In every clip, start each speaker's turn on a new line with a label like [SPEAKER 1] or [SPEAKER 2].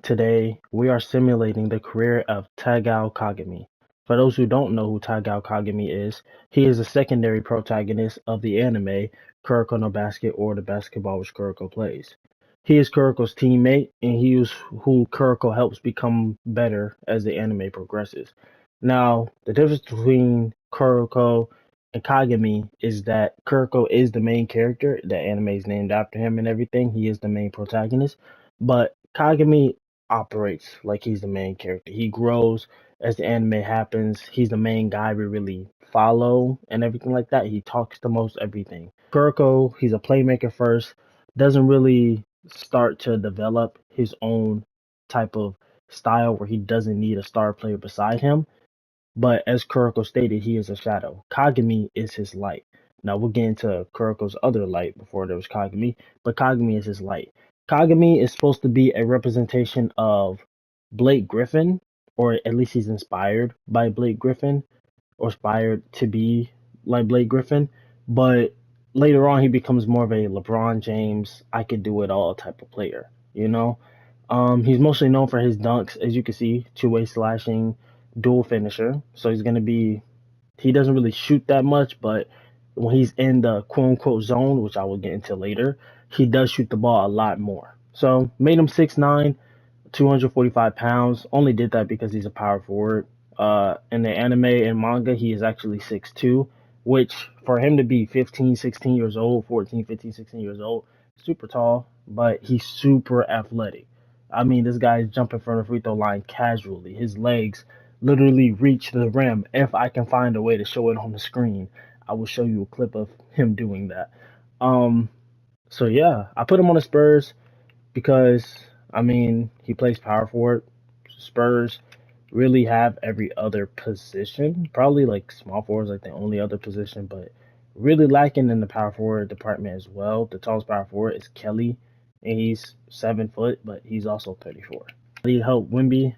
[SPEAKER 1] Today, we are simulating the career of Taiga Kagami. For those who don't know who Taiga Kagami is, he is a secondary protagonist of the anime Kuroko no Basket, or the basketball which Kuroko plays. He is Kuroko's teammate, and he is who Kuroko helps become better as the anime progresses. Now, the difference between Kuroko and Kagami is that Kuroko is the main character. The anime is named after him and everything. He is the main protagonist. But Kagami operates like he's the main character. He grows as the anime happens. He's the main guy we really follow and everything like that. He talks the most everything. Kuroko, he's a playmaker first, doesn't really start to develop his own type of style where he doesn't need a star player beside him. But as Kuroko stated, he is a shadow. Kagami is his light. Now we'll get into Kuroko's other light before there was Kagami, but Kagami is his light. Kagami is supposed to be a representation of Blake Griffin, or at least he's inspired by Blake Griffin, or inspired to be like Blake Griffin. But later on, he becomes more of a LeBron James, I could do it all type of player. He's mostly known for his dunks, as you can see, two-way slashing, dual finisher. So he doesn't really shoot that much, but when he's in the quote unquote zone, which I will get into later, he does shoot the ball a lot more. So made him 6'9", 245 pounds. Only did that because he's a power forward. In the anime and manga, he is actually 6'2", which for him to be 15, 16 years old, 14, 15, 16 years old, super tall, but he's super athletic. I mean, this guy is jumping from the free throw line casually. His legs literally reach the rim. If I can find a way to show it on the screen, I will show you a clip of him doing that. Um, so yeah, I put him on the Spurs because I mean he plays power forward. Spurs really have every other position, probably like small forwards like the only other position, but really lacking in the power forward department as well. The tallest power forward is Kelly, and he's 7 foot, but he's also 34. I need help, Wimby.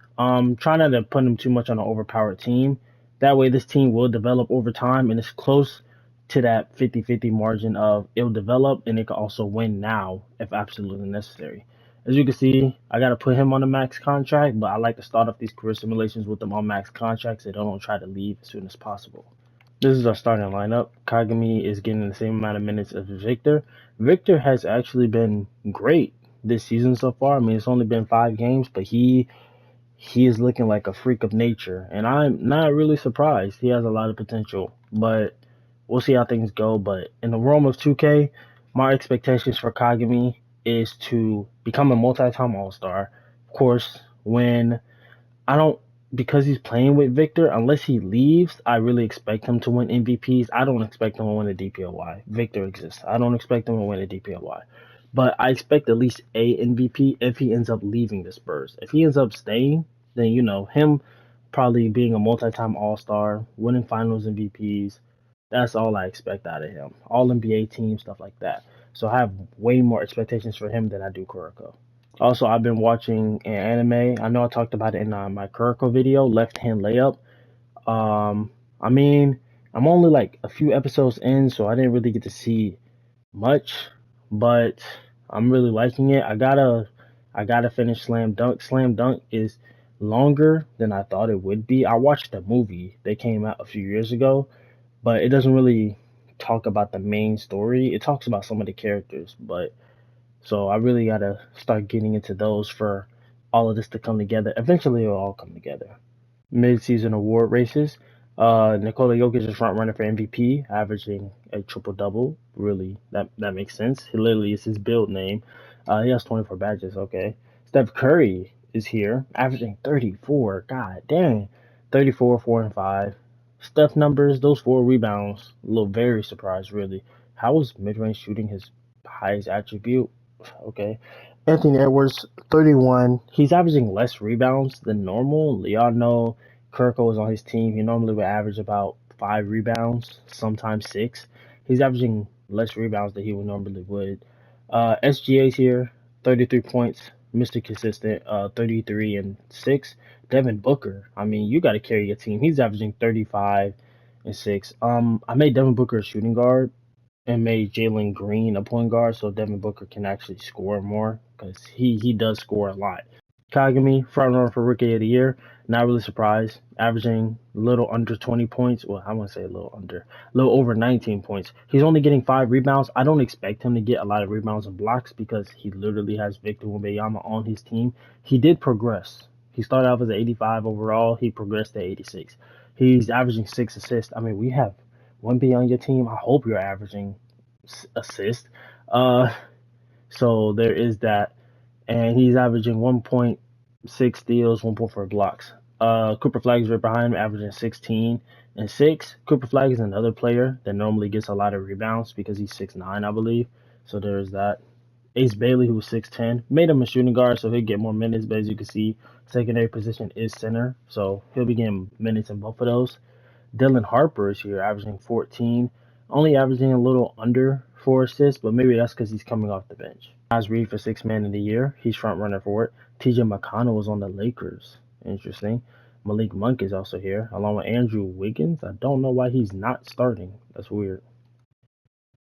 [SPEAKER 1] Try not to put him too much on an overpowered team. That way, this team will develop over time, and it's close to that 50-50 margin of it'll develop and it can also win now if absolutely necessary. As you can see, I got to put him on a max contract, but I like to start off these career simulations with them on max contracts so they don't try to leave as soon as possible. This is our starting lineup. Kagami is getting the same amount of minutes as Victor. Victor has actually been great this season so far. I mean, it's only been 5 games, but he is looking like a freak of nature, and I'm not really surprised. He has a lot of potential, but we'll see how things go. But in the realm of 2K, my expectations for Kagami is to become a multi-time All-Star. Of course, when I don't because he's playing with Victor, unless he leaves, I really expect him to win MVPs. I don't expect him to win a DPOY. Victor exists. I don't expect him to win a DPOY. But I expect at least a MVP if he ends up leaving the Spurs. If he ends up staying, then him probably being a multi-time All-Star, winning Finals MVPs. That's all I expect out of him. All NBA team stuff like that. So I have way more expectations for him than I do Kuroko. Also, I've been watching an anime. I know I talked about it in my Kuroko video, Left Hand Layup. I mean, I'm only like a few episodes in, so I didn't really get to see much, but I'm really liking it. I gotta finish Slam Dunk. Slam Dunk is longer than I thought it would be. I watched the movie. They came out a few years ago, but it doesn't really talk about the main story. It talks about some of the characters, but so I really gotta start getting into those for all of this to come together. Eventually, it'll all come together. Mid-season award races. Nikola Jokic is front runner for MVP, averaging a triple double. Really, that makes sense. He literally is his build name. He has 24 badges. Okay. Steph Curry is here, averaging 34. God dang, 34, 4 and 5. Steph numbers, those 4 rebounds. A little very surprised, really. How is mid-range shooting his highest attribute? Okay. Anthony Edwards, 31. He's averaging less rebounds than normal. Y'all know Kuroko is on his team. He normally would average about 5 rebounds, sometimes 6. He's averaging less rebounds than he would normally would. SGA's here, 33 points, Mr. Consistent, 33 and 6. Devin Booker, I mean, you got to carry your team. He's averaging 35 and 6. I made Devin Booker a shooting guard and made Jalen Green a point guard so Devin Booker can actually score more because he does score a lot. Kagami, front runner for Rookie of the Year. Not really surprised. Averaging a little under 20 points. Well, I wouldn't say a little under. A little over 19 points. He's only getting 5 rebounds. I don't expect him to get a lot of rebounds and blocks because he literally has Victor Wembanyama on his team. He did progress. He started off as an 85 overall. He progressed to 86. He's averaging 6 assists. I mean, we have Wemby on your team. I hope you're averaging assists. Uh, so there is that, and he's averaging 1.6 steals, 1.4 blocks. Cooper Flag is right behind him, averaging 16 and 6. Cooper Flag is another player that normally gets a lot of rebounds because he's 6'9", I believe. So there's that. Ace Bailey, who's 6'10", made him a shooting guard, so he'll get more minutes. But as you can see, secondary position is center, so he'll be getting minutes in both of those. Dylan Harper is here, averaging 14, only averaging a little under 4 assists, but maybe that's because he's coming off the bench. Naz Reid for 6th man of the year. He's front runner for it. TJ McConnell was on the Lakers. Interesting. Malik Monk is also here, along with Andrew Wiggins. I don't know why he's not starting. That's weird.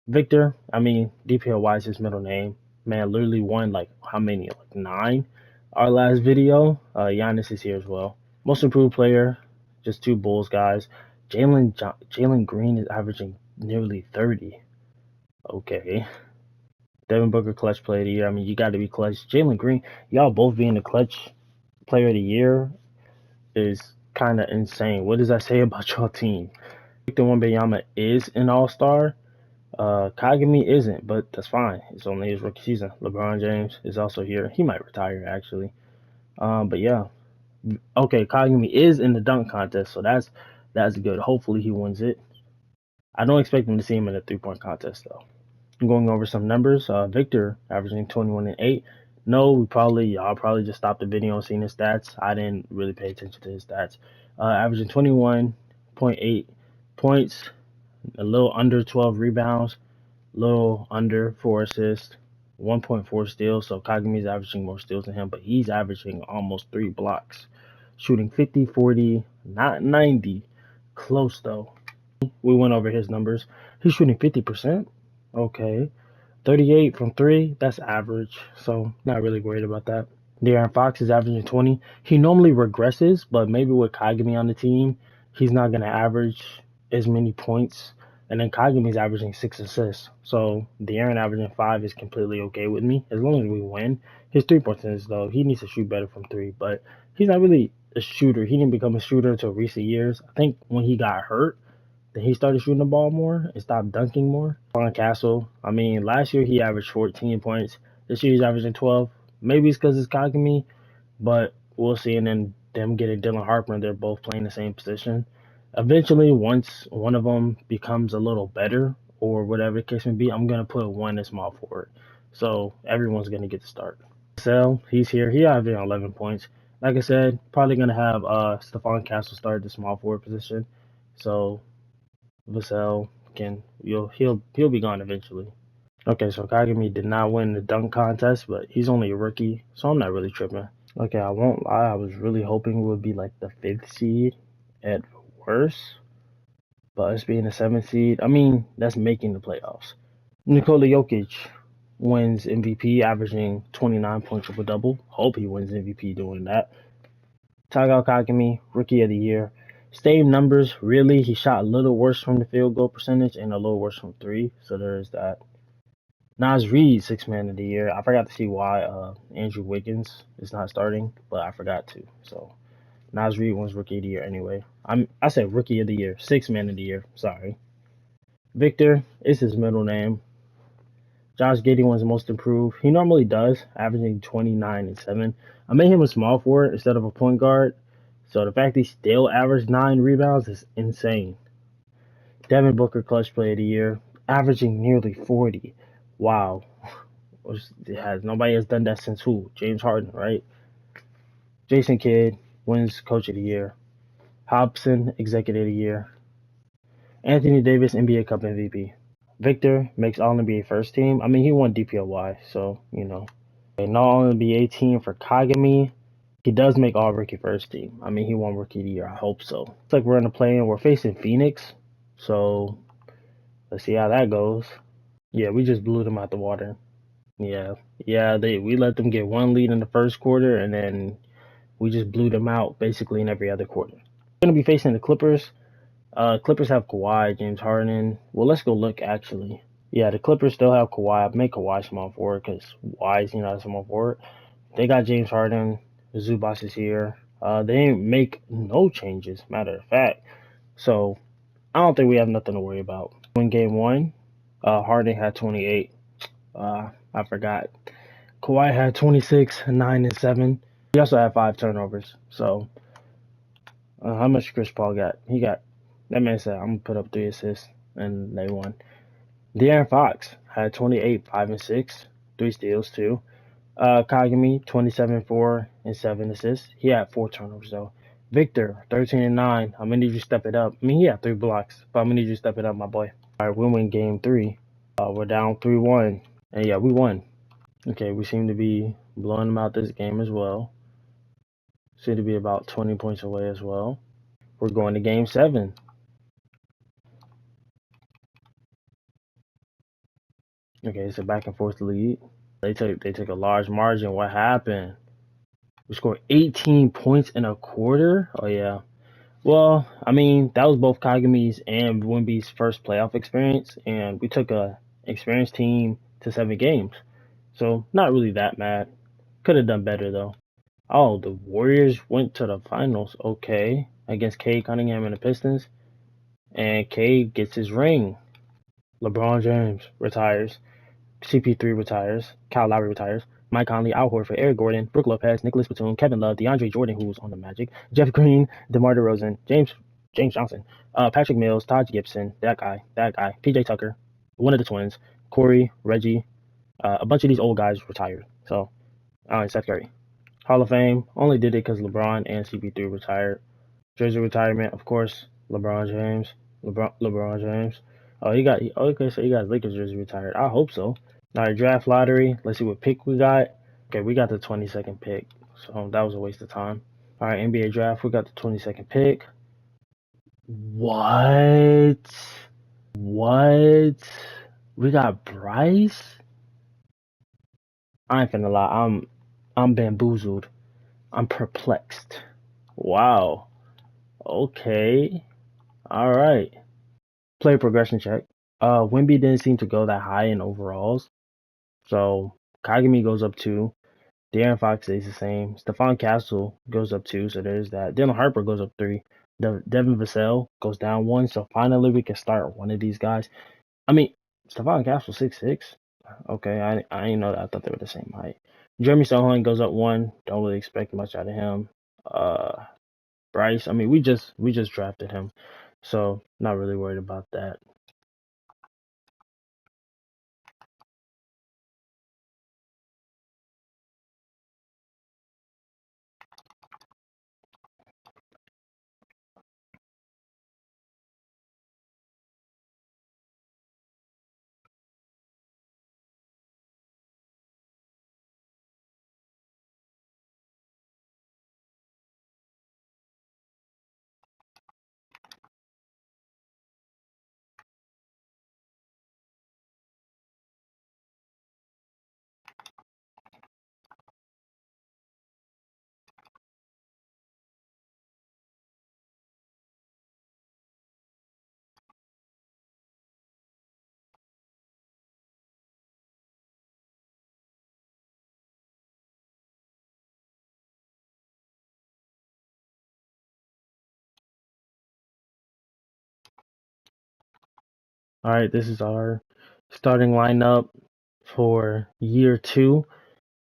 [SPEAKER 1] Victor, I mean, DPLY is his middle name. Man, literally won like how many? Like 9? Our last video. Giannis is here as well. Most improved player, just 2 Bulls guys. Jalen Green is averaging nearly 30. Okay. Devin Booker clutch player of the year. I mean, you got to be clutch. Jalen Green, y'all both being the clutch player of the year is kind of insane. What does that say about your team? Victor Wembanyama is an all-star. Kagami isn't, but that's fine. It's only his rookie season. LeBron James is also here. He might retire, actually. But yeah. Okay, Kagami is in the dunk contest, so that's good. Hopefully he wins it. I don't expect him to see him in a 3-point contest, though. I'm going over some numbers. Victor averaging 21 and 8. No, y'all probably just stopped the video and seen his stats. I didn't really pay attention to his stats. Averaging 21.8 points, a little under 12 rebounds, a little under 4 assists, 1.4 steals. So Kagami's averaging more steals than him, but he's averaging almost 3 blocks. Shooting 50, 40, not 90. Close, though. We went over his numbers. He's shooting 50%. Okay. 38 from 3, that's average, so not really worried about that. De'Aaron Fox is averaging 20. He normally regresses, but maybe with Kagami on the team, he's not going to average as many points. And then Kagami's averaging 6 assists. So De'Aaron averaging 5 is completely okay with me, as long as we win. His 3-point percentage, though, he needs to shoot better from 3, but he's not really a shooter. He didn't become a shooter until recent years. I think when he got hurt, then he started shooting the ball more and stopped dunking more. Stephon Castle, I mean, last year he averaged 14 points. This year he's averaging 12. Maybe it's because it's Kagami, but we'll see. And then them getting Dylan Harper, and they're both playing the same position. Eventually, once one of them becomes a little better or whatever the case may be, I'm going to put one as small forward. So everyone's going to get to start. Sell, he's here. He averaged 11 points. Like I said, probably going to have Stephon Castle start the small forward position. So Vassell he'll be gone eventually. Okay, so Kagami did not win the dunk contest, but he's only a rookie, so I'm not really tripping. Okay, I won't lie, I was really hoping it would be like the 5th seed at worst, but us being the 7th seed, I mean, that's making the playoffs. Nikola Jokic wins MVP, averaging 29 points triple double. Hope he wins MVP doing that. Taiga Kagami, Rookie of the Year. Same numbers, really. He shot a little worse from the field goal percentage and a little worse from 3, so there's that. Naz Reid, 6th man of the year. I forgot to see why Andrew Wiggins is not starting, but I forgot to. So Naz Reid wins Rookie of the Year anyway. I said Rookie of the Year, 6th man of the year. Sorry. Victor is his middle name. Josh Giddey wins Most Improved. He normally does, averaging 29 and 7. I made him a small forward instead of a point guard, so the fact he still averaged 9 rebounds is insane. Devin Booker, Clutch Player of the Year, averaging nearly 40. Wow. Nobody has done that since who? James Harden, right? Jason Kidd wins Coach of the Year. Hobson, Executive of the Year. Anthony Davis, NBA Cup MVP. Victor makes All-NBA First Team. I mean, he won DPOY, so, you know. No All-NBA team for Kagami. He does make All-Rookie First Team. I mean, he won Rookie of the Year. I hope so. It's like we're in a play-in. We're facing Phoenix, so let's see how that goes. Yeah, we just blew them out the water. Yeah, we let them get one lead in the first quarter, and then We just blew them out basically in every other quarter. We're going to be facing the Clippers. Clippers have Kawhi, James Harden. Well, let's go look actually. Yeah, the Clippers still have Kawhi. I've made Kawhi small forward because why is he not a small forward? They got James Harden. Zubas is here. They didn't make no changes, matter of fact. So I don't think we have nothing to worry about. In game one, Harden had 28. I forgot. Kawhi had 26, 9, and 7. He also had 5 turnovers. So how much Chris Paul got? He got, that man said, I'm going to put up 3 assists, and they won. De'Aaron Fox had 28, 5 and 6, 3 steals too. Kagami, 27, 4 and 7 assists. He had 4 turnovers though. Victor, 13 and 9. I'm gonna need you to step it up. I mean, he had 3 blocks, but I'm gonna need you to step it up, my boy. All right, we win game 3. We're down 3-1, and yeah, we won. Okay, we seem to be blowing them out this game as well. Seem to be about 20 points away as well. We're going to game 7. Okay, it's a back and forth lead. They took a large margin. What happened? We scored 18 points in a quarter. Oh yeah. Well, I mean, that was both Kagami's and Wemby's first playoff experience, and we took a experienced team to 7 games. So not really that mad. Could have done better though. Oh, the Warriors went to the finals. Okay, against Cade Cunningham and the Pistons, and Cade gets his ring. LeBron James retires. CP3 retires. Kyle Lowry retires. Mike Conley, Al Horford, Eric Gordon, Brook Lopez, Nicholas Batum, Kevin Love, DeAndre Jordan, who's on the Magic, Jeff Green, DeMar DeRozan, James Johnson, Patrick Mills, Todd Gibson, that guy, PJ Tucker, one of the twins, Corey, Reggie, a bunch of these old guys retired. So, Seth Curry. Hall of Fame only did it because LeBron and CP3 retired. Jersey retirement, of course, LeBron James. LeBron James. Oh, okay, so he got Lakers jersey retired. I hope so. All right, draft lottery. Let's see what pick we got. Okay, we got the 22nd pick, so that was a waste of time. All right, NBA draft. We got the 22nd pick. What? What? We got Bryce? I ain't finna lie. I'm bamboozled. I'm perplexed. Wow. Okay. All right. Player progression check. Wemby didn't seem to go that high in overalls. So Kagami goes up 2. De'Aaron Fox stays the same. Stephon Castle goes up 2, so there's that. Dylan Harper goes up 3. Devin Vassell goes down 1, so finally we can start one of these guys. I mean, Stephon Castle 6'6". Okay, I didn't know that. I thought they were the same height. Jeremy Sohan goes up 1. Don't really expect much out of him. Bryce, I mean, we just drafted him, so not really worried about that. All right, this is our starting lineup for year 2.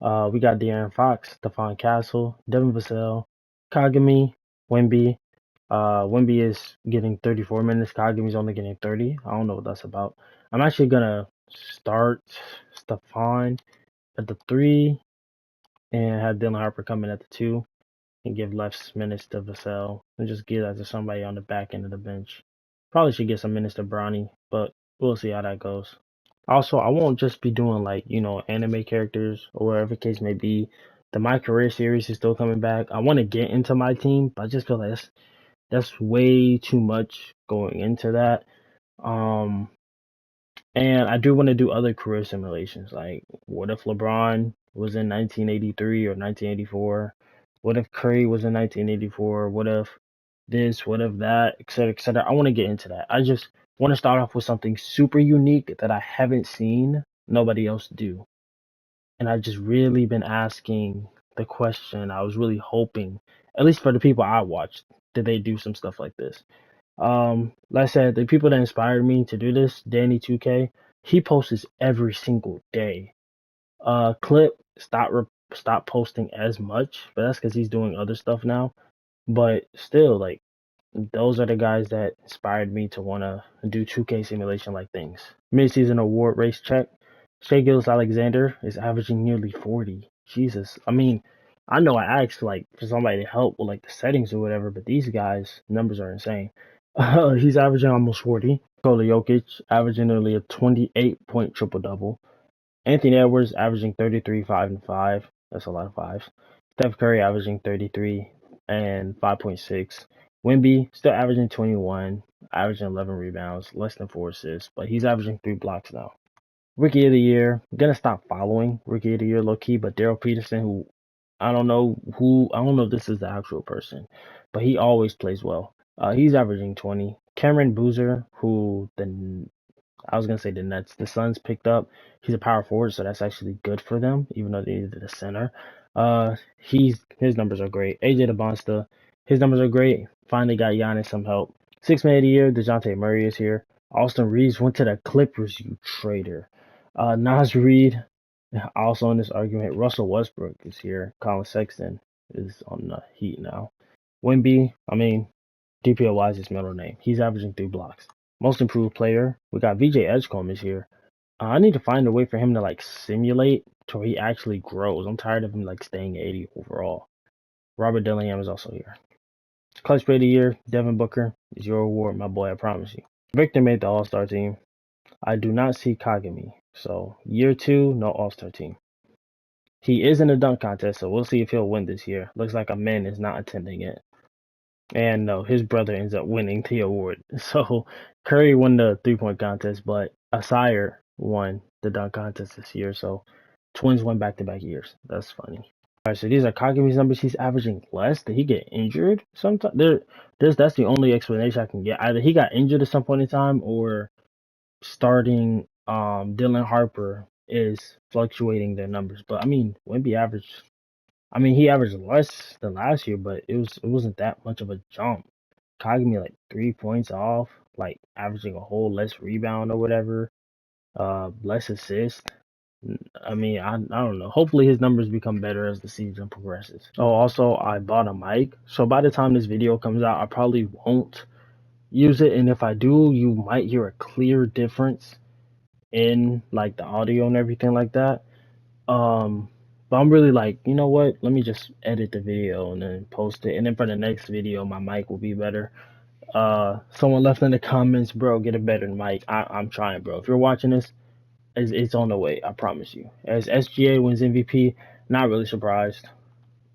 [SPEAKER 1] We got De'Aaron Fox, Stephon Castle, Devin Vassell, Kagami, Wemby. Wemby is getting 34 minutes. Kagami's only getting 30. I don't know what that's about. I'm actually gonna start Stephon at the 3 and have Dylan Harper come in at the 2 and give less minutes to Vassell and just give that to somebody on the back end of the bench. Probably should get some minutes to Bronny, but we'll see how that goes. Also, I won't just be doing like, anime characters or whatever the case may be. The My Career series is still coming back. I want to get into my team, but I just feel like that's way too much going into that. And I do want to do other career simulations. Like, what if LeBron was in 1983 or 1984? What if Curry was in 1984? What if this? What if that? Etc. Etc. I want to get into that. I just want to start off with something super unique that I haven't seen nobody else do. And I've just really been asking the question. I was really hoping, at least for the people I watched, did they do some stuff like this? Like I said, the people that inspired me to do this, Danny 2K, he posts every single day. Clip stop posting as much, but that's because he's doing other stuff now. But still, like those are the guys that inspired me to want to do 2K simulation like things. Midseason award race check. Shea Gilgeous-Alexander is averaging nearly 40. Jesus. I mean, I know I asked like for somebody to help with like the settings or whatever, but these guys numbers are insane. He's averaging almost 40. Nikola Jokic averaging nearly a 28-point triple double. Anthony Edwards averaging 33, 5 and 5. That's a lot of fives. Steph Curry averaging 33 and 5.6. Wemby still averaging 21, averaging 11 rebounds, less than 4 assists, but he's averaging 3 blocks now. Rookie of the year, I'm gonna stop following Rookie of the year low key, but Daryl Peterson, who I don't know if this is the actual person, but he always plays well. He's averaging 20. Cameron Boozer, who I was gonna say the Nets. The Suns picked up. He's a power forward, so that's actually good for them, even though they needed a center. His numbers are great. AJ DeBonsta, his numbers are great. Finally got Giannis some help. Six man of the year, DeJounte Murray is here. Austin Reeves went to the Clippers, you traitor. Nas Reed, also in this argument. Russell Westbrook is here. Colin Sexton is on the Heat now. Wemby, I mean, DPOY is his middle name. He's averaging 3 blocks. Most improved player, we got VJ Edgecombe is here. I need to find a way for him to like simulate to where he actually grows. I'm tired of him like staying 80 overall. Robert Dillingham is also here. Clutch Player of the Year, Devin Booker is your award, my boy. I promise you. Victor made the All-Star team. I do not see Kagami, so year 2, no All-Star team. He is in a dunk contest, so we'll see if he'll win this year. Looks like a man is not attending it. And no, his brother ends up winning the award. So Curry won the 3-point contest, but Asire won the dunk contest this year. So twins won back-to-back years. That's funny. All right, so these are Kagami's numbers. He's averaging less. Did he get injured sometime? That's the only explanation I can get. Either he got injured at some point in time, or starting Dylan Harper is fluctuating their numbers. But I mean, Wemby averaged. I mean, he averaged less than last year, but it wasn't that much of a jump. Kagami like 3 points off, like averaging a whole less rebound or whatever, less assist. I mean, I don't know. Hopefully his numbers become better as the season progresses. Oh, also I bought a mic, so by the time this video comes out, I probably won't use it, and if I do, you might hear a clear difference in like the audio and everything like that. But I'm really like, you know what? Let me just edit the video and then post it. And then for the next video, my mic will be better. Someone left in the comments, bro, get a better mic. I'm trying, bro. If you're watching this, it's on the way. I promise you. As SGA wins MVP, not really surprised.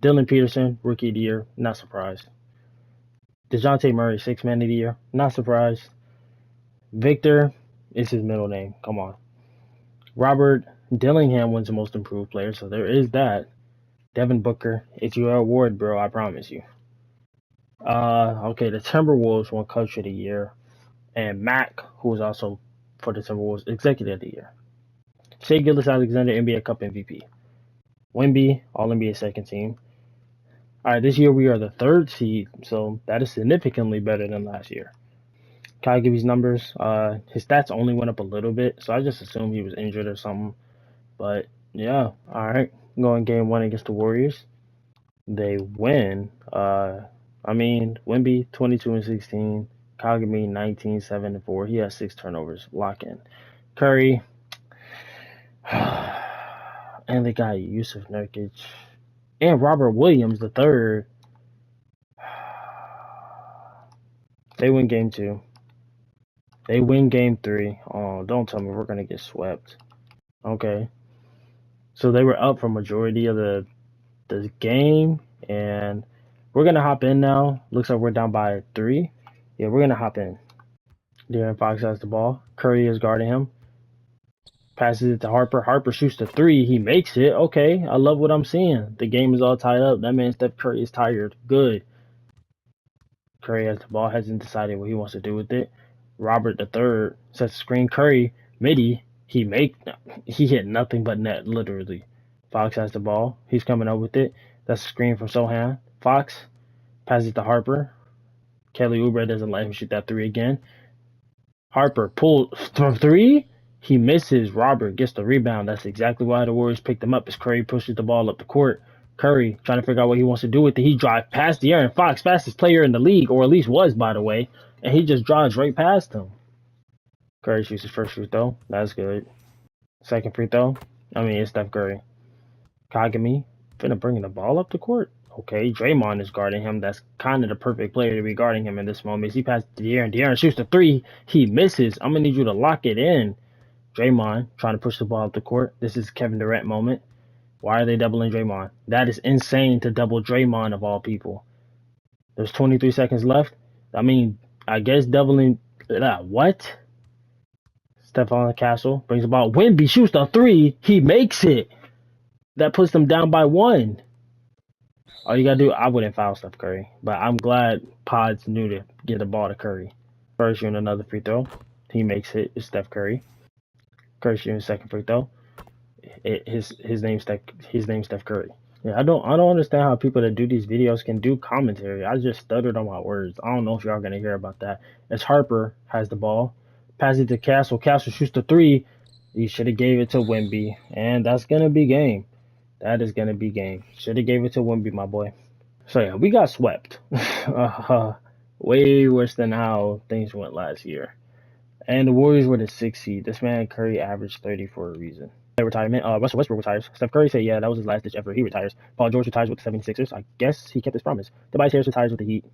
[SPEAKER 1] Dylan Peterson, Rookie of the Year, not surprised. DeJounte Murray, Sixth Man of the Year, not surprised. Victor is his middle name. Come on. Robert Dillingham wins the Most Improved Player, so there is that. Devin Booker, it's your award, bro. I promise you. Okay, the Timberwolves won Coach of the Year, and Mac, who was also for the Timberwolves Executive of the Year. Shea Gilgeous-Alexander, NBA Cup MVP. Wemby, All NBA Second Team. All right, this year we are the 3rd seed, so that is significantly better than last year. Kai give his numbers. His stats only went up a little bit, so I just assumed he was injured or something. But yeah, all right. Going game 1 against the Warriors. They win. I mean, Wemby 22 and 16, Kagami 19, 7 and 4. He has 6 turnovers. Lock in. Curry, and they got Yusuf Nurkic and Robert Williams the third. They win game 2. They win game 3. Oh, don't tell me we're gonna get swept. Okay. So they were up for majority of the game, and we're gonna hop in now. Looks like we're down by 3. Yeah, we're gonna hop in. De'Aaron Fox has the ball. Curry is guarding him. Passes it to Harper. Harper shoots the three. He makes it. Okay, I love what I'm seeing. The game is all tied up. That man Steph Curry is tired. Good. Curry has the ball, hasn't decided what he wants to do with it. Robert the third sets the screen. Curry, midi, he hit nothing but net, literally. Fox has the ball. He's coming up with it. That's a screen from Sohan. Fox passes it to Harper. Kelly Oubre doesn't let him shoot that three again. Harper pulled from three. He misses. Robert gets the rebound. That's exactly why the Warriors picked him up as Curry pushes the ball up the court. Curry trying to figure out what he wants to do with it. He drives past De'Aaron Fox, fastest player in the league, or at least was, by the way, and he just drives right past him. Curry shoots his first free throw. That's good. Second free throw. It's Steph Curry. Kagami finna bringing the ball up the court. Okay, Draymond is guarding him. That's kind of the perfect player to be guarding him in this moment. He passes to De'Aaron. De'Aaron shoots the three. He misses. I'm gonna need you to lock it in. Draymond trying to push the ball up the court. This is Kevin Durant moment. Why are they doubling Draymond? That is insane to double Draymond of all people. There's 23 seconds left. I guess doubling what? Stephon Castle brings the ball. Wemby shoots the three. He makes it. That puts them down by one. All you gotta do, I wouldn't foul Steph Curry, but I'm glad Pods knew to get the ball to Curry. First shooting another free throw. He makes it. It's Steph Curry. Curry shooting second free throw. His name's Steph Curry. Yeah, I don't understand how people that do these videos can do commentary. I just stuttered on my words. I don't know if y'all gonna hear about that. As Harper has the ball, passes it to Castle. Castle shoots the three. You should have gave it to Wemby, and that's gonna be game. That is gonna be game. Should have gave it to Wemby, my boy. So yeah, we got swept. Way worse than how things went last year. And the Warriors were the 6th seed. This man Curry averaged 30 for a reason. Retirement. Russell Westbrook retires. Steph Curry said, yeah, that was his last ditch effort. He retires. Paul George retires with the 76ers. I guess he kept his promise. Tobias Harris retires with the Heat.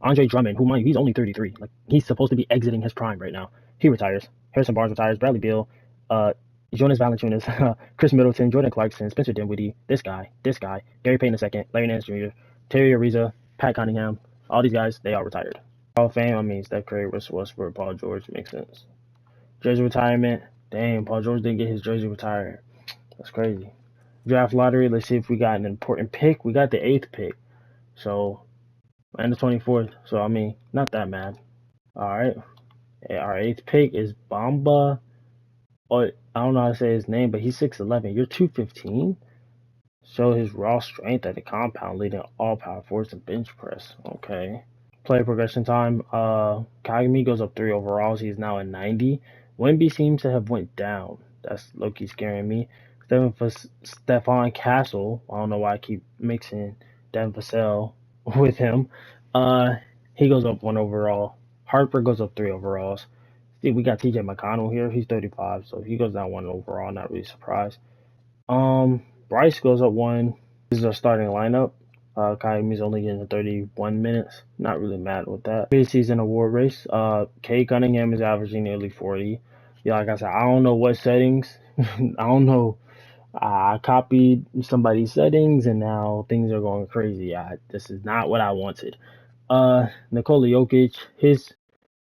[SPEAKER 1] Andre Drummond, who mind you, he's only 33. Like he's supposed to be exiting his prime right now. He retires. Harrison Barnes retires. Bradley Beal, Jonas Valanciunas, Chris Middleton, Jordan Clarkson, Spencer Dinwiddie, this guy, Gary Payton II, Larry Nance Jr., Terry Ariza, Pat Cunningham. All these guys, they all retired. Hall of Fame. Steph Curry, Russell Westbrook, Paul George makes sense. Jersey retirement. Damn, Paul George didn't get his jersey retired. That's crazy. Draft lottery. Let's see if we got an important pick. We got the 8th pick. So, and the 24th. So, not that mad. All right. Our 8th pick is Bamba. I don't know how to say his name, but he's 6'11". You're 215. Show his raw strength at the compound, leading all power forwards and bench press. Okay. Player progression time. Kagami goes up 3 overalls. He's now at 90. Wemby seems to have went down. That's low-key scaring me. Stephon Castle. I don't know why I keep mixing Devin Vassell with him. He goes up 1 overall. Harper goes up 3 overalls. See, we got TJ McConnell here. He's 35, so he goes down 1 overall. Not really surprised. Bryce goes up 1. This is our starting lineup. Kagami's only getting 31 minutes. Not really mad with that. Mid-season award race. Cade Cunningham is averaging nearly 40. Yeah, like I said, I don't know what settings. I don't know. I copied somebody's settings, and now things are going crazy. This is not what I wanted. Nikola Jokic, his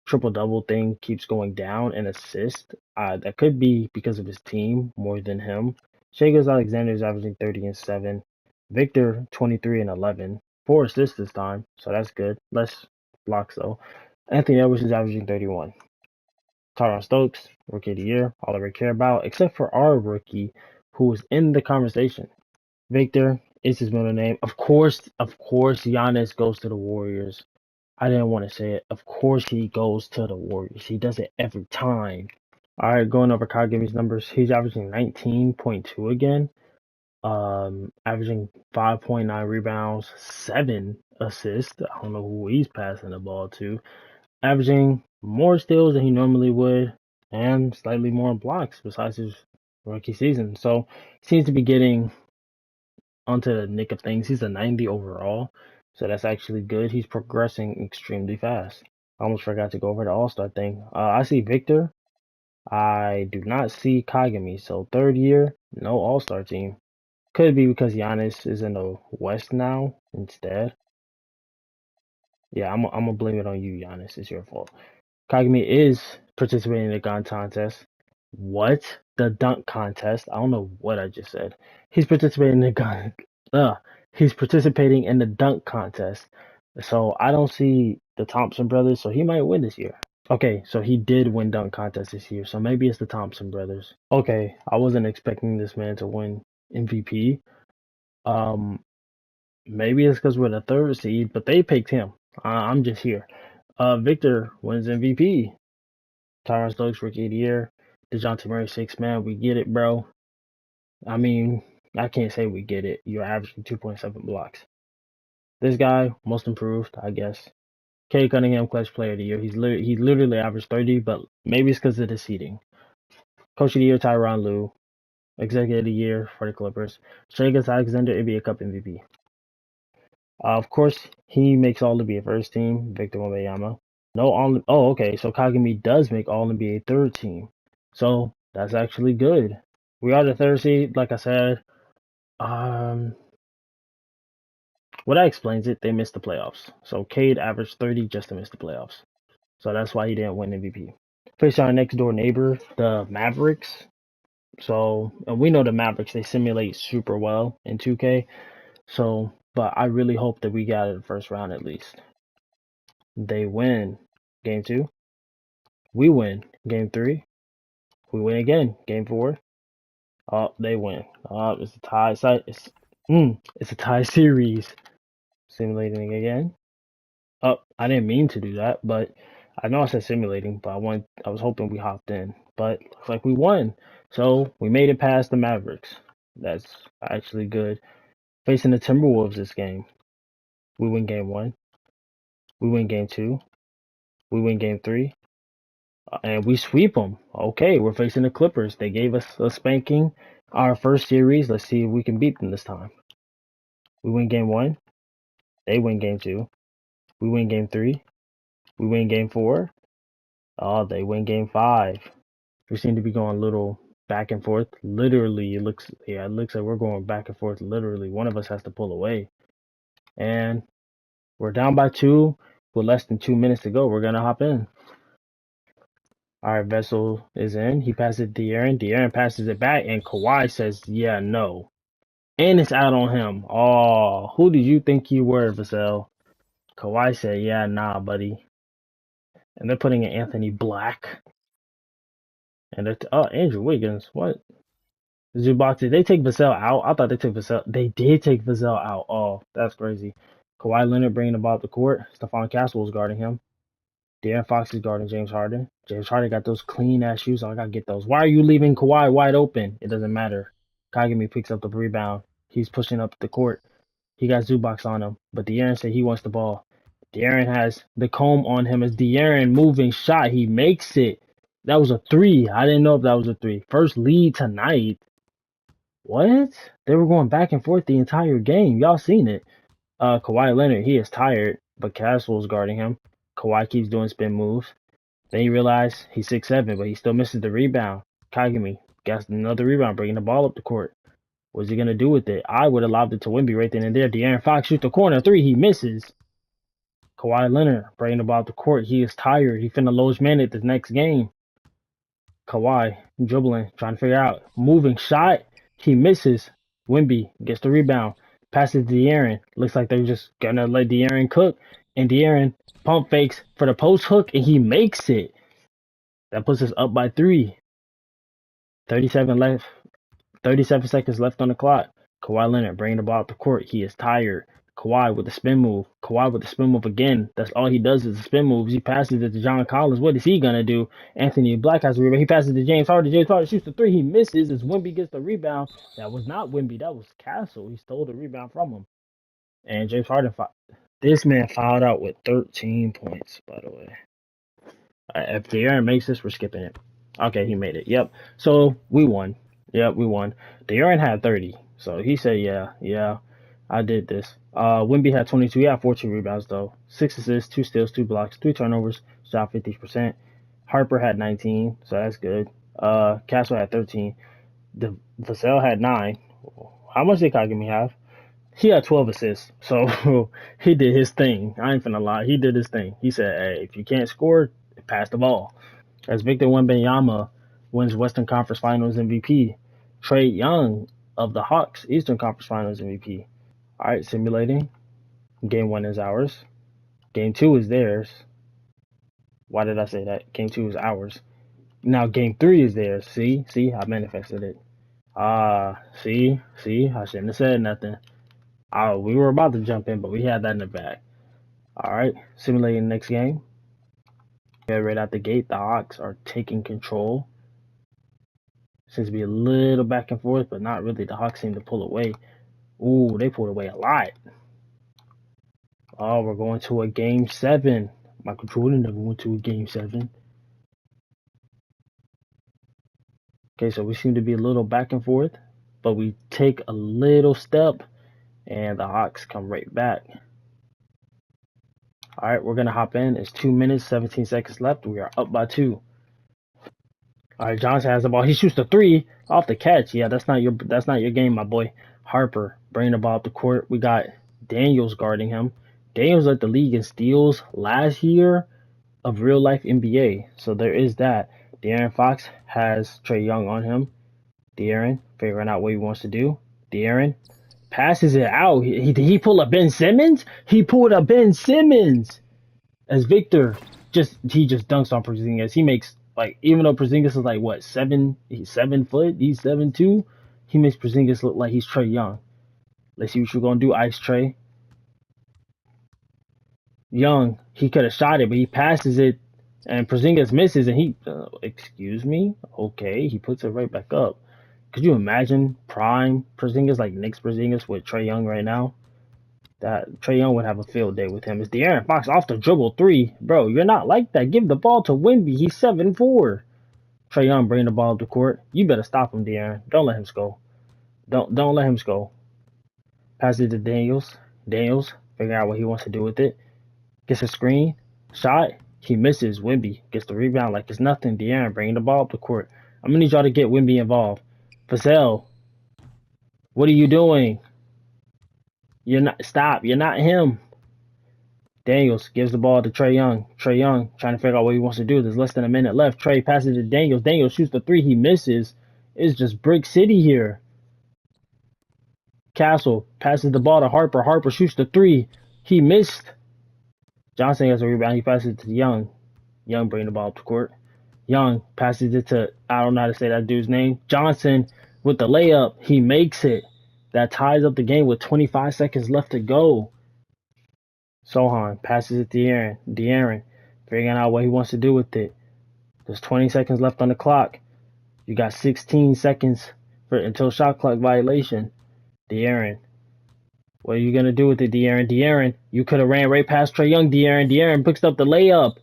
[SPEAKER 1] triple-double thing keeps going down and assist. That could be because of his team more than him. Shai Alexander is averaging 30 and 7. Victor 23 and 11. 4 assists this time, so that's good. Less blocks though. Anthony Edwards is averaging 31. Tyron Stokes, rookie of the year, all I really care about, except for our rookie who is in the conversation. Victor is his middle name. Of course, Giannis goes to the Warriors. I didn't want to say it. Of course he goes to the Warriors. He does it every time. All right, going over Kagami's numbers. He's averaging 19.2 again. Averaging 5.9 rebounds, 7 assists. I don't know who he's passing the ball to. Averaging more steals than he normally would, and slightly more blocks besides his rookie season. So seems to be getting onto the nick of things. He's a 90 overall, so that's actually good. He's progressing extremely fast. I almost forgot to go over the All-Star thing. I see Victor. I do not see Kagami. So 3rd year, no All-Star team. Could be because Giannis is in the West now instead. Yeah, I'm gonna blame it on you, Giannis. It's your fault. Kagami is participating in the gun contest. What? the dunk contest. I don't know what I just said. He's participating in the gun. Uh, he's participating in the dunk contest. So I don't see the Thompson brothers. So he might win this year. Okay, so he did win dunk contest this year. So maybe it's the Thompson brothers. Okay, I wasn't expecting this man to win MVP. Um, maybe it's because we're the third seed, but they picked him. I'm just here. Victor wins MVP. Tyron Stokes Rookie of the Year. DeJounte Murray sixth man. We get it, bro. I mean, I can't say we get it. You're averaging 2.7 blocks. This guy, most improved, I guess. Cade Cunningham, clutch player of the year. He literally averaged 30, but maybe it's because of the seeding. Coach of the year, Tyronn Lue. Executive of the year for the Clippers. Shai Alexander, NBA Cup MVP. Of course, he makes All NBA first team. Victor Wembanyama. No all. Oh, okay. So Kagami does make All NBA third team. So that's actually good. We are the third seed, like I said. Um, what that explains it, they missed the playoffs. So Cade averaged 30 just to miss the playoffs. So that's why he didn't win MVP. Face our next door neighbor, the Mavericks. So, and we know the Mavericks, they simulate super well in 2K. So, but I really hope that we got it in the first round at least. They win game 2. We win game 3. We win again game 4. Oh, they win. It's a tie. It's a tie series. Simulating again. Oh, I didn't mean to do that, but I know I said simulating, but I was hoping we hopped in. But looks like we won. So we made it past the Mavericks. That's actually good. Facing the Timberwolves this game. We win game 1. We win game 2. We win game 3. And we sweep them. Okay, we're facing the Clippers. They gave us a spanking our first series. Let's see if we can beat them this time. We win game 1. They win game 2. We win game 3. We win game 4. Oh, they win game 5. We seem to be going a little back and forth. Literally, it looks like we're going back and forth. Literally, one of us has to pull away. And we're down by 2 with less than 2 minutes to go. We're gonna hop in. All right, Vessel is in. He passes it to De'Aaron. De'Aaron passes it back, and Kawhi says, "Yeah, no." And it's out on him. Oh, who did you think you were, Vassell? Kawhi said, "Yeah, nah, buddy." And they're putting in Anthony Black. And they're Andrew Wiggins. What? Zubac, did they take Vassell out? I thought they took Vassell. They did take Vassell out. Oh, that's crazy. Kawhi Leonard bringing the ball up the court. Stephon Castle is guarding him. De'Aaron Fox is guarding James Harden. James Harden got those clean ass shoes. So I gotta get those. Why are you leaving Kawhi wide open? It doesn't matter. Kagami picks up the rebound. He's pushing up the court. He got Zubac on him, but De'Aaron said he wants the ball. De'Aaron has the comb on him as De'Aaron moving shot. He makes it. That was a 3. I didn't know if that was a 3. First lead tonight. What? They were going back and forth the entire game. Y'all seen it. Kawhi Leonard, he is tired, but Castle's guarding him. Kawhi keeps doing spin moves. Then you realize he's 6'7", but he still misses the rebound. Kagami gets another rebound, bringing the ball up the court. What's he gonna do with it? I would have lobbed it to Wemby right then and there. De'Aaron Fox shoots the corner 3, he misses. Kawhi Leonard bringing the ball up the court. He is tired. He finna lose minute this next game. Kawhi dribbling, trying to figure out. Moving shot. He misses. Wemby gets the rebound. Passes to De'Aaron. Looks like they're just gonna let De'Aaron cook. And De'Aaron pump fakes for the post hook, and he makes it. That puts us up by 3. 37 left. 37 seconds left on the clock. Kawhi Leonard bringing the ball up the court. He is tired. Kawhi with the spin move. Kawhi with the spin move again. That's all he does is the spin moves. He passes it to John Collins. What is he gonna do? Anthony Black has the rebound. He passes to James Harden. James Harden shoots the 3. He misses as Wemby gets the rebound. That was not Wemby. That was Castle. He stole the rebound from him. And James Harden, this man fouled out with 13 points, by the way. If De'Aaron makes this, we're skipping it. Okay, he made it. Yep. So we won. Yep, we won. De'Aaron had 30. So he said, yeah, I did this. Wemby had 22. He had 14 rebounds, though. 6 assists, 2 steals, 2 blocks, 3 turnovers, shot 50%. Harper had 19, so that's good. Castle had 13. Vassell had 9. How much did Kagami have? He had 12 assists, so he did his thing. I ain't finna lie. He did his thing. He said, hey, if you can't score, pass the ball. As Victor Wembanyama wins Western Conference Finals MVP. Trae Young of the Hawks, Eastern Conference Finals MVP. All right, simulating. Game 1 is ours. Game 2 is theirs. Why did I say that? Game 2 is ours. Now game 3 is theirs. See, I manifested it. See, I shouldn't have said nothing. We were about to jump in, but we had that in the bag. All right, simulating the next game. Yeah, right out the gate, the Hawks are taking control. Seems to be a little back and forth, but not really. The Hawks seem to pull away. Ooh, they pulled away a lot. Oh, we're going to a game 7. Michael Jordan never went to a game 7. Okay, so we seem to be a little back and forth, but we take a little step, and the Hawks come right back. All right, we're gonna hop in. It's 2 minutes, 17 seconds left. We are up by 2. All right, Johnson has the ball. He shoots the 3 off the catch. Yeah, that's not your game, my boy. Harper bringing the ball up the court. We got Daniels guarding him. Daniels led the league in steals last year of real life NBA. So there is that. De'Aaron Fox has Trae Young on him. De'Aaron figuring out what he wants to do. De'Aaron passes it out. He pulled a Ben Simmons? He pulled a Ben Simmons. As Victor he just dunks on Porzingis. He makes, like, even though Porzingis is like what, he's 7 foot, he's 7'2", he makes Porzingis look like he's Trae Young. Let's see what you're gonna do, Ice Trae. Young, he could have shot it, but he passes it, and Porzingis misses, and he, excuse me, okay, he puts it right back up. Could you imagine prime Porzingis, like Knicks Porzingis with Trae Young right now? That Trae Young would have a field day with him. It's De'Aaron Fox off the dribble 3. Bro, you're not like that. Give the ball to Wemby. He's 7'4". Trae Young bringing the ball up the court. You better stop him, De'Aaron. Don't let him score. Don't let him score. Pass it to Daniels. Daniels figure out what he wants to do with it. Gets a screen. Shot. He misses. Wemby gets the rebound like it's nothing. De'Aaron bringing the ball up the court. I'm going to need y'all to get Wemby involved. Vassell, what are you doing? You're not him. Daniels gives the ball to Trae Young. Trae Young trying to figure out what he wants to do. There's less than a minute left. Trae passes to Daniels. Daniels shoots the 3. He misses. It's just brick city here. Castle passes the ball to Harper. Harper shoots the 3. He missed. Johnson has a rebound. He passes it to Young. Young bringing the ball up to court. Young passes it to, I don't know how to say that dude's name. Johnson with the layup. He makes it. That ties up the game with 25 seconds left to go. Sohan passes it to De'Aaron. De'Aaron figuring out what he wants to do with it. There's 20 seconds left on the clock. You got 16 seconds until shot clock violation. De'Aaron, what are you going to do with it, De'Aaron? De'Aaron, you could have ran right past Trae Young. De'Aaron picks up the layup.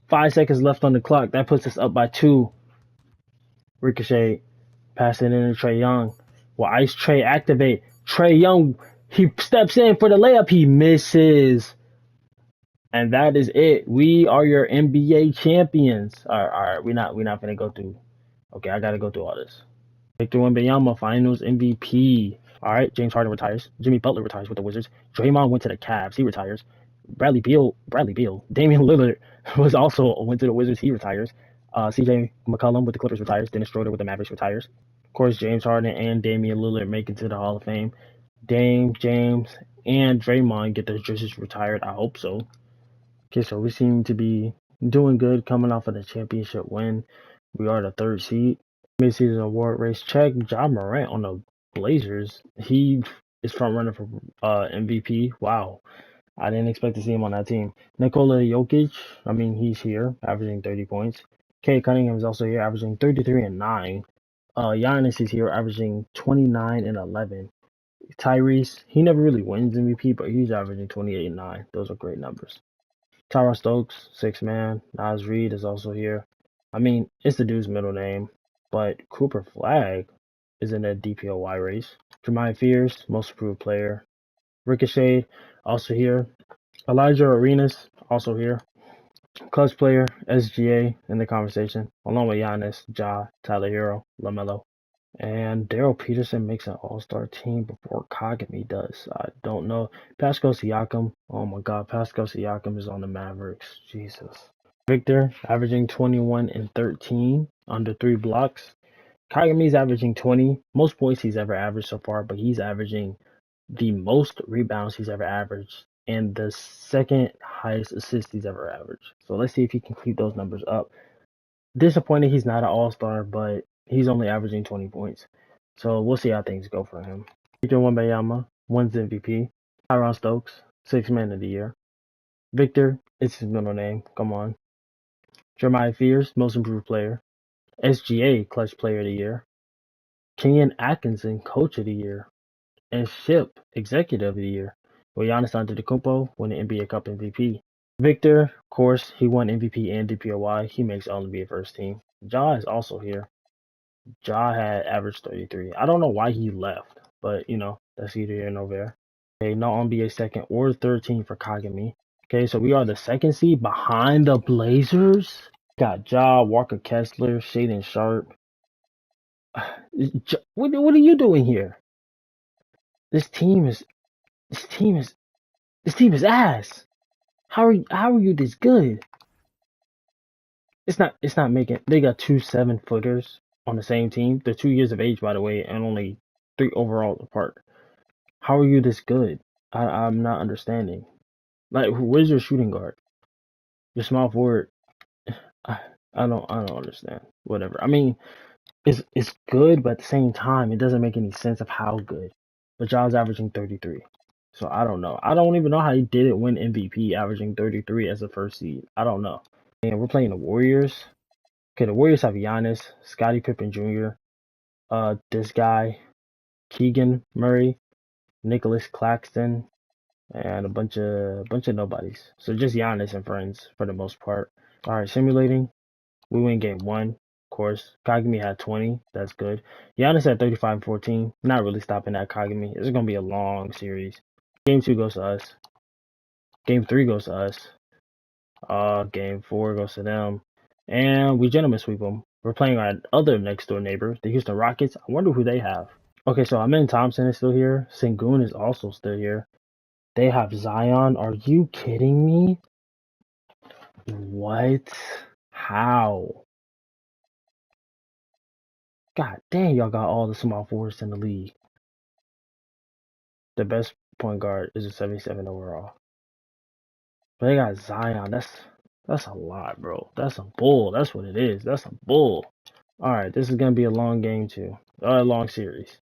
[SPEAKER 1] 5 seconds left on the clock. That puts us up by 2. Ricochet passing in to Trae Young. Will Ice Trae activate? Trae Young, he steps in for the layup. He misses. And that is it. We are your NBA champions. All right. We're not gonna go through. Okay, I gotta go through all this. Victor Wembanyama, Finals MVP. All right, James Harden retires. Jimmy Butler retires with the Wizards. Draymond went to the Cavs. He retires. Bradley Beal. Damian Lillard went to the Wizards. He retires. CJ McCollum with the Clippers retires. Dennis Schroeder with the Mavericks retires. Of course, James Harden and Damian Lillard make it to the Hall of Fame. Dame, James, and Draymond get their jerseys retired. I hope so. Okay, so we seem to be doing good coming off of the championship win. We are the 3rd seed. Mid-season award race check. Ja Morant on the Blazers. He is front runner for MVP. Wow. I didn't expect to see him on that team. Nikola Jokic, he's here, averaging 30 points. Kay Cunningham is also here, averaging 33 and 9. Giannis is here, averaging 29 and 11. Tyrese, he never really wins MVP, but he's averaging 28 and 9. Those are great numbers. Tyron Stokes, 6-man. Nas Reed is also here. It's the dude's middle name, but Cooper Flag is in a DPOY race. Jermaine Fears, most improved player. Ricochet, also here. Elijah Arenas, also here. Clutch player, SGA in the conversation, along with Giannis, Ja, Tyler Hero, LaMelo. And Daryl Peterson makes an all-star team before Kagami does. I don't know. Pascal Siakam. Oh my God, Pascal Siakam is on the Mavericks. Jesus. Victor averaging 21 and 13 under 3 blocks. Kagami's averaging 20, most points he's ever averaged so far, but he's averaging the most rebounds he's ever averaged and the second highest assists he's ever averaged. So let's see if he can keep those numbers up. Disappointed he's not an all-star, but he's only averaging 20 points. So we'll see how things go for him. Victor Wembanyama wins MVP. Tyron Stokes, 6th man of the year. Victor, it's his middle name. Come on. Jeremiah Fears, most improved player. SGA, clutch player of the year. Kenyon Atkinson, coach of the year. And Ship, executive of the year. With Giannis Antetokounmpo won the NBA Cup MVP. Victor, of course, he won MVP and DPOY. He makes All-NBA first team. Ja is also here. Ja had averaged 33. I don't know why he left, but that's either here nor there. Okay, no NBA second or third team for Kagami. Okay, so we are the second seed behind the Blazers. Got Ja, Walker Kessler, Shaden Sharp. What are you doing here? This team is ass. How are you this good? It's not making. They got 2 7-footers on the same team. They're 2 years of age, by the way, and only 3 overall apart. How are you this good? I'm not understanding. Like, where's your shooting guard? Your small forward. I don't understand. Whatever. I mean, it's good, but at the same time, it doesn't make any sense of how good. But Ja's averaging 33. So I don't know. I don't even know how he didn't win MVP averaging 33 as a first seed. I don't know. And we're playing the Warriors. Okay, the Warriors have Giannis, Scottie Pippen Jr., this guy, Keegan Murray, Nicholas Claxton, and a bunch of nobodies. So just Giannis and friends for the most part. All right, simulating. We win game 1, of course. Kagami had 20. That's good. Giannis had 35 and 14. Not really stopping that Kagami. This is gonna be a long series. Game 2 goes to us. Game 3 goes to us. Game 4 goes to them. And we gentlemen sweep them. We're playing our other next door neighbor, the Houston Rockets. I wonder who they have. Okay, so Amen Thompson is still here. Sengun is also still here. They have Zion. Are you kidding me? What? How? God dang, y'all got all the small forwards in the league. The best point guard is a 77 overall. But they got Zion. That's a lot, bro. That's a bull. That's what it is. That's a bull. All right, this is gonna be a long game too. A long series.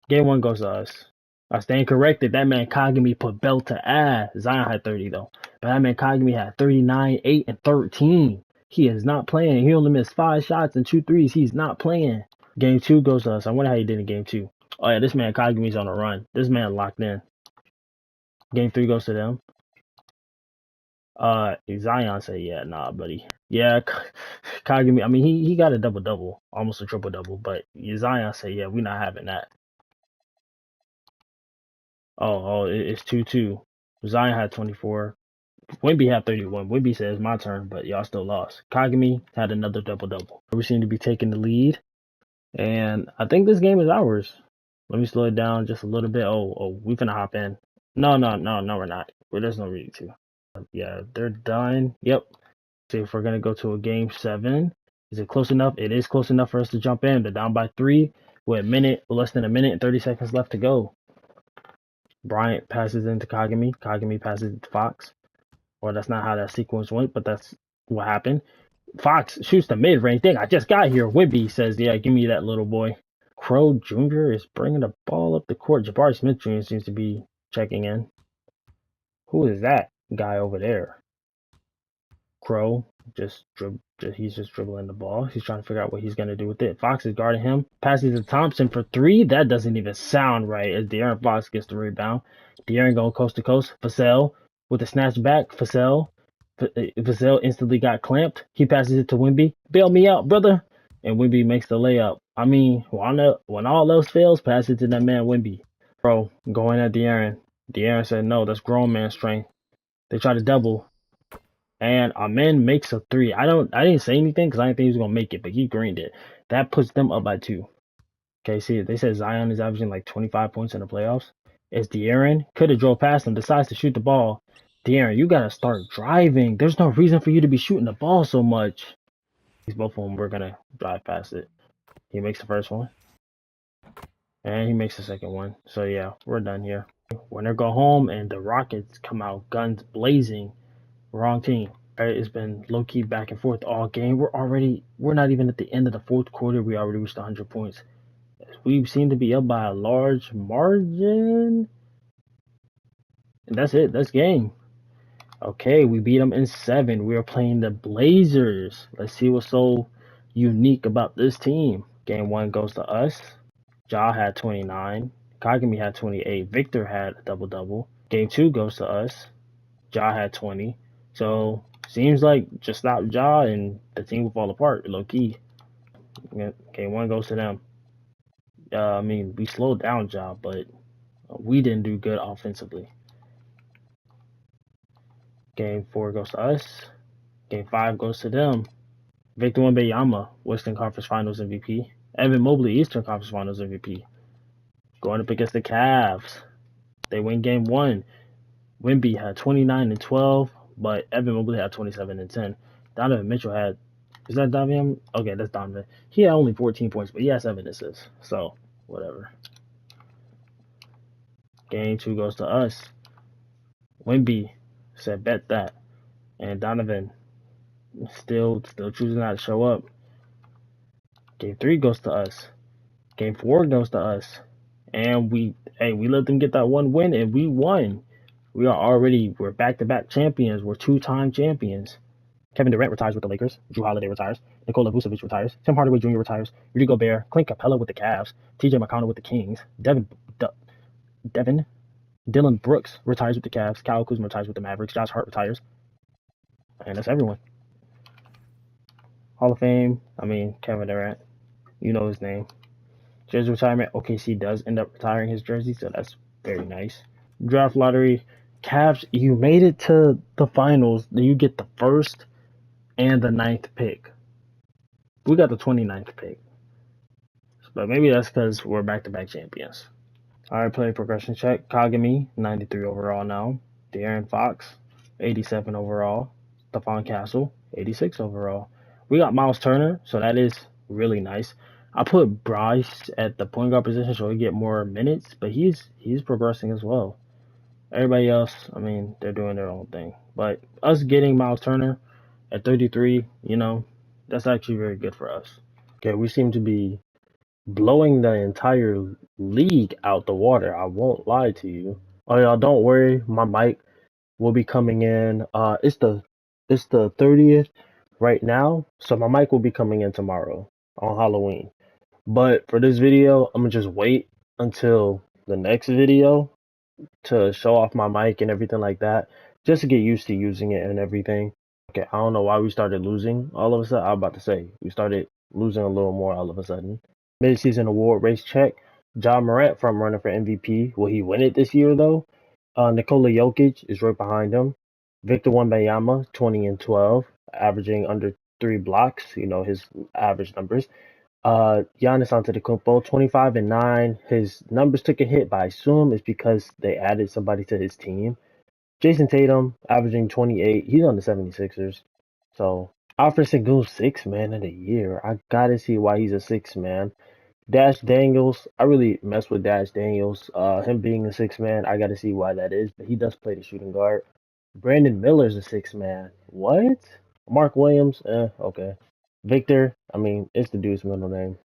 [SPEAKER 1] Game 1 goes to us. I stand corrected. That man Kagami put belt to ass. Zion had 30 though, but that man Kagami had 39, 8, and 13. He is not playing. He only missed 5 shots and 2 threes. He's not playing. Game 2 goes to us. I wonder how he did in game 2. Oh yeah, this man Kagami's on a run. This man locked in. Game 3 goes to them. Zion said, yeah, nah, buddy. Yeah, Kagami. I mean, he got a double double, almost a triple double. But Zion said, yeah, we're not having that. It's 2-2. Zion had 24. Wemby had 31. Wemby says my turn, but y'all still lost. Kagami had another double double. We seem to be taking the lead, and I think this game is ours. Let me slow it down just a little bit. We finna hop in. No, we're not. Well, there's no reason to. Yeah, they're done. Yep. See if we're gonna go to a game 7. Is it close enough? It is close enough for us to jump in. They're down by 3 with less than a minute and 30 seconds left to go. Bryant passes into Kagami. Kagami passes to Fox. Well, that's not how that sequence went, but that's what happened. Fox shoots the mid-range thing. I just got here. Wibby says, yeah, give me that little boy. Crow Jr. is bringing the ball up the court. Jabari Smith Jr. seems to be checking in. Who is that guy over there? Crow he's just dribbling the ball. He's trying to figure out what he's gonna do with it. Fox is guarding him. Passes to Thompson for 3. That doesn't even sound right as De'Aaron Fox gets the rebound. De'Aaron going coast to coast. Vassell with a snatch back. Vassell instantly got clamped. He passes it to Wemby. Bail me out, brother. And Wemby makes the layup. I mean, when all else fails, pass it to that man Wemby. Bro, going at De'Aaron. De'Aaron said, no, that's grown man strength. They try to double. And Amen makes a 3. I didn't say anything because I didn't think he was gonna make it, but he greened it. That puts them up by 2. Okay, see, they said Zion is averaging like 25 points in the playoffs. As De'Aaron could have drove past him, decides to shoot the ball. De'Aaron, you gotta start driving. There's no reason for you to be shooting the ball so much. These both of them, we're gonna drive past it. He makes the first one, and he makes the second one. So yeah, we're done here. Winner go home, and the Rockets come out guns blazing. Wrong team. Right, it's been low key back and forth all game. We're not even at the end of the fourth quarter. We already reached 100 points. We seem to be up by a large margin, and that's it. That's game. Okay, we beat them in 7. We are playing the Blazers. Let's see what's so unique about this team. Game 1 goes to us. Ja had 29. Kagami had 28. Victor had a double-double. Game 2 goes to us. Ja had 20. So, seems like just stop Ja and the team will fall apart, low-key. Game 1 goes to them. I mean, we slowed down Ja, but we didn't do good offensively. Game 4 goes to us. Game 5 goes to them. Victor Wembanyama, Western Conference Finals MVP. Evan Mobley, Eastern Conference Finals MVP. Going up against the Cavs. They win game 1. Wemby had 29 and 12, but Evan Mobley had 27 and 10. Donovan Mitchell had, is that Donovan? Okay, that's Donovan. He had only 14 points, but he has 7 assists. So, whatever. Game 2 goes to us. Wemby said bet that. And Donovan still choosing not to show up. Game 3 goes to us. Game 4 goes to us. And we let them get that one win and we won. We're back-to-back champions. We're 2-time champions. Kevin Durant retires with the Lakers. Drew Holiday retires. Nikola Vucevic retires. Tim Hardaway Jr. retires. Rudy Gobert. Clint Capella with the Cavs. TJ McConnell with the Kings. Dylan Brooks retires with the Cavs. Kyle Kuzma retires with the Mavericks. Josh Hart retires. And that's everyone. Hall of Fame. Kevin Durant. You know his name. Jersey retirement. OKC does end up retiring his jersey, so that's very nice. Draft lottery. Cavs, you made it to the finals. You get the 1st and the 9th pick. We got the 29th pick. But maybe that's because we're back-to-back champions. All right, player progression check. Kagami, 93 overall now. De'Aaron Fox, 87 overall. Stephon Castle, 86 overall. We got Miles Turner, so that is really nice. I put Bryce at the point guard position so he get more minutes, but he's progressing as well. Everybody else, they're doing their own thing. But us getting Miles Turner at 33, that's actually very good for us. Okay, we seem to be blowing the entire league out the water. I won't lie to you. Oh, y'all, don't worry. My mic will be coming in. It's the 30th right now, so my mic will be coming in tomorrow on Halloween. But for this video, I'm gonna just wait until the next video to show off my mic and everything like that, just to get used to using it and everything. Okay, I don't know why we started losing all of a sudden. I was about to say we started losing a little more all of a sudden. Mid-season award race check. Ja Morant front runner for MVP. Will he win it this year though? Nikola Jokic is right behind him. Victor Wembanyama, 20 and 12, averaging under 3 blocks. His average numbers. Giannis Antetokounmpo, 25 and 9. His numbers took a hit, but I assume it's because they added somebody to his team. Jason Tatum, averaging 28. He's on the 76ers. So, Alfred Sengun, 6th man of the year. I gotta see why he's a 6th man. Dash Daniels, I really mess with Dash Daniels. Him being a 6th man, I gotta see why that is, but he does play the shooting guard. Brandon Miller's a 6th man. What? Mark Williams, okay. Victor, it's the dude's middle name.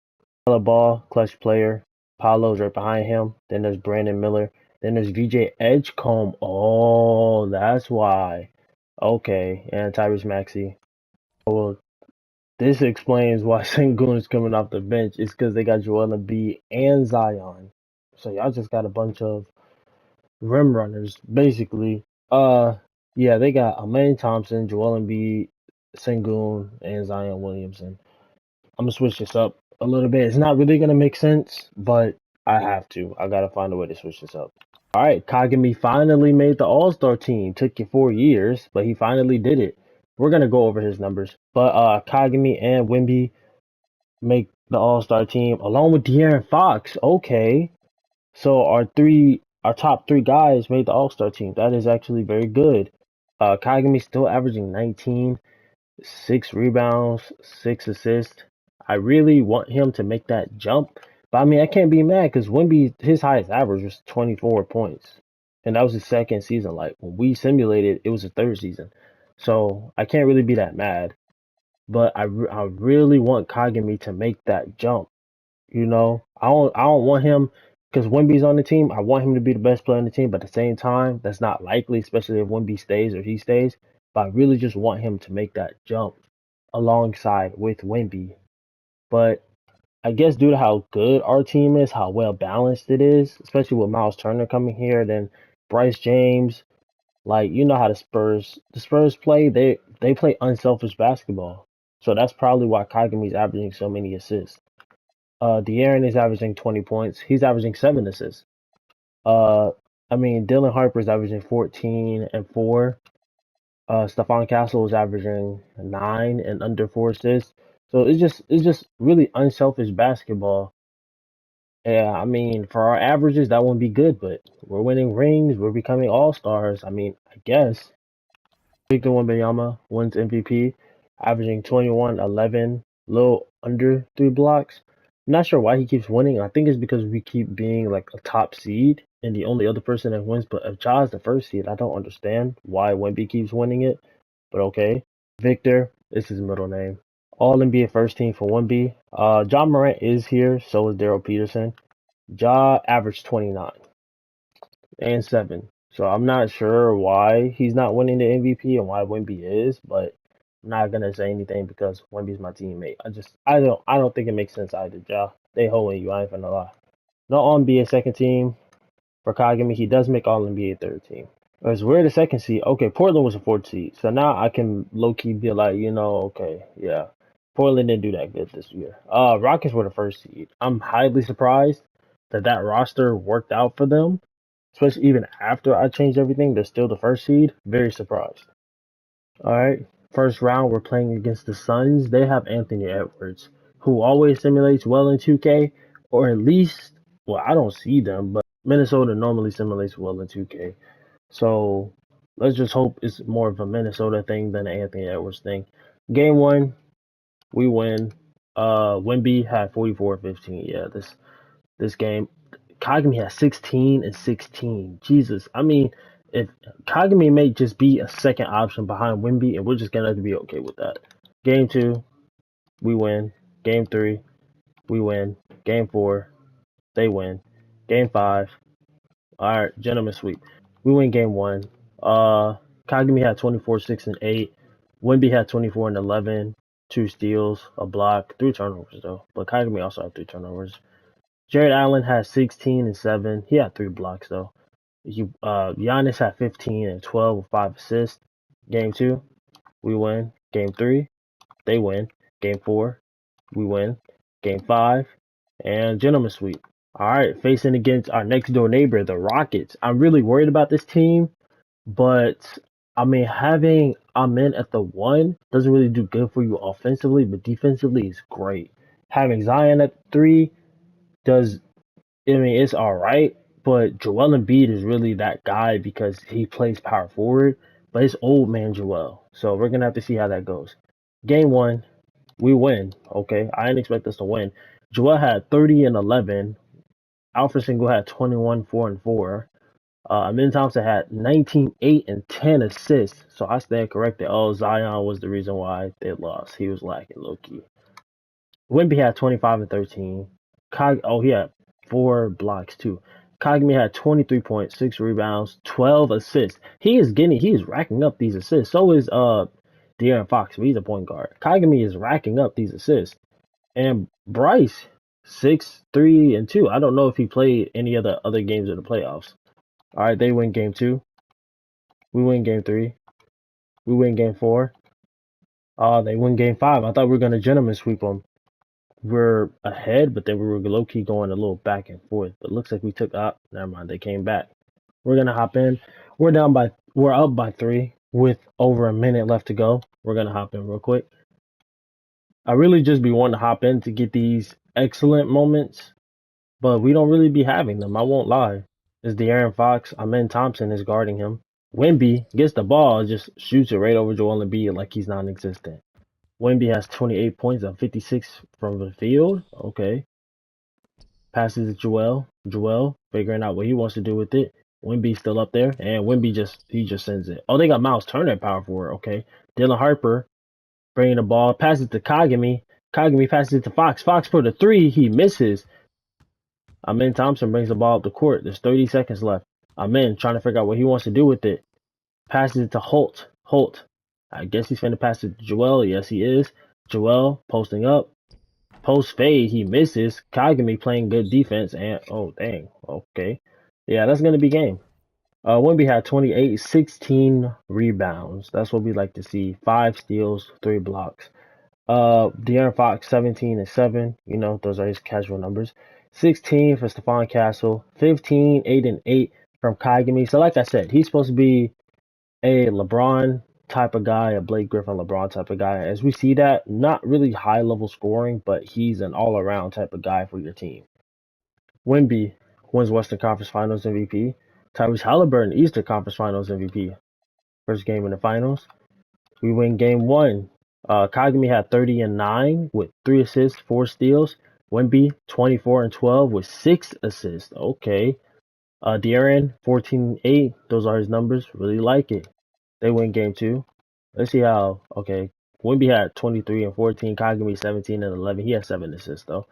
[SPEAKER 1] Ball, clutch player. Paolo's right behind him. Then there's Brandon Miller. Then there's VJ Edgecombe. Oh, that's why. Okay, and Tyrese Maxey. Well, this explains why Sengun is coming off the bench. It's because they got Joel Embiid and Zion. So y'all just got a bunch of rim runners, basically. Yeah, they got Amen Thompson, Joel Embiid, Sengun, and Zion Williamson. I'm gonna switch this up a little bit. It's not really gonna make sense, but I have to. I gotta find a way to switch this up. All right, Kagami finally made the All-Star team. Took you 4 years, but he finally did it. We're gonna go over his numbers, but Kagami and Wemby make the All-Star team along with De'Aaron Fox. Okay, so our top three guys made the All-Star team. That is actually very good. Kagami's still averaging 19, 6 rebounds, 6 assists. I really want him to make that jump. But I mean, I can't be mad because Wemby, his highest average was 24 points. And that was his second season. Like when we simulated, it was the third season. So I can't really be that mad. But I really want Kagami to make that jump. You know, I don't want him because Wemby's on the team. I want him to be the best player on the team, but at the same time, that's not likely, especially if Wemby stays or he stays. But I really just want him to make that jump alongside with Wemby. But I guess due to how good our team is, how well balanced it is, especially with Miles Turner coming here, then Bryce James, like you know how the Spurs play, they play unselfish basketball. So that's probably why Kagami's averaging so many assists. De'Aaron is averaging 20 points. He's averaging 7 assists. Uh, I mean, Dylan Harper's averaging 14 and 4. Stephon Castle is averaging 9 and under 4 assists. So it's just really unselfish basketball. Yeah, I mean, for our averages, that wouldn't be good, but we're winning rings. We're becoming all stars. I mean, I guess. Victor Wembanyama wins MVP, averaging 21, 11, little under 3 blocks. I'm not sure why he keeps winning. I think it's because we keep being like a top seed and the only other person that wins. But if Ja is the first seed, I don't understand why Wemby keeps winning it. But okay. Victor is his middle name. All NBA first team for Wemby. John Morant is here, so is Daryl Peterson. Ja averaged 29 and 7. So I'm not sure why he's not winning the MVP and why Wemby is, but I'm not gonna say anything because Wemby's my teammate. I don't think it makes sense either, Ja. They holding you, I ain't finna lie. No all NBA second team for Kagami. He does make all NBA third team. Because we're the second seed. Okay, Portland was a fourth seed. So now I can low key be like, okay, yeah. Portland didn't do that good this year. Rockets were the first seed. I'm highly surprised that roster worked out for them. Especially even after I changed everything, they're still the first seed. Very surprised. All right. First round, we're playing against the Suns. They have Anthony Edwards, who always simulates well in 2K, or at least, well, I don't see them, but Minnesota normally simulates well in 2K. So let's just hope it's more of a Minnesota thing than an Anthony Edwards thing. Game one, we win. Wemby had 44-15. Yeah, this game. Kagami has 16 and 16. Jesus. I mean, if Kagami may just be a second option behind Wemby, and we're just gonna have to be okay with that. Game two, we win. Game three, we win. Game four, they win. Game five, all right, gentlemen sweep. We win game one. Uh, Kagami had 24, 6, and 8. Wemby had 24 and 11, 2 steals, a block, 3 turnovers though. But Kagami also had 3 turnovers. Jared Allen had 16 and 7. He had 3 blocks though. Giannis had 15 and 12 with 5 assists. Game two, we win. Game three, they win. Game four, we win. Game five, and gentlemen sweep. All right, facing against our next door neighbor, the Rockets. I'm really worried about this team, but I mean, having Amen at the 1 doesn't really do good for you offensively, but defensively is great. Having Zion at 3 does, I mean, it's all right, but Joel Embiid is really that guy because he plays power forward, but it's old man Joel. So we're going to have to see how that goes. Game one, we win. Okay, I didn't expect us to win. Joel had 30 and 11. Alfred Single had 21, 4 and 4. Amin Thompson had 19, 8 and 10 assists. So I stand corrected. Oh, Zion was the reason why they lost. He was lacking low key. Wemby had 25 and 13. He had 4 blocks too. Kagami had 23 points, 6 rebounds, 12 assists. He is racking up these assists. So is De'Aaron Fox, but he's a point guard. Kagami is racking up these assists. And Bryce, 6, 3, and 2. I don't know if he played any of the other games in the playoffs. All right, they win game two. We win game three. We win game four. They win game five. I thought we were gonna gentleman sweep them. We're ahead, but then we were low key going a little back and forth. But looks like we took up. Never mind, they came back. We're gonna hop in. We're up by 3 with over a minute left to go. We're gonna hop in real quick. I really just be wanting to hop in to get these excellent moments, but we don't really be having them. I won't lie. It's De'Aaron Fox. Amen Thompson is guarding him. Wemby gets the ball, just shoots it right over Joel Embiid like he's non-existent. Wemby has 28 points on 56 from the field. Okay. Passes to Joel. Joel figuring out what he wants to do with it. Wemby still up there, and Wemby just sends it. Oh, they got Miles Turner at power forward. Okay. Dylan Harper bringing the ball, passes to Kagami. Kagami passes it to Fox. Fox for the three. He misses. Amen Thompson brings the ball up the court. There's 30 seconds left. Amen trying to figure out what he wants to do with it. Passes it to Holt. Holt. I guess he's finna pass it to Joel. Yes, he is. Joel posting up. Post fade. He misses. Kagami playing good defense. And, oh, dang. Okay. Yeah, that's going to be game. Wemby had 28, 16 rebounds. That's what we like to see. 5 steals, 3 blocks. De'Aaron Fox, 17 and 7. You know, those are his casual numbers. 16 for Stephon Castle. 15, 8 and 8 from Kagami. So, like I said, he's supposed to be a LeBron type of guy, a Blake Griffin LeBron type of guy. As we see that, not really high level scoring, but he's an all around type of guy for your team. Wemby wins Western Conference Finals MVP. Tyrese Halliburton, Eastern Conference Finals MVP. First game in the finals. We win game one. Kagami had 30 and 9 with 3 assists, 4 steals. Wemby 24 and 12 with 6 assists. Okay. De'Aaron 14 and 8. Those are his numbers. Really like it. They win game two. Let's see how. Okay. Wemby had 23 and 14. Kagami 17 and 11. He had 7 assists though.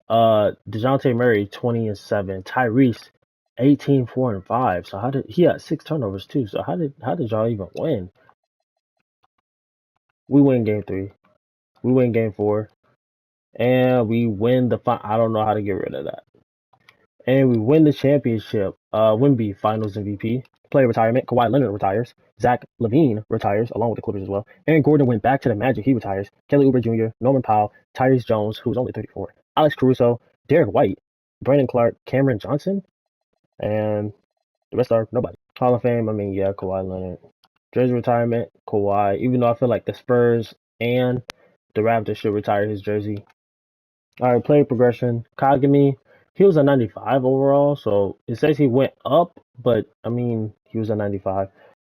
[SPEAKER 1] DeJounte Murray 20 and 7. Tyrese 18, 4 and 5. So how did he had 6 turnovers too? So how did y'all even win? We win game 3. We win game 4. And we win the I don't know how to get rid of that. And we win the championship. Wemby Finals MVP. Player retirement. Kawhi Leonard retires. Zach LaVine retires, along with the Clippers as well. Aaron Gordon went back to the Magic. He retires. Kelly Oubre Jr., Norman Powell, Tyrese Jones, who's only 34, Alex Caruso, Derek White, Brandon Clark, Cameron Johnson, and the rest are nobody. Hall of Fame, I mean, yeah, Kawhi Leonard. Jersey retirement, Kawhi. Even though I feel like the Spurs and the Raptors should retire his jersey. All right, play progression. Kagami, he was a 95 overall, so it says he went up, but I mean, he was a 95.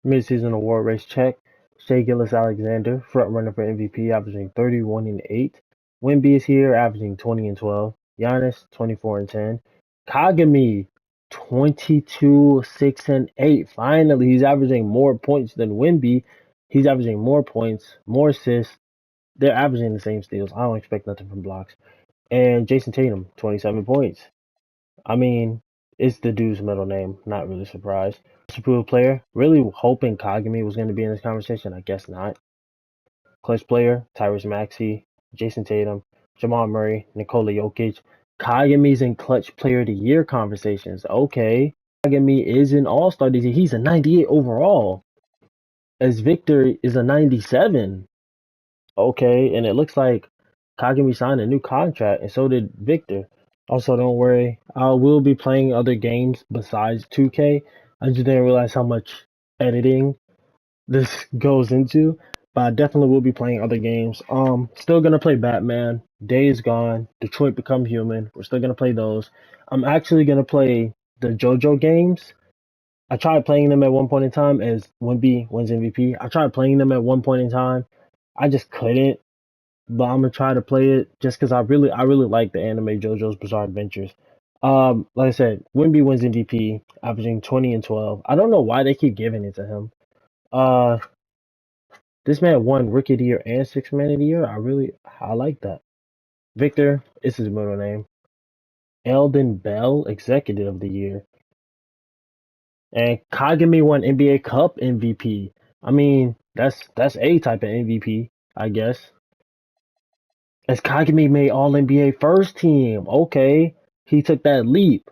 [SPEAKER 1] Midseason award race check. Shea Gilgeous-Alexander, front runner for MVP, averaging 31 and 8. Wemby is here, averaging 20 and 12. Giannis, 24 and 10. Kagami, 22, 6 and 8. Finally, he's averaging more points than Wemby. He's averaging more points, more assists. They're averaging the same steals. I don't expect nothing from blocks. And Jason Tatum, 27 points. I mean, it's the dude's middle name. Not really surprised. Most improved player, really hoping Kagami was going to be in this conversation. I guess not. Clutch player, Tyrese Maxey, Jason Tatum, Jamal Murray, Nikola Jokic. Kagami's in clutch player of the year conversations. Okay. Kagami is an all-star this year. He's a 98 overall. As Victor is a 97. Okay, and it looks like Kagami signed a new contract, and so did Victor. Also, don't worry, I will be playing other games besides 2K. I just didn't realize how much editing this goes into, but I definitely will be playing other games. Still gonna play Batman. Days Gone, Detroit Become Human. We're still gonna play those. I'm actually gonna play the JoJo games. I tried playing them at one point in time as Wemby wins MVP. I tried playing them at one point in time. I just couldn't, but I'm gonna try to play it just because I really like the anime JoJo's Bizarre Adventures. Like I said, Wemby wins MVP, averaging 20 and 12. I don't know why they keep giving it to him. Uh, this man won Rookie of the Year and Sixth Man of the Year. I like that. Victor is his middle name. Eldon Bell, Executive of the Year, and Kagami won NBA Cup MVP. I mean, that's a type of MVP, I guess. As Kagami made All NBA first team. Okay, he took that leap.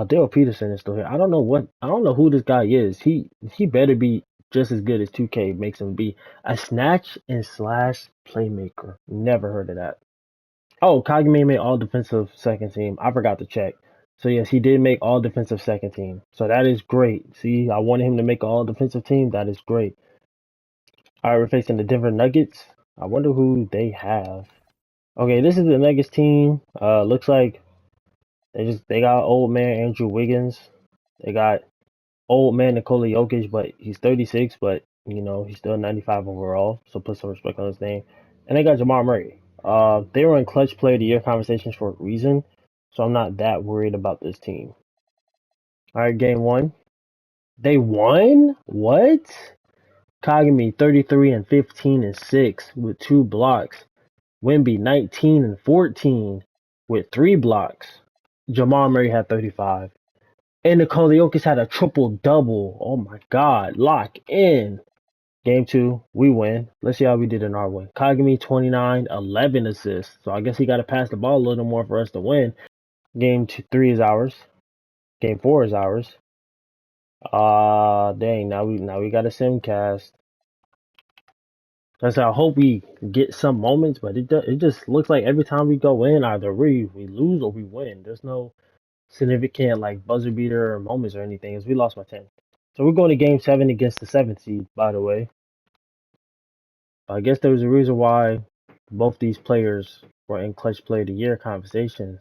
[SPEAKER 1] Dale Peterson is still here. I don't know who this guy is. He better be just as good as 2K makes him be. A snatch and slash playmaker. Never heard of that. Oh, Kagami made All Defensive second team. I forgot to check. So yes, he did make All Defensive second team. So that is great. See, I wanted him to make All Defensive team. That is great. All right, we're facing the Denver Nuggets. I wonder who they have. Okay, this is the Nuggets team. Looks like they got old man Andrew Wiggins. They got old man Nikola Jokic, but he's 36, but you know he's still 95 overall. So put some respect on his name. And they got Jamal Murray. They were in clutch player of the year conversations for a reason, so I'm not that worried about this team. All right, game one. They won? What? Kagami 33 and 15 and 6 with 2 blocks. Wemby 19 and 14 with 3 blocks. Jamal Murray had 35. And Nikola Jokic had a triple double. Oh my God. Lock in. Game 2, we win. Let's see how we did in our win. Kagami 29, 11 assists. So I guess he got to pass the ball a little more for us to win. Game 3 is ours. Game 4 is ours. Dang, now we got a simcast. I hope we get some moments, but it just looks like every time we go in, either we lose or we win. There's no significant like buzzer beater moments or anything, as we lost by 10. So we're going to game 7 against the 7th seed, by the way. I guess there was a reason why both these players were in clutch player of the year conversations.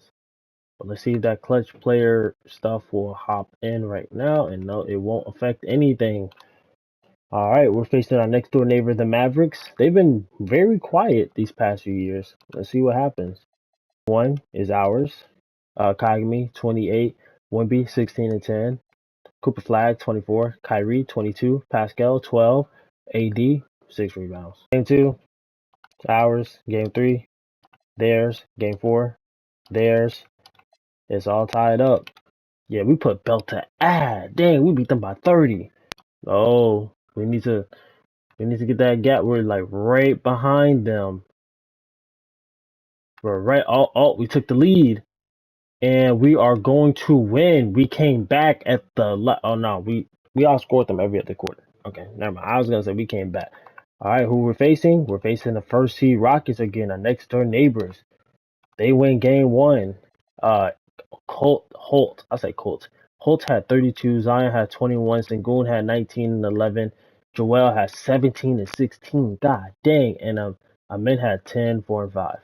[SPEAKER 1] But let's see if that clutch player stuff will hop in right now, and no, it won't affect anything. All right, we're facing our next door neighbor, the Mavericks. They've been very quiet these past few years. Let's see what happens. One is ours. Kagami, 28. Wemby, 16 and 10. Cooper Flag, 24. Kyrie, 22. Pascal, 12. AD, 6 rebounds. Game 2, ours. Game 3, theirs. Game 4, theirs. It's all tied up. Yeah, we put belt to ad. Dang, we beat them by 30. Oh, we need to get that gap. We're like right behind them. We're right. Oh, we took the lead, and we are going to win. We came back at the. Oh no, we outscored them every other quarter. Okay, never mind. I was gonna say we came back. All right, who we're facing? We're facing the first seed Rockets again, our next door neighbors. They win game 1. Holt. I say Colt. Holt had 32. Zion had 21. Sengun had 19 and 11. Joel had 17 and 16. God dang. And Amin had 10, 4, and 5.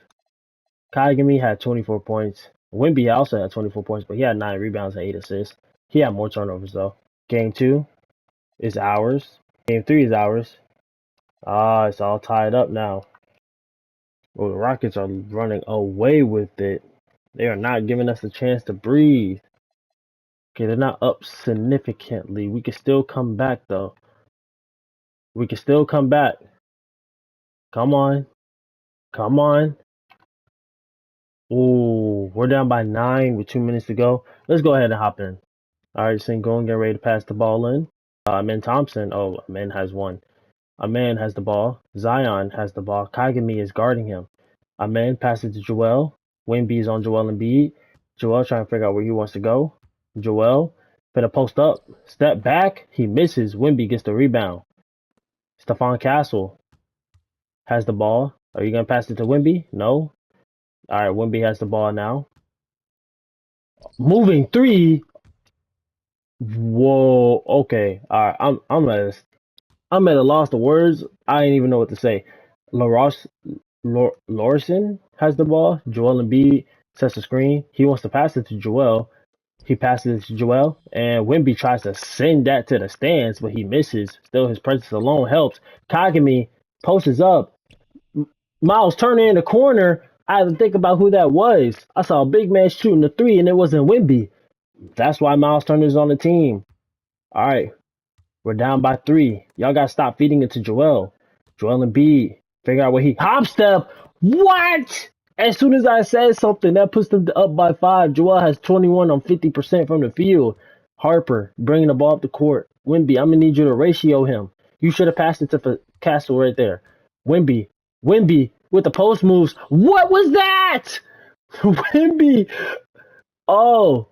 [SPEAKER 1] Kagami had 24 points. Wemby also had 24 points, but he had 9 rebounds and 8 assists. He had more turnovers, though. Game 2 is ours. Game 3 is ours. It's all tied up now. Well, the Rockets are running away with it. They are not giving us a chance to breathe. Okay, they're not up significantly. We can still come back, though. We can still come back. Come on. Come on. Ooh, we're down by 9 with 2 minutes to go. Let's go ahead and hop in. All right, Sengun, get ready to pass the ball in. Amin Thompson. Oh, Amin has 1. Amin has the ball. Zion has the ball. Kagami is guarding him. Amin passes to Joel. Wemby is on Joel Embiid. Joel trying to figure out where he wants to go. Joel finna post up. Step back. He misses. Wemby gets the rebound. Stephon Castle has the ball. Are you going to pass it to Wemby? No. All right, Wemby has the ball now. Moving 3. Whoa. Okay. All right. I'm at a loss of words. I ain't even know what to say. Larson has the ball. Joel Embiid sets the screen. He wants to pass it to Joel. He passes it to Joel, and Wemby tries to send that to the stands, but he misses. Still, his presence alone helps. Kagami posts up. Miles Turner in the corner. I had to think about who that was. I saw a big man shooting the 3, and it wasn't Wemby. That's why Miles Turner's on the team. All right, we're down by 3. Y'all got to stop feeding it to Joel. Joel Embiid. Figure out where he hop step. What? As soon as I said something, that puts them up by 5. Joel has 21 on 50% from the field. Harper bringing the ball up the court. Wemby, I'm going to need you to ratio him. You should have passed it to Castle right there. Wemby with the post moves. What was that? Wemby. Oh.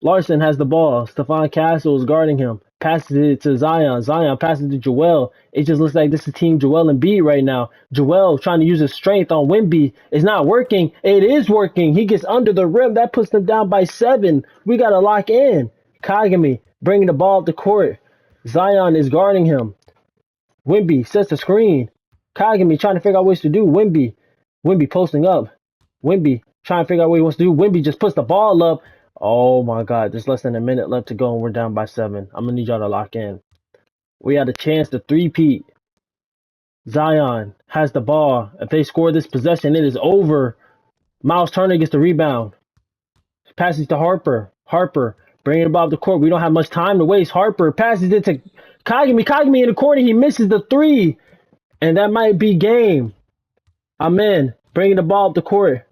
[SPEAKER 1] Larson has the ball. Stephon Castle is guarding him. Passes it to Zion. Zion passes it to Joel. It just looks like this is Team Joel Embiid right now. Joel trying to use his strength on Wemby. It's not working. It is working. He gets under the rim. That puts them down by 7. We got to lock in. Kagami bringing the ball up the court. Zion is guarding him. Wemby sets the screen. Kagami trying to figure out what to do. Wemby posting up. Wemby trying to figure out what he wants to do. Wemby just puts the ball up. Oh my God, there's less than a minute left to go and we're down by 7. I'm gonna need y'all to lock in. We had a chance to three-peat. Zion has the ball. If they score this possession, it is over. Miles Turner gets the rebound. Passes to Harper. Harper bringing it above the court. We don't have much time to waste. Harper passes it to Kagami. Kagami in the corner. He misses the three. And that might be game. I'm in. Bringing the ball up the court.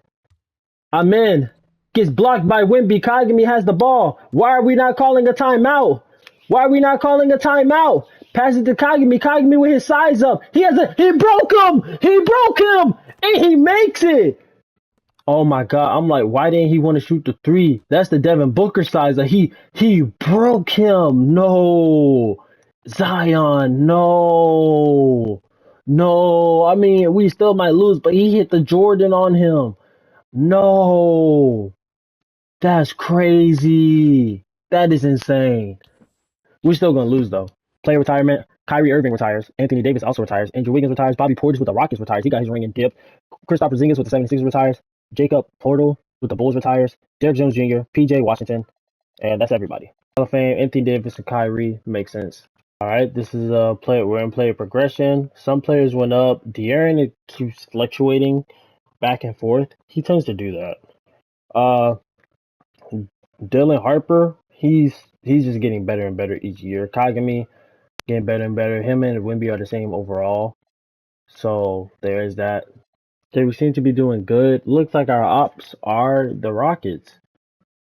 [SPEAKER 1] I'm in. Gets blocked by Wimby. Kagami has the ball. Why are we not calling a timeout? Why are we not calling a timeout? Pass it to Kagami. Kagami with his size up. He broke him. He broke him. And he makes it. Oh my God. I'm like, why didn't he want to shoot the three? That's the Devin Booker size. Like he broke him. No. Zion. No. No. I mean, we still might lose, but he hit the Jordan on him. No. That's crazy. That is insane. We're still gonna lose though. Player retirement. Kyrie Irving retires. Anthony Davis also retires. Andrew Wiggins retires. Bobby Portis with the Rockets retires. He got his ring in dip. Kristaps Porzingis with the 76ers retires. Jacob Portal with the Bulls retires. Derrick Jones Jr., PJ Washington, and that's everybody. Hall of Fame, Anthony Davis and Kyrie makes sense. All right, this is a player. We're in player progression. Some players went up. De'Aaron, it keeps fluctuating back and forth. He tends to do that. Uh, Dylan Harper, he's just getting better and better each year. Kagami getting better and better. Him and Wimby are the same overall. So there is that. Okay, we seem to be doing good. Looks like our ops are the Rockets.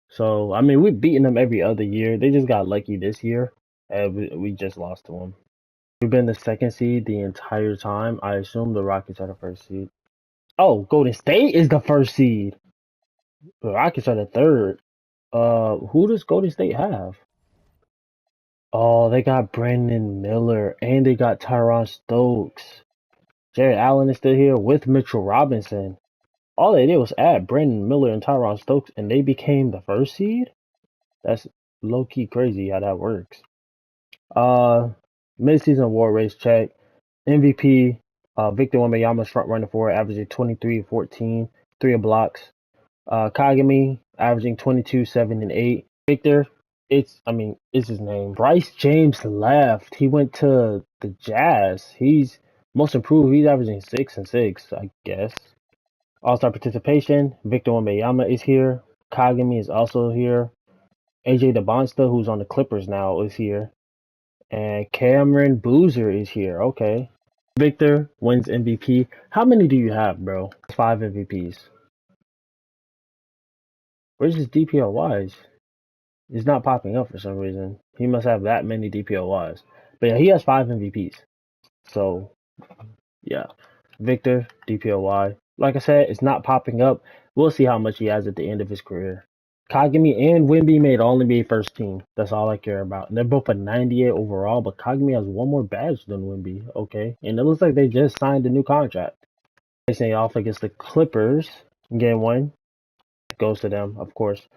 [SPEAKER 1] So I mean, we've beaten them every other year. They just got lucky this year, and we just lost to them. We've been the second seed the entire time. I assume the Rockets are the first seed. Oh, Golden State is the first seed. The Rockets are the third. Who does Golden State have? Oh, they got Brandon Miller and they got Tyron Stokes. Jared Allen is still here with Mitchell Robinson. All they did was add Brandon Miller and Tyron Stokes and they became the first seed? That's low key crazy how that works. Uh Midseason award race check. MVP, Victor Wembanyama's front runner for it, averaging 23, 14, 3 blocks. Kagami averaging 22, 7, and 8. Victor, it's his name. Bryce James left. He went to the Jazz. He's most improved. He's averaging 6 and 6, I guess. All-star participation. Victor Wembanyama is here. Kagami is also here. AJ DeBonsta, who's on the Clippers now, is here. And Cameron Boozer is here. Okay. Victor wins MVP. How many do you have, bro? 5 MVPs. Where's his DPOYs? It's not popping up for some reason. He must have that many DPOYs. But yeah, he has 5 MVPs. So, yeah. Victor, DPOY. Like I said, it's not popping up. We'll see how much he has at the end of his career. Kagami and Wimby made all NBA first team. That's all I care about. And they're both a 98 overall, but Kagami has one more badge than Wimby. Okay. And it looks like they just signed a new contract. Facing off against the Clippers. Game 1 goes to them, of course.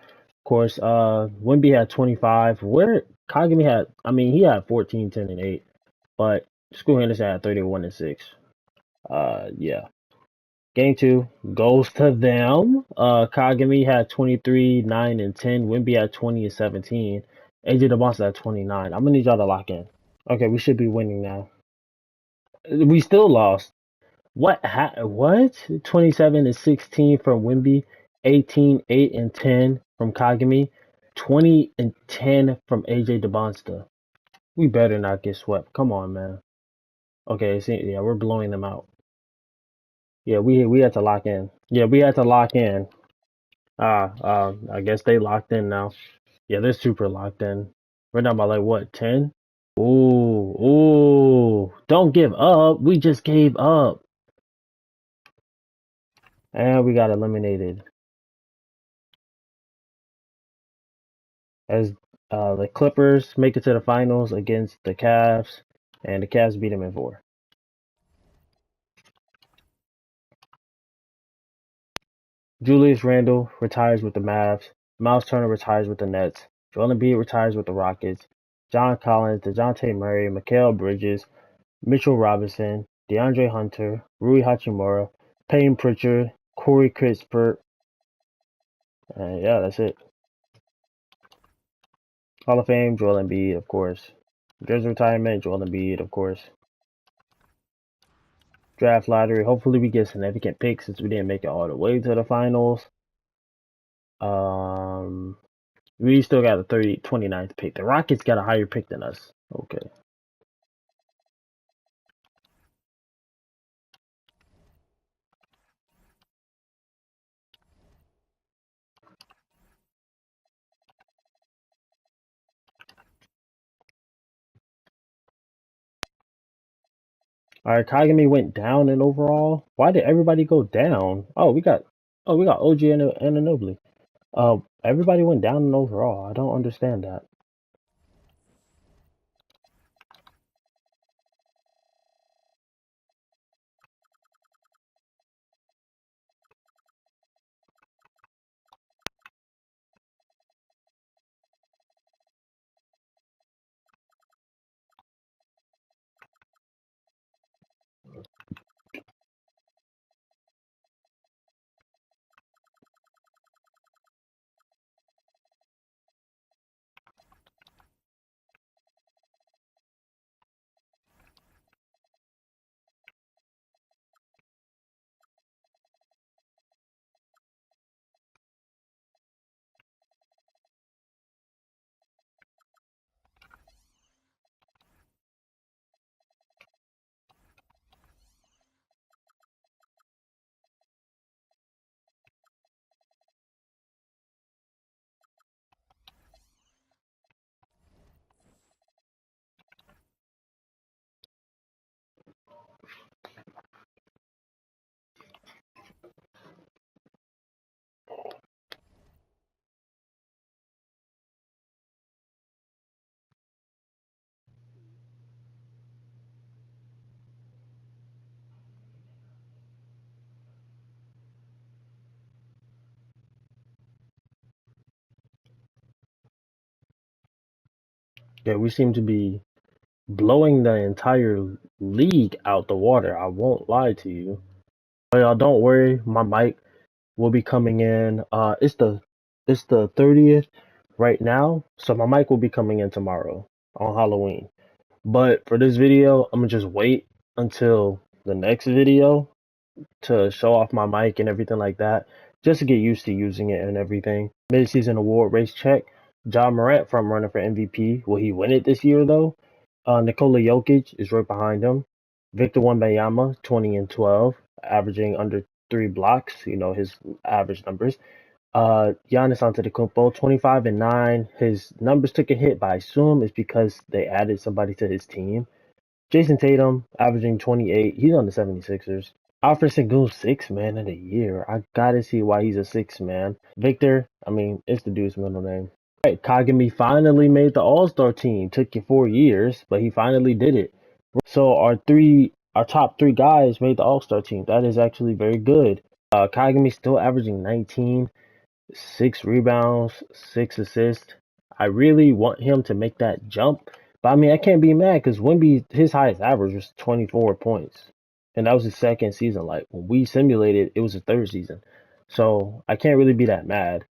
[SPEAKER 1] Wimby had 25. Where Kagami had, he had 14, 10, and 8. But School Henderson had 31 and 6. Yeah. Game 2 goes to them. Kagami had 23, 9, and 10. Wimby had 20 and 17. AJ DeBosa had 29. I'm gonna need y'all to lock in. Okay, we should be winning now. We still lost. What? 27 and 16 from Wimby, 18, 8 and 10 from Kagami, 20 and 10 from AJ DeBonsta. We better not get swept. Come on, man. Okay, see, yeah, we're blowing them out. Yeah, we had to lock in. Yeah, we had to lock in. I guess they locked in now. Yeah, they're super locked in. We're down by like what, 10? Ooh. Don't give up. We just gave up. And we got eliminated. As the Clippers make it to the finals against the Cavs, and the Cavs beat them in 4. Julius Randle retires with the Mavs. Miles Turner retires with the Nets. Joel Embiid retires with the Rockets. John Collins, DeJounte Murray, Mikal Bridges, Mitchell Robinson, DeAndre Hunter, Rui Hachimura, Payne Pritchard, Corey Kispert. Yeah, that's it. Hall of Fame, Joel Embiid, of course. Jersey retirement, Joel Embiid, of course. Draft lottery. Hopefully we get significant picks since we didn't make it all the way to the finals. Um, we still got a 29th pick. The Rockets got a higher pick than us. Okay. All right, Kagami went down in overall. Why did everybody go down? We got OG and Ananobi. Everybody went down in overall. I don't understand that. Yeah, we seem to be blowing the entire league out the water. I won't lie to you. But y'all don't worry, my mic will be coming in. It's the 30th right now, so my mic will be coming in tomorrow on Halloween. But for this video, I'm gonna just wait until the next video to show off my mic and everything like that, just to get used to using it and everything. Mid-season award race check. John Morant from running for MVP. Will he win it this year though? Nikola Jokic is right behind him. Victor Wembanyama, 20 and 12, averaging under 3 blocks. You know his average numbers. Giannis Antetokounmpo, 25 and 9. His numbers took a hit, but I assume it's because they added somebody to his team. Jason Tatum, averaging 28. He's on the 76ers. Alfred Sengun, sixth man of the year. I gotta see why he's a sixth man. Victor, I mean, it's the dude's middle name. Right, Kagami finally made the All-Star team. Took you 4 years, but he finally did it. So our top three guys made the All-Star team. That is actually very good. Kagami still averaging 19, 6 rebounds, 6 assists. I really want him to make that jump. But I mean, I can't be mad because Wemby, his highest average was 24 points. And that was his second season. Like when we simulated, it was his third season. So I can't really be that mad.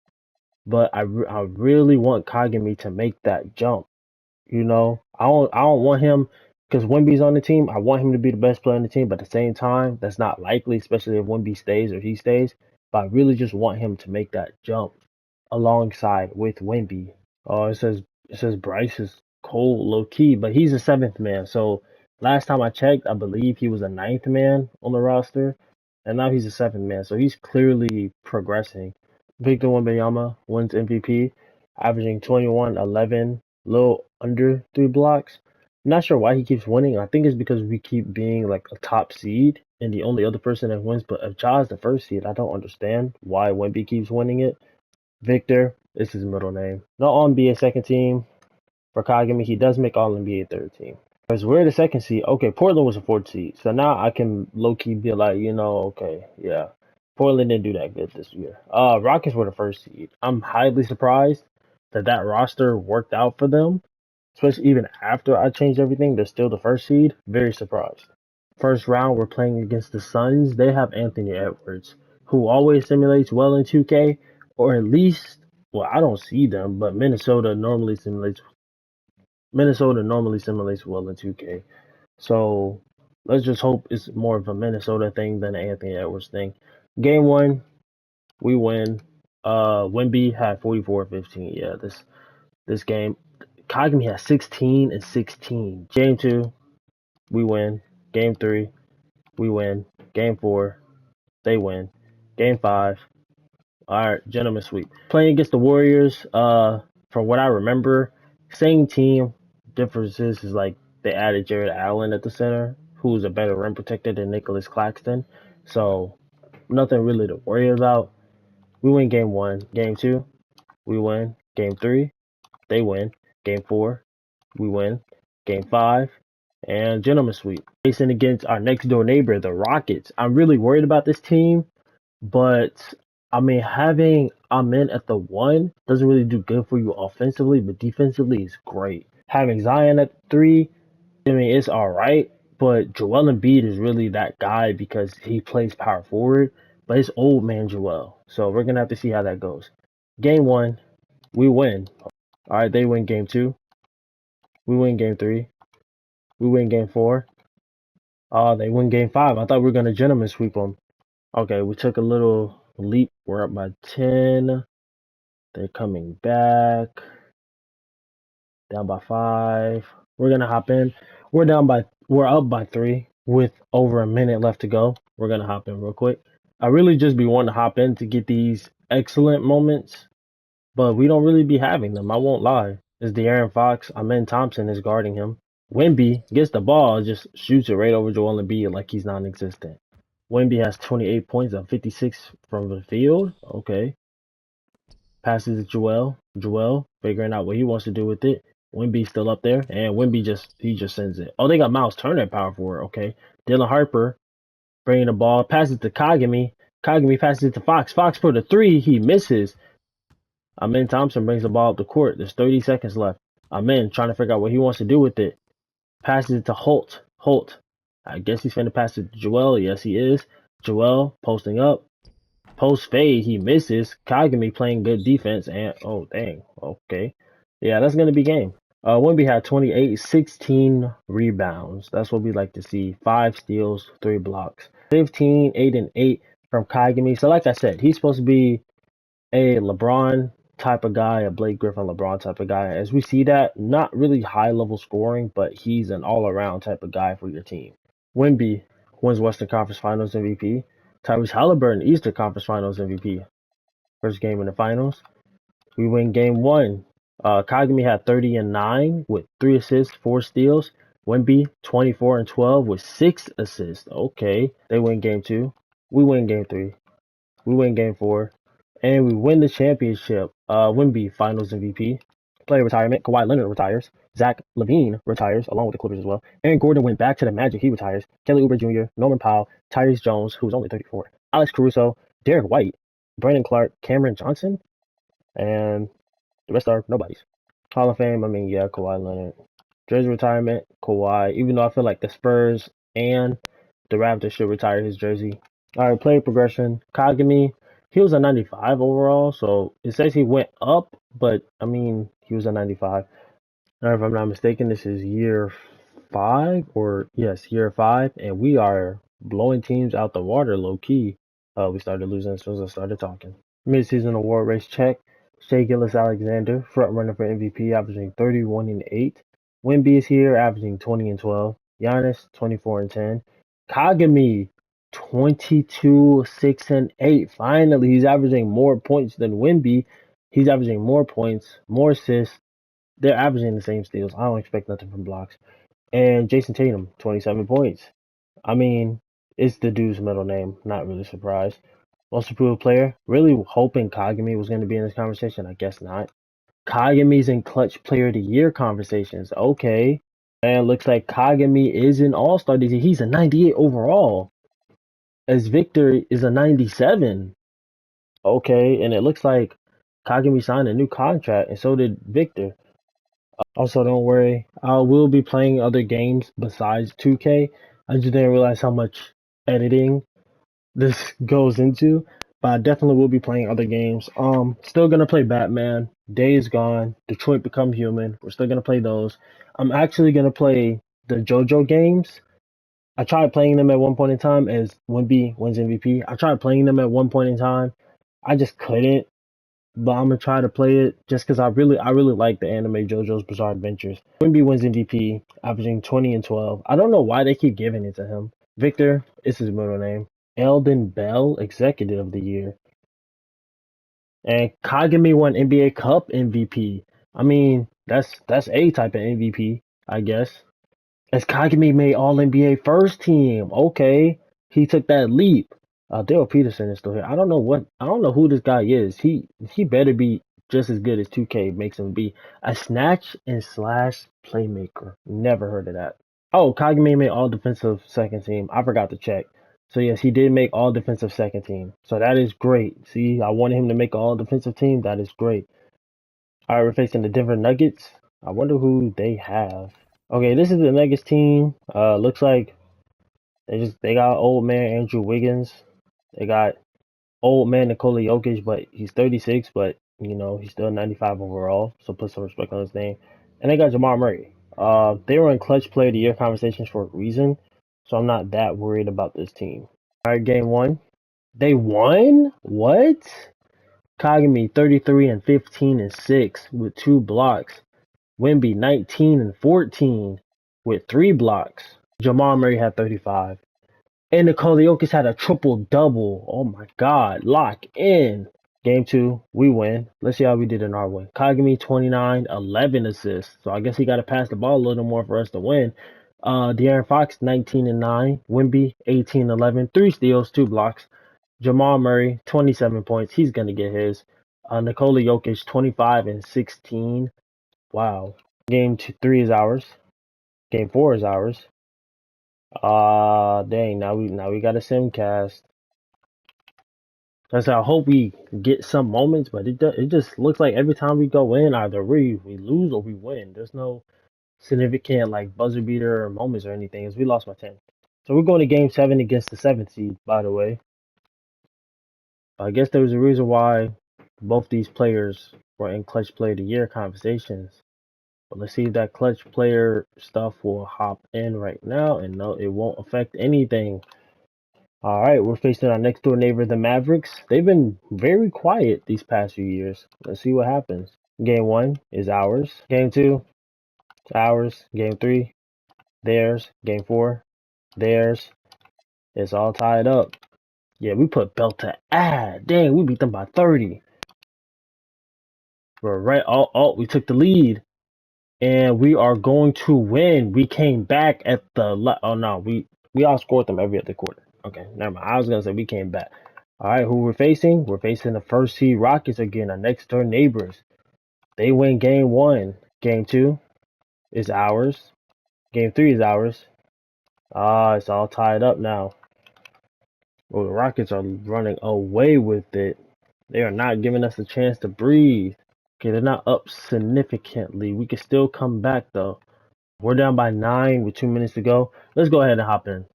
[SPEAKER 1] But I really want Kagami to make that jump. You know, I don't want him because Wemby's on the team. I want him to be the best player on the team, but at the same time, that's not likely, especially if Wemby stays or he stays. But I really just want him to make that jump alongside with Wemby. It says Bryce is cold, low key, but he's a seventh man. So last time I checked, I believe he was a ninth man on the roster, and now he's a seventh man. So he's clearly progressing. Victor Wembanyama wins MVP, averaging 21, 11, little under 3 blocks. Not sure why he keeps winning. I think it's because we keep being like a top seed and the only other person that wins. But if Ja is the first seed, I don't understand why Wemby keeps winning it. Victor is his middle name. No All NBA second team for Kagami. He does make All NBA third team. Because we're the second seed. Okay, Portland was a fourth seed. So now I can low key be like, okay, yeah. Portland didn't do that good this year. Rockets were the first seed. I'm highly surprised that roster worked out for them. Especially even after I changed everything, they're still the first seed. Very surprised. First round, we're playing against the Suns. They have Anthony Edwards, who always simulates well in 2K, or at least well, I don't see them, but Minnesota normally simulates well in 2K. So let's just hope it's more of a Minnesota thing than an Anthony Edwards thing. Game one, we win. Wemby had 44-15. Yeah, this game. Kagami had 16 and 16. Game two, we win. Game three, we win. Game four, they win. Game five, all right, gentlemen sweep. Playing against the Warriors, from what I remember, same team. Differences is like they added Jared Allen at the center, who's a better rim protector than Nicholas Claxton. So nothing really to worry about. We win game one. Game two, we win. Game three, they win. Game four, we win. Game five, and gentlemen sweep. Facing against our next door neighbor, the Rockets. I'm really worried about this team. But I mean, having Amen at the one doesn't really do good for you offensively, but defensively is great. Having Zion at three, I mean, it's all right. But Joel Embiid is really that guy because he plays power forward, but it's old man Joel. So we're gonna have to see how that goes. Game one, we win. All right, they win game two. We win game three. We win game four. They win game five. I thought we were gonna gentleman sweep them. Okay, we took a little leap. We're up by 10. They're coming back. Down by 5. We're gonna hop in. We're up by 3 with over a minute left to go. We're gonna hop in real quick. I really just be wanting to hop in to get these excellent moments, but we don't really be having them. I won't lie. It's De'Aaron Fox. Amen Thompson is guarding him. Wemby gets the ball, just shoots it right over Joel Embiid like he's non-existent. Wemby has 28 points on 56 from the field. Okay. Passes to Joel. Joel figuring out what he wants to do with it. Wemby's still up there, and Wemby just sends it. Oh, they got Miles Turner at power forward. Okay. Dylan Harper bringing the ball. Passes to Kagami. Kagami passes it to Fox. Fox for the three. He misses. Amen Thompson brings the ball up the court. There's 30 seconds left. Amen trying to figure out what he wants to do with it. Passes it to Holt. Holt. I guess he's finna pass it to Joel. Yes, he is. Joel posting up. Post fade, he misses. Kagami playing good defense, and oh dang, okay, yeah, that's gonna be game. Wemby had 28, 16 rebounds. That's what we like to see. 5 steals, 3 blocks. 15, 8 and 8 from Kagami. So like I said, he's supposed to be a LeBron type of guy, a Blake Griffin LeBron type of guy. As we see that, not really high level scoring, but he's an all around type of guy for your team. Wemby wins Western Conference Finals MVP. Tyrese Halliburton, Eastern Conference Finals MVP. First game in the finals. We win game one. Kagami had 30 and 9 with 3 assists, 4 steals. Wemby 24 and 12 with 6 assists. Okay. They win game two. We win game three. We win game four. And we win the championship. Wemby Finals MVP. Player retirement. Kawhi Leonard retires. Zach LaVine retires, along with the Clippers as well. Aaron Gordon went back to the Magic. He retires. Kelly Oubre Jr., Norman Powell, Tyrese Jones, who's only 34, Alex Caruso, Derek White, Brandon Clark, Cameron Johnson, and the rest are nobodies. Hall of Fame, I mean, yeah, Kawhi Leonard. Jersey retirement, Kawhi. Even though I feel like the Spurs and the Raptors should retire his jersey. All right, player progression. Kagami, he was a 95 overall, so it says he went up, but I mean, he was a 95. Now, if I'm not mistaken, this is year 5, or yes, year 5, and we are blowing teams out the water low key. We started losing as soon as I started talking. Midseason award race check. Shea Gilgeous-Alexander, front runner for MVP, averaging 31 and 8. Wemby is here, averaging 20 and 12. Giannis, 24 and 10. Kagami, 22, 6 and 8. Finally, he's averaging more points than Wemby. He's averaging more points, more assists. They're averaging the same steals. I don't expect nothing from blocks. And Jason Tatum, 27 points. I mean, it's the dude's middle name. Not really surprised. Most improved player. Really hoping Kagami was going to be in this conversation. I guess not. Kagami's in clutch player of the year conversations. Okay. And looks like Kagami is an all-star this year. He's a 98 overall. As Victor is a 97. Okay. And it looks like Kagami signed a new contract, and so did Victor. Also, don't worry, I will be playing other games besides 2K. I just didn't realize how much editing this goes into. but I definitely will be playing other games. Still gonna play Batman. Days Gone, Detroit Become Human. We're still gonna play those. I'm actually gonna play the JoJo games. I tried playing them at one point in time as Wimby wins MVP. I tried playing them at one point in time. I just couldn't, but I'm gonna try to play it just because I really like the anime JoJo's Bizarre Adventures. Wimby wins MVP, averaging 20 and 12. I don't know why they keep giving it to him. Victor is his middle name. Eldon Bell, Executive of the Year. And Kagami won NBA Cup MVP. I mean, that's a type of MVP, I guess. As Kagami made All NBA first team. Okay, he took that leap. Dale Peterson is still here. I don't know who this guy is. He better be just as good as 2K makes him be. A snatch and slash playmaker. Never heard of that. Oh, Kagami made All Defensive second team. I forgot to check. So yes, he did make All Defensive second team. So that is great. See, I wanted him to make All Defensive team. That is great. All right, we're facing the Denver Nuggets. I wonder who they have. Okay, this is the Nuggets team. Looks like they got old man Andrew Wiggins. They got old man Nikola Jokic, but he's 36, but he's still 95 overall. So put some respect on his name. And they got Jamal Murray. They were in clutch player of the year conversations for a reason, so I'm not that worried about this team. All right, game one. They won? What? Kagami 33 and 15 and 6 with 2 blocks. Wemby 19 and 14 with 3 blocks. Jamal Murray had 35. And Nikola Jokic had a triple double. Oh my God. Lock in. Game two, we win. Let's see how we did in our win. Kagami 29, 11 assists. So I guess he got to pass the ball a little more for us to win. De'Aaron Fox 19 and 9. Wemby 18 11. 3 steals, 2 blocks. Jamal Murray 27 points. He's going to get his. Nikola Jokic 25 and 16. Wow. Game 3 is ours. Game 4 is ours. Dang, now we got a simcast. I hope we get some moments, but it just looks like every time we go in, either we lose or we win. There's no significant like buzzer beater moments or anything, as we lost by 10. So we're going to game 7 against the 7th seed, by the way. I guess there was a reason why both these players were in clutch player of the year conversations. But let's see if that clutch player stuff will hop in right now, and no, it won't affect anything. All right, we're facing our next door neighbor, the Mavericks. They've been very quiet these past few years. Let's see what happens. Game 1 is ours. Game 2, ours. Game 3, theirs. Game 4, theirs. It's all tied up. Yeah, we put belt to dang, we beat them by 30. We're right. Oh, we took the lead. And we are going to win. We came back at the. Oh no, we outscored them every other quarter. Okay, never mind. I was gonna say we came back. All right, who we're facing? We're facing the first seed Rockets again, our next door neighbors. They win game 1. Game 2 is ours. Game 3 is ours. It's all tied up now. Well, the Rockets are running away with it. They are not giving us a chance to breathe. Okay, they're not up significantly. We can still come back though. We're down by 9 with 2 minutes to go. Let's go ahead and hop in.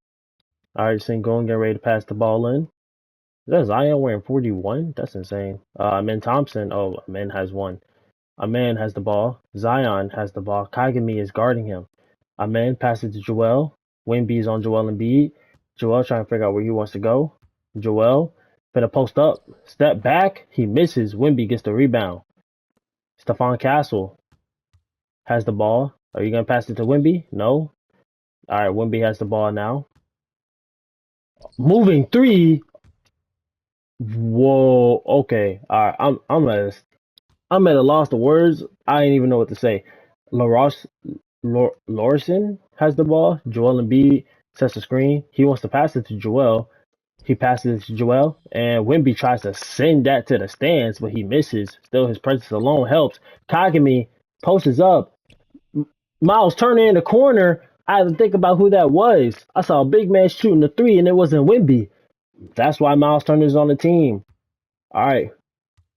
[SPEAKER 1] All right, Singo and get ready to pass the ball in. Is that Zion wearing 41? That's insane. Amen Thompson. Oh, Amen has one. Amen has the ball. Zion has the ball. Kagami is guarding him. Amen passes to Joel. Wemby is on Joel Embiid. Joel trying to figure out where he wants to go. Joel finna post up. Step back. He misses. Wemby gets the rebound. Stephon Castle has the ball. Are you going to pass it to Wemby? No. All right, Wemby has the ball now. Moving 3. Whoa. Okay. All right. I'm at a loss of words. I ain't even know what to say. Lorson has the ball. Joel Embiid sets the screen. He wants to pass it to Joel. He passes it to Joel, and Wemby tries to send that to the stands, but he misses. Still, his presence alone helps. Kagami posts up. Miles Turner in the corner. I had to think about who that was. I saw a big man shooting the 3, and it wasn't Wemby. That's why Miles Turner's on the team. All right,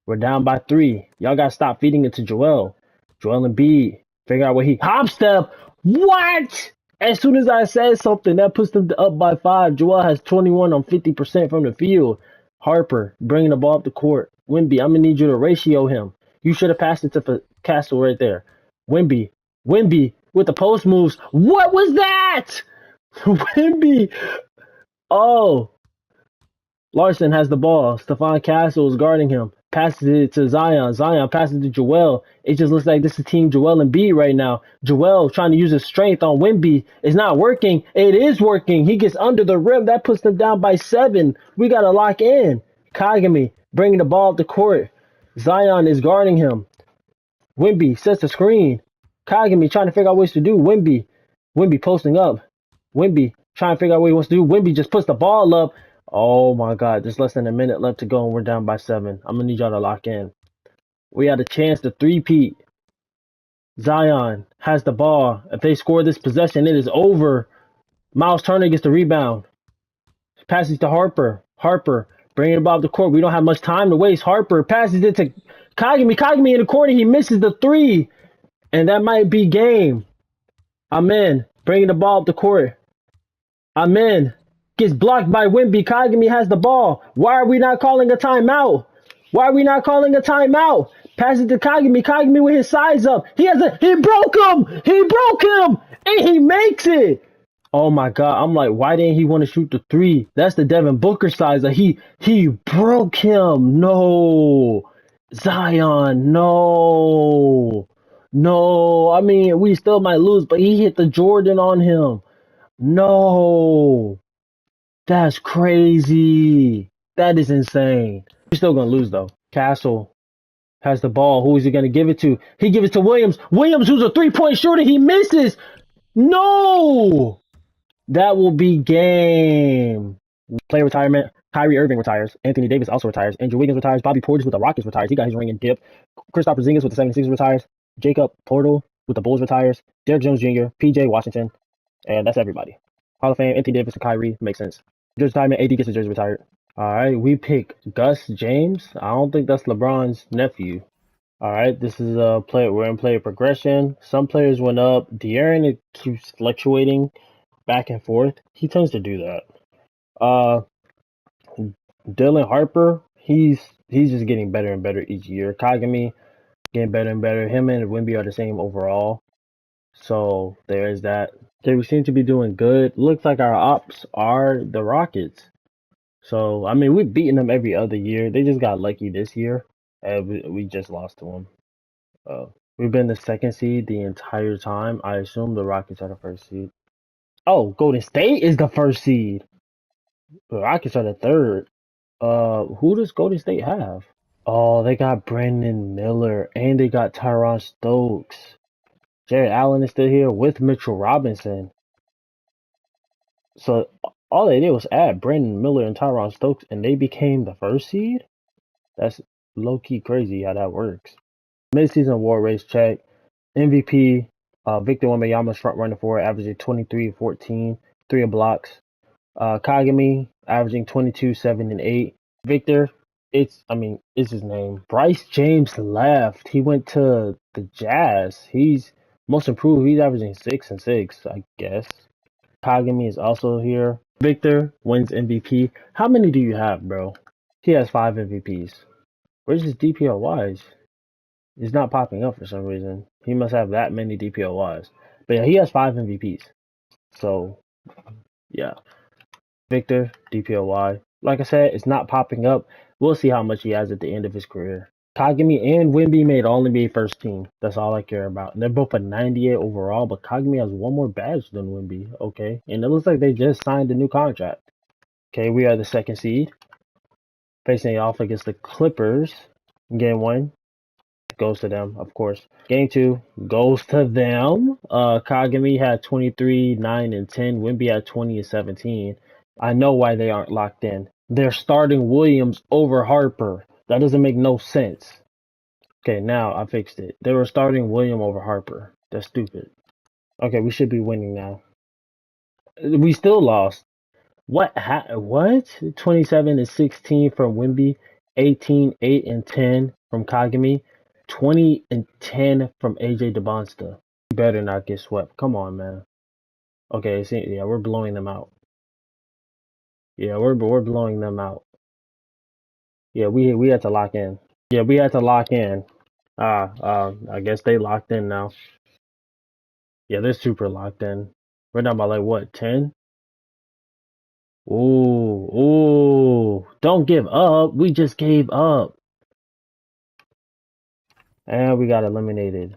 [SPEAKER 1] we're down by 3. Y'all gotta stop feeding it to Joel. Joel Embiid, figure out where he hop step. What? As soon as I said something, that puts them up by 5. Joel has 21 on 50% from the field. Harper bringing the ball up the court. Wimby, I'm gonna need you to ratio him. You should have passed it to Castle right there. Wimby, Wimby with the post moves. What was that? Wimby. Oh, Larson has the ball. Stephon Castle is guarding him. Passes it to Zion. Zion passes it to Joel. It just looks like this is Team Joel and B right now. Joel trying to use his strength on Wimby. It's not working. It is working. He gets under the rim. That puts them down by 7. We got to lock in. Kagami bringing the ball up the court. Zion is guarding him. Wimby sets the screen. Kagami trying to figure out ways to do. Wimby posting up. Wimby trying to figure out what he wants to do. Wimby just puts the ball up. Oh my God, there's less than a minute left to go and we're down by 7. I'm gonna need y'all to lock in. We had a chance to three-peat. Zion has the ball. If they score this possession, it is over. Miles Turner gets the rebound. Passes to Harper. Harper bringing the ball up the court. We don't have much time to waste. Harper passes it to Kagami. Kagami in the corner. He misses the 3. And that might be game. I'm in. Bringing the ball up the court. I'm in. Gets blocked by Wimby. Kagami has the ball. Why are we not calling a timeout? Why are we not calling a timeout? Pass it to Kagami. Kagami with his size up. He broke him. He broke him. And he makes it. Oh my God. I'm like, why didn't he want to shoot the 3? That's the Devin Booker size. He broke him. No. Zion. No. No. I mean, we still might lose, but he hit the Jordan on him. No. That's crazy. That is insane. We're still gonna lose though. Castle has the ball. Who is he gonna give it to? He gives it to Williams. Williams, who's a 3-point shooter, he misses. No. That will be game. Player retirement. Kyrie Irving retires. Anthony Davis also retires. Andrew Wiggins retires. Bobby Portis with the Rockets retires. He got his ring and dip. Kristaps Porzingis with the 76ers retires. Jacob Portal with the Bulls retires. Derrick Jones Jr., PJ Washington, and that's everybody. Hall of Fame, Anthony Davis and Kyrie makes sense. Jersey retirement, AD gets his jersey retired. All right, we pick Gus James. I don't think that's LeBron's nephew. All right, this is a player. We're in player progression. Some players went up. De'Aaron, it keeps fluctuating back and forth. He tends to do that. Dylan Harper, he's just getting better and better each year. Kagami getting better and better. Him and Wimby are the same overall. So there is that. Okay, we seem to be doing good. Looks like our ops are the Rockets. So I mean, we've beaten them every other year. They just got lucky this year, and we just lost to them. We've been the 2nd seed the entire time. I assume the Rockets are the 1st seed. Oh, Golden State is the 1st seed. The Rockets are the 3rd. Who does Golden State have? Oh, they got Brandon Miller and they got Tyron Stokes. Jared Allen is still here with Mitchell Robinson. So all they did was add Brandon Miller and Tyron Stokes, and they became the 1st seed. That's low key crazy how that works. Midseason award race check. MVP. Victor Wembanyama's front runner for it, averaging 23, 14, 3 blocks. Kagami averaging 22, 7, and 8. Victor, it's his name. Bryce James left. He went to the Jazz. He's most improved. He's averaging 6 and 6, I guess. Kagami is also here. Victor wins MVP. How many do you have, bro? He has 5 MVPs. Where's his DPOYs? It's not popping up for some reason. He must have that many DPOYs. But yeah, he has 5 MVPs. So, yeah. Victor, DPOY. Like I said, it's not popping up. We'll see how much he has at the end of his career. Kagami and Wimby made All NBA first team. That's all I care about. And they're both a 98 overall, but Kagami has one more badge than Wimby. Okay. And it looks like they just signed a new contract. Okay, we are the 2nd seed. Facing off against the Clippers. Game 1 goes to them, of course. Game 2 goes to them. Kagami had 23, 9, and 10. Wimby had 20 and 17. I know why they aren't locked in. They're starting Williams over Harper. That doesn't make no sense. Okay, now I fixed it. They were starting William over Harper. That's stupid. Okay, we should be winning now. We still lost. What? What? 27 and 16 from Wimby. 18, 8, and 10 from Kagami. 20 and 10 from AJ DeBonsta. You better not get swept. Come on, man. Okay, see, yeah, we're blowing them out. Yeah, we're blowing them out. Yeah, we had to lock in. Yeah, we had to lock in. I guess they locked in now. Yeah, they're super locked in. We're down by like what, 10? Ooh, ooh. Don't give up. We just gave up. And we got eliminated.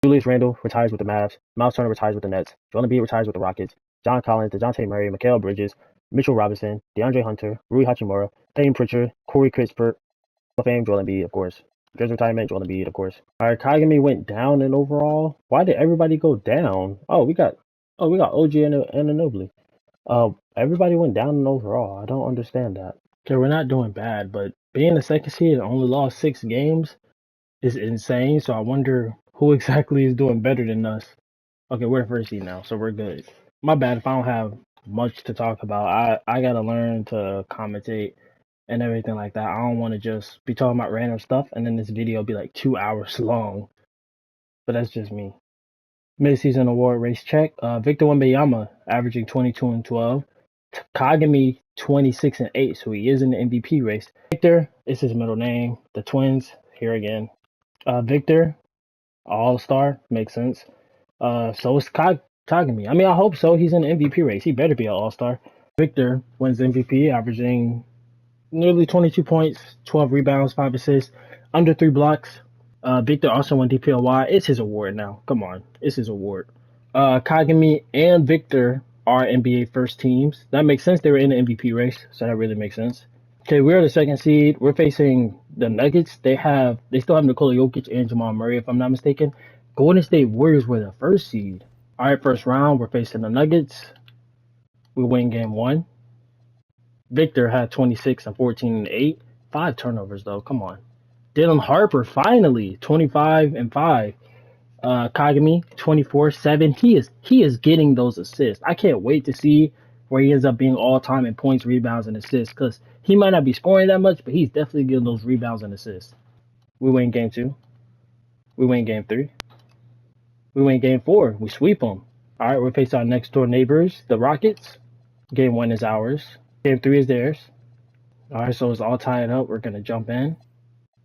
[SPEAKER 1] Julius Randle retires with the Mavs. Miles Turner retires with the Nets. Joel Embiid retires with the Rockets. John Collins, DeJounte Murray, Mikal Bridges, Mitchell Robinson, DeAndre Hunter, Rui Hachimura, Payne Pritchard, Corey Kispert, Hall of Fame, Joel Embiid, of course. Jersey retirement, Joel Embiid, of course. All right, Kagami went down in overall. Why did everybody go down? Oh, we got OG and Ananobi. Everybody went down in overall. I don't understand that. Okay, we're not doing bad, but being the second seed and only lost 6 games is insane. So I wonder who exactly is doing better than us. Okay, we're the first seed now, so we're good. My bad if I don't have much to talk about. I gotta learn to commentate and everything like that. I don't want to just be talking about random stuff and then this video be like 2 hours long. But that's just me. Midseason award race check. Victor Wembanyama averaging 22 and 12. Kagami 26 and 8, so he is in the MVP race. Victor is his middle name. The twins here again. Victor, All Star, makes sense. So is Kagami. I mean, I hope so. He's in the MVP race. He better be an All Star. Victor wins MVP, averaging nearly 22 points, 12 rebounds, 5 assists, under 3 blocks. Victor also won DPOY. It's his award now. Come on, it's his award. Kagami and Victor are NBA first teams. That makes sense. They were in the MVP race, so that really makes sense. Okay, we're the second seed. We're facing the Nuggets. They still have Nikola Jokic and Jamal Murray, if I'm not mistaken. Golden State Warriors were the first seed. All right, first round, we're facing the Nuggets. We win game 1. Victor had 26 and 14 and 8. 5 turnovers, though. Come on. Dylan Harper, finally, 25 and 5. Kagami, 24-7. He is getting those assists. I can't wait to see where he ends up being all time in points, rebounds, and assists. Because he might not be scoring that much, but he's definitely getting those rebounds and assists. We win game 2. We win game 3. We win game 4. We sweep them. All right, we're facing our next door neighbors, the Rockets. Game 1 is ours. Game 3 is theirs. All right, so it's all tied up. We're gonna jump in.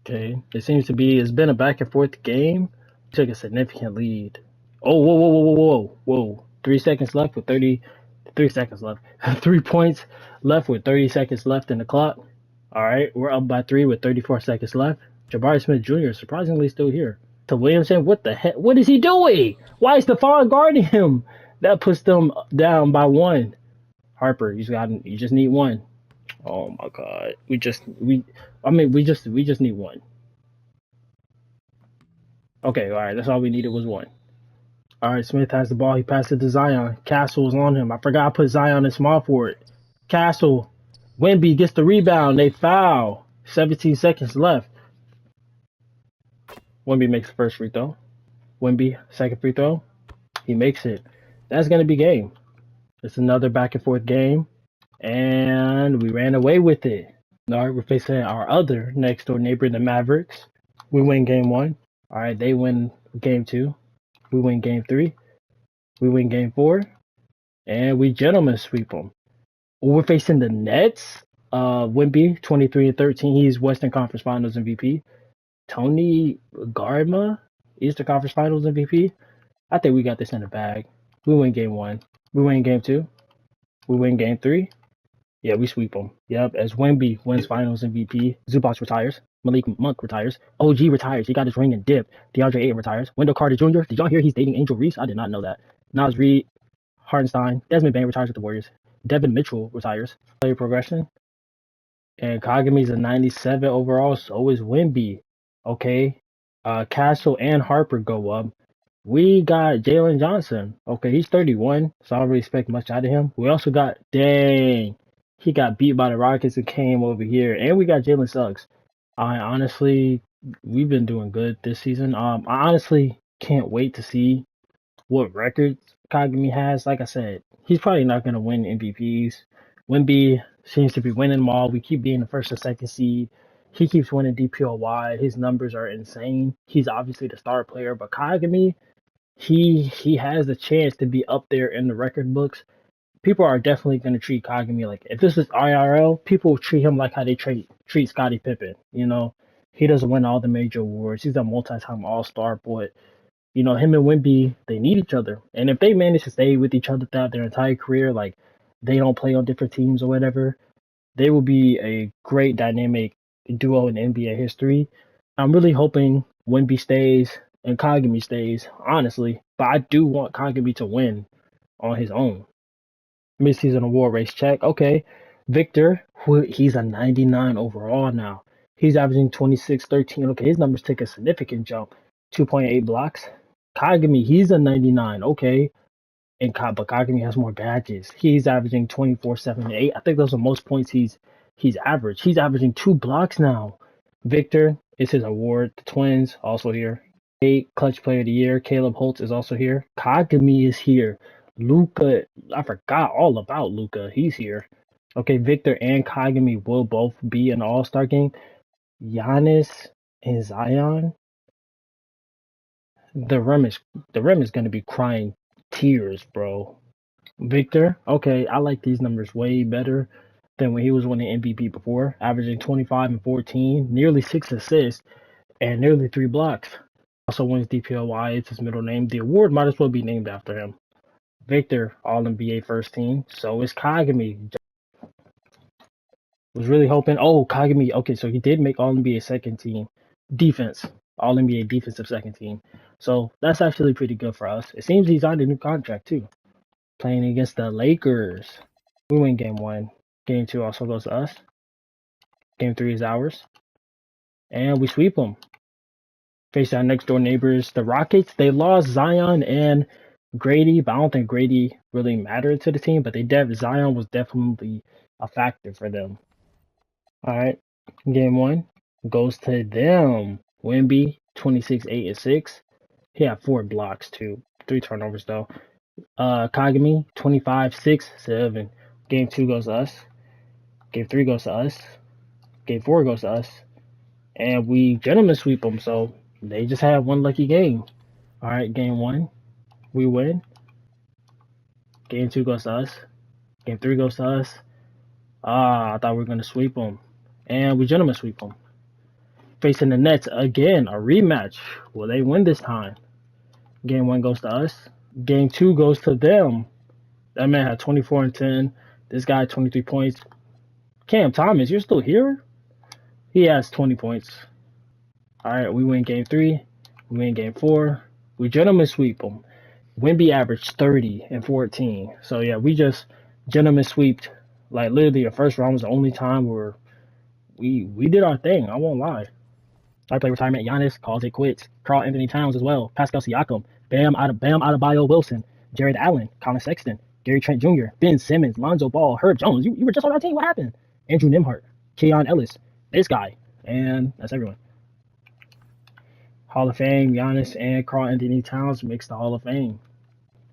[SPEAKER 1] Okay, it's been a back and forth game. We took a significant lead. Oh, whoa, whoa, whoa, whoa, whoa, whoa! 3 seconds left with 3 seconds left. 3 points left with 30 seconds left in the clock. All right, we're up by 3 with 34 seconds left. Jabari Smith Jr. is surprisingly still here. To Williamson, what the heck? What is he doing? Why is Stephon guarding him? That puts them down by 1. Harper, you just need 1. Oh my God, we just need 1. Okay, all right, that's all we needed was 1. All right, Smith has the ball. He passed it to Zion. Castle's on him. I forgot I put Zion in small forward. Castle, Wemby gets the rebound. They foul. 17 seconds left. Wemby makes the first free throw. Wemby, second free throw. He makes it. That's gonna be game. It's another back and forth game, and we ran away with it. All right, we're facing our other next door neighbor, the Mavericks. We win game 1. All right, they win game 2. We win game 3. We win game 4. And we gentlemen sweep them. We're facing the Nets. Wemby, 23 and 13. He's Western Conference Finals MVP. Tony Gardma, Eastern Conference Finals MVP. I think we got this in the bag. We win game 1. We win game 2. We win game 3. Yeah, we sweep them. Yep, as Wemby wins Finals MVP. Zubac retires. Malik Monk retires. OG retires. He got his ring and dip. DeAndre Ayton retires. Wendell Carter Jr. Did y'all hear he's dating Angel Reese? I did not know that. Nas Reed, Hartenstein, Desmond Bain retires with the Warriors. Devin Mitchell retires. Player progression. And Kagami's a 97 overall. So is Wemby. Okay. Castle and Harper go up. We got Jalen Johnson. Okay, he's 31, so I don't really expect much out of him. We also got, dang, he got beat by the Rockets and came over here. And we got Jalen Suggs. I honestly, we've been doing good this season. I honestly can't wait to see what records Kagami has. Like I said, he's probably not going to win MVPs. Wemby seems to be winning them all. We keep being the first or second seed. He keeps winning DPOY. His numbers are insane. He's obviously the star player, but Kagami, he has the chance to be up there in the record books. people are definitely gonna treat Kagami like if this is IRL, people will treat him like how they treat Scottie Pippen. You know, he doesn't win all the major awards. He's a multi-time All-Star, but you know, him and Wemby, they need each other. And if they manage to stay with each other throughout their entire career, like they don't play on different teams or whatever, they will be a great dynamic duo in NBA history. I'm really hoping Wemby stays and Kagami stays, honestly. But I do want Kagami to win on his own. Midseason award race check. Okay. Victor, he's a 99 overall now. He's averaging 26, 13. Okay, his numbers take a significant jump. 2.8 blocks. Kagami, he's a 99. Okay. But Kagami has more badges. He's averaging 24, 7, and 8. I think those are most points he's averaged. He's averaging 2 blocks now. Victor is his award. The Twins also here. 8 Clutch Player of the Year. Caleb Holtz is also here. Kagami is here. Luca, I forgot all about Luca. He's here. Okay, Victor and Kagami will both be in the All-Star game. Giannis and Zion. The rim is gonna be crying tears, bro. Victor, okay, I like these numbers way better than when he was winning MVP before, averaging 25 and 14, nearly 6 assists, and nearly 3 blocks. Also wins DPOY, it's his middle name. The award might as well be named after him. Victor, All NBA first team. So is Kagami. Was really hoping. Oh, Kagami. Okay, so he did make All NBA second team defense, All NBA defensive second team. So that's actually pretty good for us. It seems he's on a new contract too. Playing against the Lakers. We win game 1. Game 2 also goes to us. Game 3 is ours. And we sweep them. Face our next door neighbors, the Rockets. They lost Zion and Grady, but I don't think Grady really mattered to the team. But Zion was definitely a factor for them. All right, game 1 goes to them. Wemby, 26, 8, and 6. He had 4 blocks too, 3 turnovers though. Kagami, 25, 6, 7. Game 2 goes to us. Game 3 goes to us. Game 4 goes to us. And we gentlemen sweep them, so they just had one lucky game. All right, game 1, we win. Game 2 goes to us. Game 3 goes to us. I thought we were going to sweep them. And we gentlemen sweep them. Facing the Nets again, a rematch. Will they win this time? Game 1 goes to us. Game 2 goes to them. That man had 24 and 10. This guy, 23 points. Cam Thomas, you're still here? He has 20 points. All right, we win game 3. We win game 4. We gentlemen sweep them. Wemby averaged 30 and 14. So, yeah, we just gentlemen sweeped. Like, literally, the first round was the only time where we did our thing. I won't lie. I play retirement. Giannis calls it quits. Karl Anthony Towns as well. Pascal Siakam. Bam Adebayo Wilson. Jared Allen. Colin Sexton. Gary Trent Jr. Ben Simmons. Lonzo Ball. Herb Jones. You were just on our team. What happened? Andrew Nimhart. Keon Ellis. This guy. And that's everyone. Hall of Fame. Giannis and Karl Anthony Towns makes the Hall of Fame.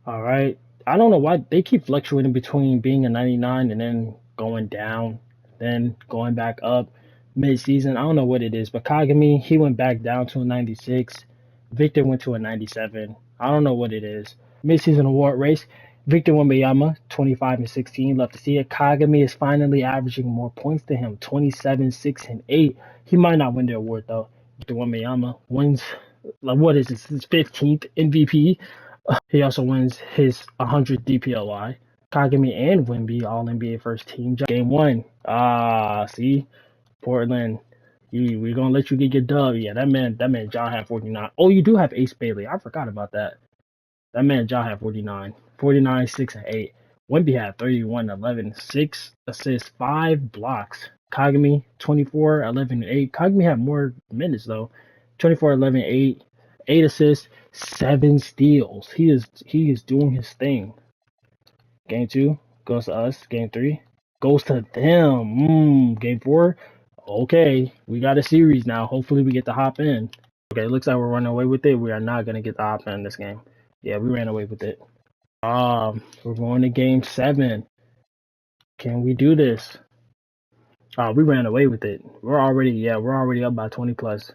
[SPEAKER 1] All right. I don't know why they keep fluctuating between being a 99 and then going down, then going back up mid-season. I don't know what it is, but Kagami, he went back down to a 96. Victor went to a 97. I don't know what it is. Mid-season award race. Victor Wembanyama, 25 and 16. Love to see it. Kagami is finally averaging more points than him, 27, 6, and 8. He might not win the award, though. Victor Wembanyama wins, like, what is this, his 15th MVP? He also wins his 100th DPOY. Kagami and Wemby, all NBA first team. Game 1. See? Portland. We're gonna let you get your dub. Yeah, that man John had 49. Oh, you do have Ace Bailey. I forgot about that. That man John had 49. 49, 6, and 8. Wemby had 31, 11, 6 assists, 5 blocks. Kagami, 24, 11, and 8. Kagami had more minutes though. 24, 11, 8. 8 assists, 7 steals. He is doing his thing. Game 2 goes to us. Game 3 goes to them. Game 4. Okay, we got a series now. Hopefully we get to hop in. Okay, it looks like we're running away with it. We are not gonna get to hop in this game. Yeah, we ran away with it. We're going to game 7. Can we do this? We ran away with it. We're already up by 20 plus.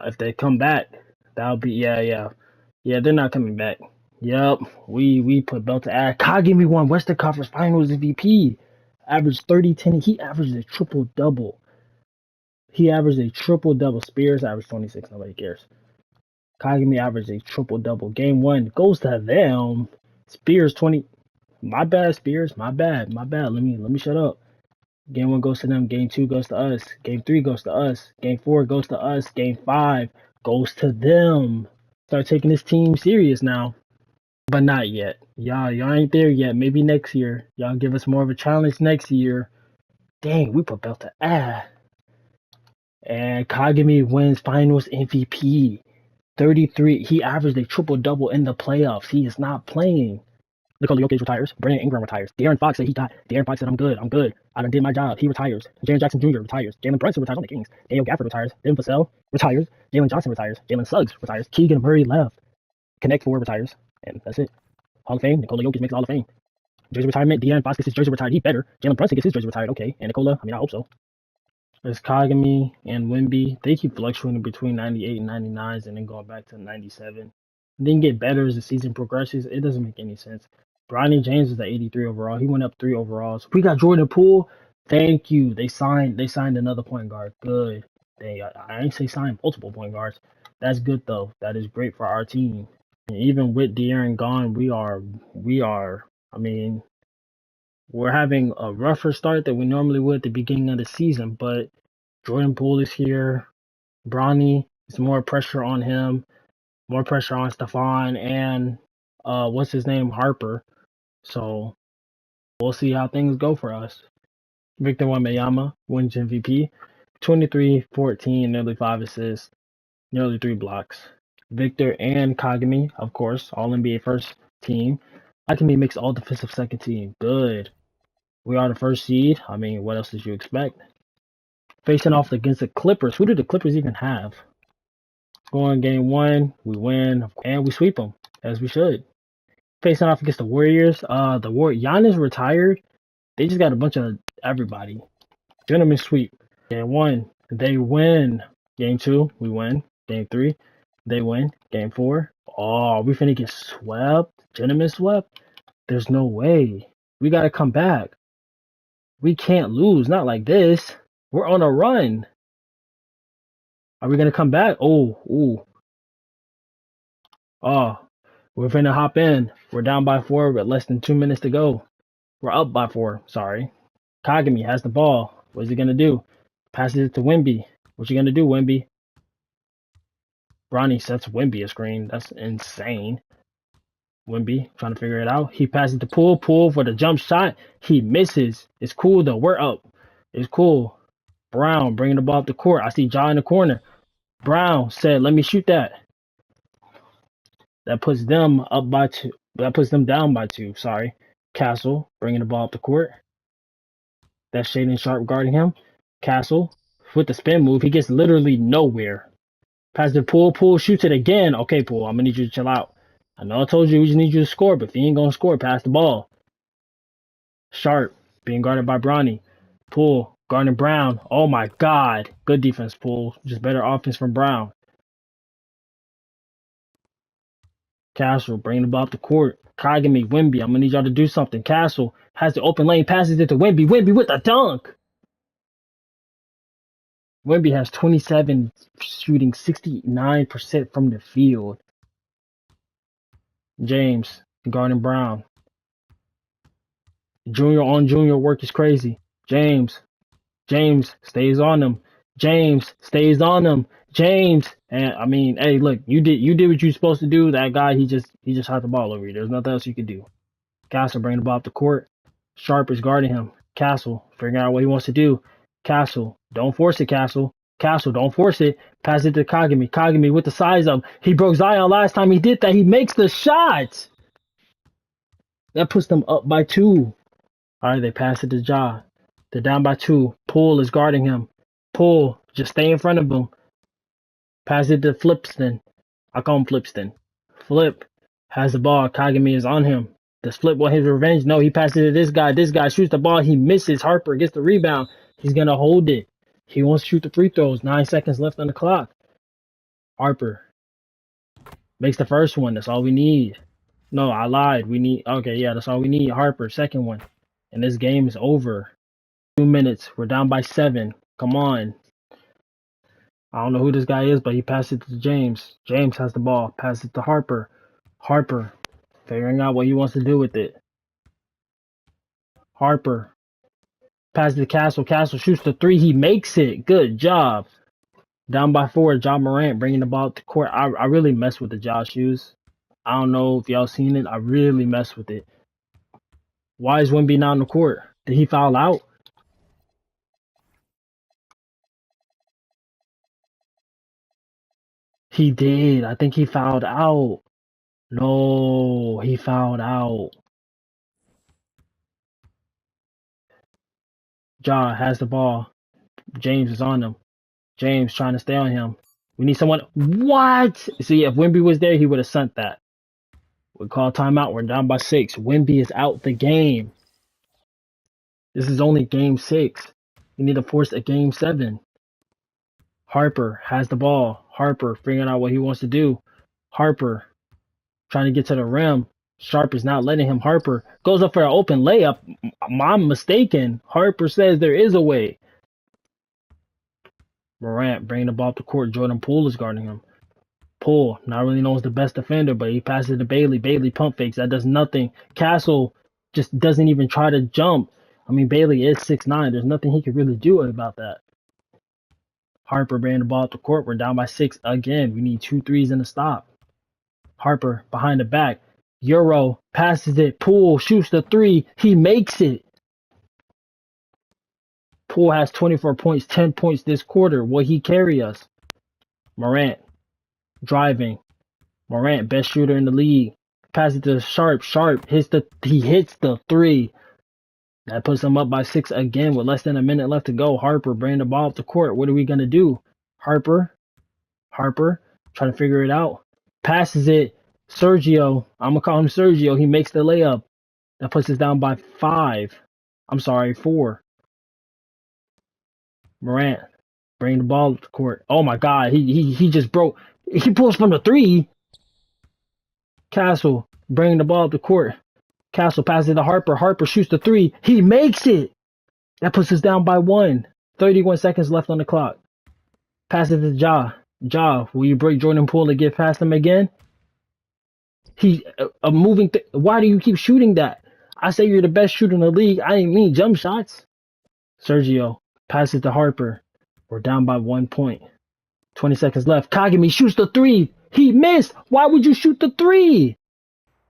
[SPEAKER 1] If they come back, that'll be yeah. They're not coming back. Yep, we put belt to ass. Kagami won Western Conference Finals MVP. Averaged 30, 10. He averaged a triple double. He averaged a triple double. Spears averaged 26. Nobody cares. Kagami averaged a triple double. Game one goes to them. Spears 20. My bad, Spears. My bad. My bad. Let me shut up. Game one goes to them. Game two goes to us. Game three goes to us. Game four goes to us. Game five goes to them. Start taking this team serious now. But not yet. Y'all ain't there yet. Maybe next year. Y'all give us more of a challenge next year. Dang, we put belt to ass. And Kagami wins finals MVP. 33. He averaged a triple double in the playoffs. He is not playing. Nikola Jokic retires. Brandon Ingram retires. De'Aaron Fox said he got. De'Aaron Fox said, I'm good. I'm good. I done did my job. He retires. Jaren Jackson Jr. retires. Jalen Brunson retires on the Kings. Daniel Gafford retires. Devin Vassell retires. Jalen Johnson retires. Jalen Suggs retires. Keegan Murray left. Connect Four retires. And that's it. Hall of Fame. Nikola Jokic makes Hall of Fame. Jersey retirement. De'Aaron Fox gets his jersey retired. He better. Jalen Brunson gets his jersey retired. Okay. And Nikola, I mean, I hope so. There's Kagami and Wimby. They keep fluctuating between 98 and 99s and then going back to 97. Then get better as the season progresses. It doesn't make any sense. Bronny James is the 83 overall. He went up 3 overalls. We got Jordan Poole. Thank you. They signed another point guard. Good. I ain't say signed multiple point guards. That's good though. That is great for our team. And even with De'Aaron gone, I mean, we're having a rougher start than we normally would at the beginning of the season, but Jordan Poole is here. Bronny, it's more pressure on him, more pressure on Stephon and what's his name, Harper. So we'll see how things go for us. Victor Wembanyama wins MVP, 23, 14, nearly 5 assists, nearly 3 blocks. Victor and Kagami, of course, all NBA first team. Kagami makes all defensive second team. Good. We are the first seed. I mean, what else did you expect? Facing off against the Clippers. Who did the Clippers even have? Going game one, we win, and we sweep them, as we should. Facing off against the Warriors. Giannis retired. They just got a bunch of everybody. Gentlemen sweep. Game one, they win. Game two, we win. Game three, they win. Game four, oh, we finna get swept. Gentlemen swept. There's no way. We gotta come back. We can't lose. Not like this. We're on a run. Are we gonna come back? Oh, we're finna hop in. We're down by 4 with less than 2 minutes to go. We're up by 4. Sorry. Kagami has the ball. What is he gonna do? Passes it to Wimby. What you gonna do, Wimby? Bronny sets Wimby a screen. That's insane. Wimby trying to figure it out. He passes it to Poole. Poole for the jump shot. He misses. It's cool though. We're up. It's cool. Brown bringing the ball up the court. I see Ja in the corner. Brown said, "Let me shoot that." That puts them up by 2. That puts them down by 2. Sorry. Castle bringing the ball up the court. That's Shaden Sharp guarding him. Castle with the spin move. He gets literally nowhere. Pass the Poole. Poole shoots it again. Okay, Poole, I'm gonna need you to chill out. I know I told you we just need you to score, but if you ain't gonna score, pass the ball. Sharp being guarded by Bronny. Poole guarding Brown. Oh my God. Good defense, Poole. Just better offense from Brown. Castle bringing the ball up the court. Kagami, Wimby, I'm gonna need y'all to do something. Castle has the open lane, passes it to Wimby. Wimby with the dunk. Wimby has 27, shooting 69% from the field. James guarding Brown. Junior on junior work is crazy. James stays on him. James stays on him. James, and I mean, hey, look, you did what you're supposed to do. That guy, he just had the ball over you. There's nothing else you could do. Castle bringing the ball up the court. Sharp is guarding him. Castle figuring out what he wants to do. Castle, don't force it, Castle. Castle, don't force it. Pass it to Kagami. Kagami with the size up. He broke Zion last time he did that. He makes the shot. That puts them up by 2. All right, they pass it to Ja. They're down by 2. Poole is guarding him. Poole, just stay in front of him. Pass it to Flipston. I call him Flipston. Flip has the ball. Kagami is on him. Does Flip want his revenge? No, he passes it to this guy. This guy shoots the ball. He misses. Harper gets the rebound. He's going to hold it. He wants to shoot the free throws. 9 seconds left on the clock. Harper makes the first one. That's all we need. No, I lied. We need. Okay, yeah, that's all we need. Harper, second one. And this game is over. 2 minutes. We're down by 7. Come on. I don't know who this guy is, but he passed it to James. James has the ball. Pass it to Harper. Harper, figuring out what he wants to do with it. Harper, pass it to Castle. Castle shoots the 3. He makes it. Good job. Down by 4. John Morant bringing the ball to court. I really mess with the Ja shoes. I don't know if y'all seen it. I really mess with it. Why is Wemby not on the court? Did he foul out? He did. I think he fouled out. No, he fouled out. Ja has the ball. James is on him. James trying to stay on him. We need someone. What? See, if Wemby was there, he would have sent that. We call timeout. We're down by 6. Wemby is out the game. This is only game 6. We need to force a game 7. Harper has the ball. Harper figuring out what he wants to do. Harper trying to get to the rim. Sharp is not letting him. Harper goes up for an open layup. I'm mistaken. Harper says there is a way. Morant bringing the ball up the court. Jordan Poole is guarding him. Poole, not really known as the best defender, but he passes it to Bailey. Bailey pump fakes. That does nothing. Castle just doesn't even try to jump. I mean, Bailey is 6'9". There's nothing he can really do about that. Harper bringing the ball up the court. We're down by 6 again. We need 2 threes and a stop. Harper behind the back. Euro passes it. Poole shoots the 3. He makes it. Poole has 24 points, 10 points this quarter. Will he carry us? Morant driving. Morant, best shooter in the league. Pass it to Sharp. Sharp hits the 3. That puts him up by 6 again with less than a minute left to go. Harper bringing the ball up the court. What are we gonna do? Harper trying to figure it out. Passes it. Sergio. I'm gonna call him Sergio. He makes the layup. That puts us down by 5. I'm sorry, 4. Morant bring the ball up the court. Oh my God, he just broke. He pulls from the 3. Castle bringing the ball up the court. Castle passes it to Harper. Harper shoots the 3. He makes it. That puts us down by 1. 31 seconds left on the clock. Pass it to Ja. Ja, will you break Jordan Poole to get past him again? He a moving. Why do you keep shooting that? I say you're the best shooter in the league. I didn't mean jump shots. Sergio passes it to Harper. We're down by 1 point. 20 seconds left. Kagami shoots the 3. He missed. Why would you shoot the 3?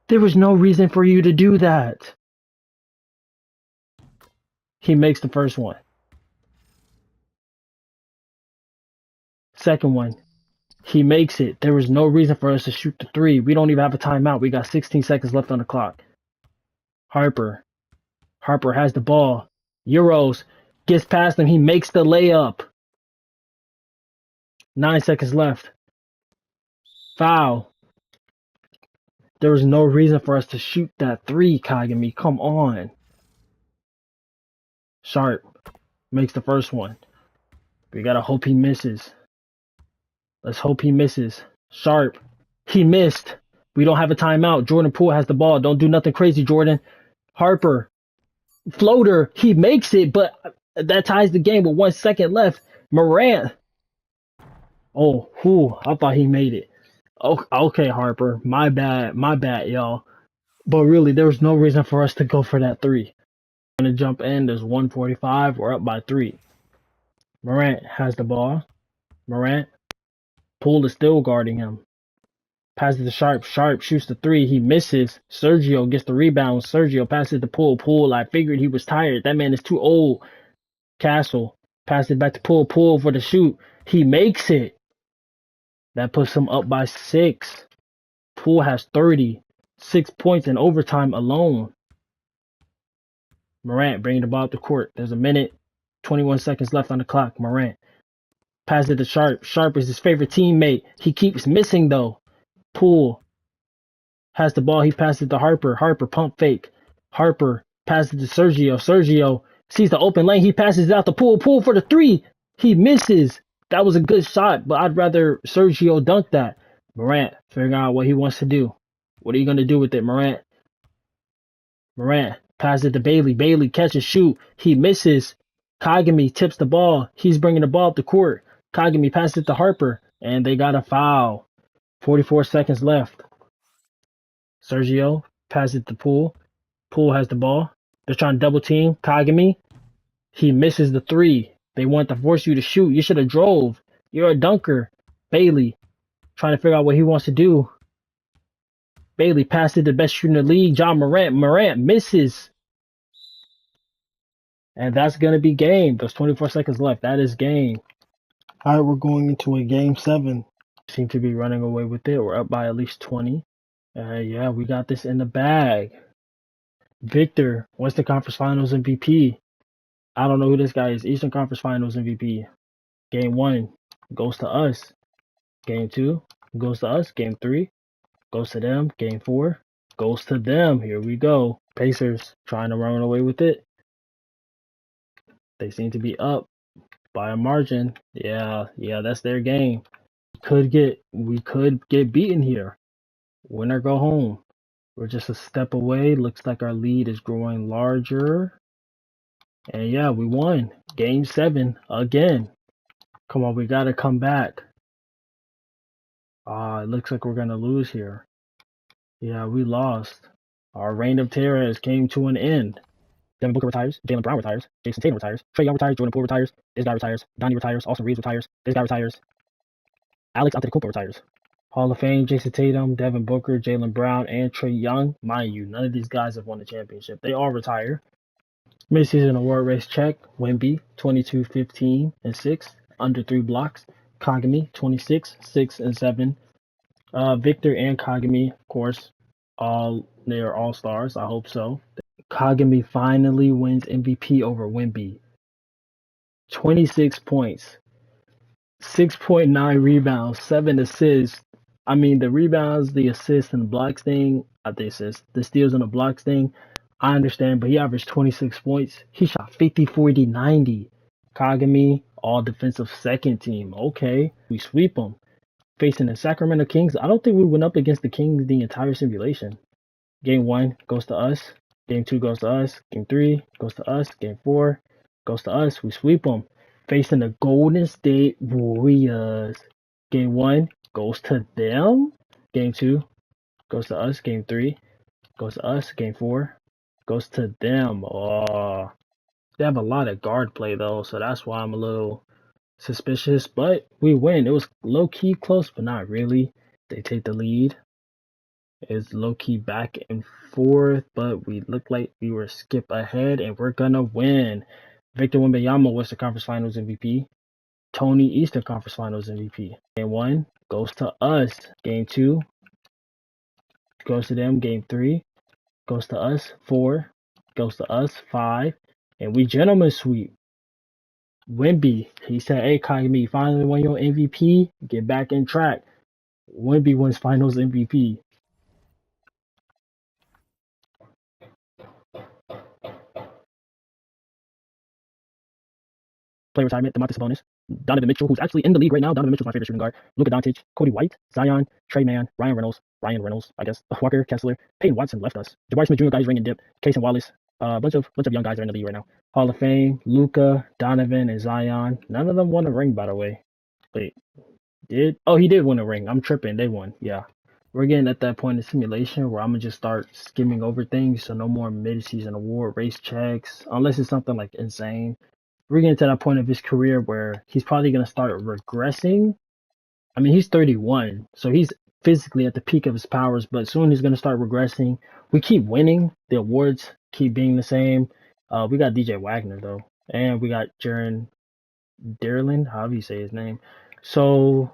[SPEAKER 1] There was no reason for you to do that. He makes the first one. Second one. He makes it. There was no reason for us to shoot the 3. We don't even have a timeout. We got 16 seconds left on the clock. Harper has the ball. Euros gets past him. He makes the layup. 9 seconds left. Foul. There was no reason for us to shoot that 3, Kagami. Come on. Sharp makes the first one. We gotta hope he misses. Let's hope he misses. Sharp. He missed. We don't have a timeout. Jordan Poole has the ball. Don't do nothing crazy, Jordan. Harper. Floater. He makes it, but that ties the game with 1 second left. Morant. Oh, I thought he made it. Okay, Harper. My bad, y'all. But really, there was no reason for us to go for that 3. Gonna jump in. There's 1:45. We're up by 3. Morant has the ball. Morant. Poole is still guarding him. Passes to Sharp. Sharp shoots the 3. He misses. Sergio gets the rebound. Sergio passes to Poole. Poole, I figured he was tired. That man is too old. Castle passes it back to Poole. Poole for the shoot. He makes it. That puts him up by 6. Poole has 36 points in overtime alone. Morant bringing the ball up the court. There's a minute, 21 seconds left on the clock. Morant passes it to Sharp. Sharp is his favorite teammate. He keeps missing though. Poole has the ball. He passes it to Harper. Harper pump fake. Harper passes it to Sergio. Sergio sees the open lane. He passes it out to Poole. Poole for the 3. He misses. That was a good shot, but I'd rather Sergio dunk that. Morant figuring out what he wants to do. What are you gonna do with it, Morant? Morant passes it to Bailey. Bailey catches, shoot. He misses. Kagami tips the ball. He's bringing the ball up the court. Kagami passes it to Harper, and they got a foul. 44 seconds left. Sergio passes it to Poole. Poole has the ball. They're trying to double team Kagami. He misses the three. They want to force you to shoot. You should have drove. You're a dunker. Bailey trying to figure out what he wants to do. Bailey passed it to the best shooter in the league, John Morant. Morant misses. And that's going to be game. There's 24 seconds left. That is game. All right, we're going into a game 7. Seem to be running away with it. We're up by at least 20. Yeah, we got this in the bag. Victor, Western Conference Finals MVP. I don't know who this guy is. Eastern Conference Finals MVP. Game 1 goes to us. Game 2 goes to us. Game 3 goes to them. Game 4 goes to them. Here we go. Pacers trying to run away with it. They seem to be up by a margin. Yeah, that's their game. We could get beaten here. Win or go home. We're just a step away. Looks like our lead is growing larger. And yeah, we won. Game 7 again. Come on, we gotta come back. It looks like we're gonna lose here. Yeah, we lost. Our reign of terror has came to an end. Devin Booker retires. Jaylen Brown retires. Jason Tatum retires. Trae Young retires. Jordan Poole retires. This guy retires. Donnie retires. Austin Reeves retires. This guy retires. Alex Antetokounmpo retires. Hall of Fame, Jason Tatum, Devin Booker, Jaylen Brown, and Trae Young. Mind you, none of these guys have won the championship. They all retire. Midseason award race check. Wemby, 22, 15, and 6. Under 3 blocks. Kagami, 26, 6, and 7. Victor and Kagami, of course, they are all stars. I hope so. Kagami finally wins MVP over Wemby. 26 points, 6.9 rebounds, 7 assists. I mean, the rebounds, the assists, and the blocks thing, the steals and the blocks thing, I understand, but he averaged 26 points. He shot 50, 40, 90. Kagami, all defensive second team. Okay, we sweep them. Facing the Sacramento Kings, I don't think we went up against the Kings the entire simulation. Game 1 goes to us. Game 2 goes to us. Game 3 goes to us. Game 4 goes to us. We sweep them. Facing the Golden State Warriors. Game 1 goes to them. Game 2 goes to us. Game 3 goes to us. Game 4 goes to them. They have a lot of guard play, though, so that's why I'm a little suspicious. But we win. It was low-key close, but not really. They take the lead. It's low-key back and forth, but we look like we were skip ahead, and we're gonna win. Victor Wembanyama, Western Conference Finals MVP. Tony, Eastern Conference Finals MVP. Game 1 goes to us. Game 2 goes to them. Game 3 goes to us. 4 goes to us. 5, and we gentlemen sweep. Wemby, he said, "Hey, Kagami, you finally won your MVP. Get back in track." Wemby wins Finals MVP. Player retirement, DeMontis Sabonis, Donovan Mitchell, who's actually in the league right now. Donovan Mitchell's my favorite shooting guard. Luka Doncic, Cody White, Zion, Trey Mann, Ryan Reynolds, I guess, Walker Kessler, Peyton Watson left us. Jabari Smith Jr. guys ring and dip. Casey Wallace, a bunch of young guys are in the league right now. Hall of Fame, Luka, Donovan, and Zion. None of them won a ring, by the way. Wait, did? Oh, he did win a ring. I'm tripping. They won. Yeah. We're getting at that point in simulation where I'm gonna just start skimming over things, so no more mid-season award race checks, unless it's something like insane. We're getting to that point of his career where he's probably going to start regressing. I mean, he's 31, so he's physically at the peak of his powers, but soon he's going to start regressing. We keep winning. The awards keep being the same. We got DJ Wagner, though, and we got Jaron Derlin, however you say his name. So,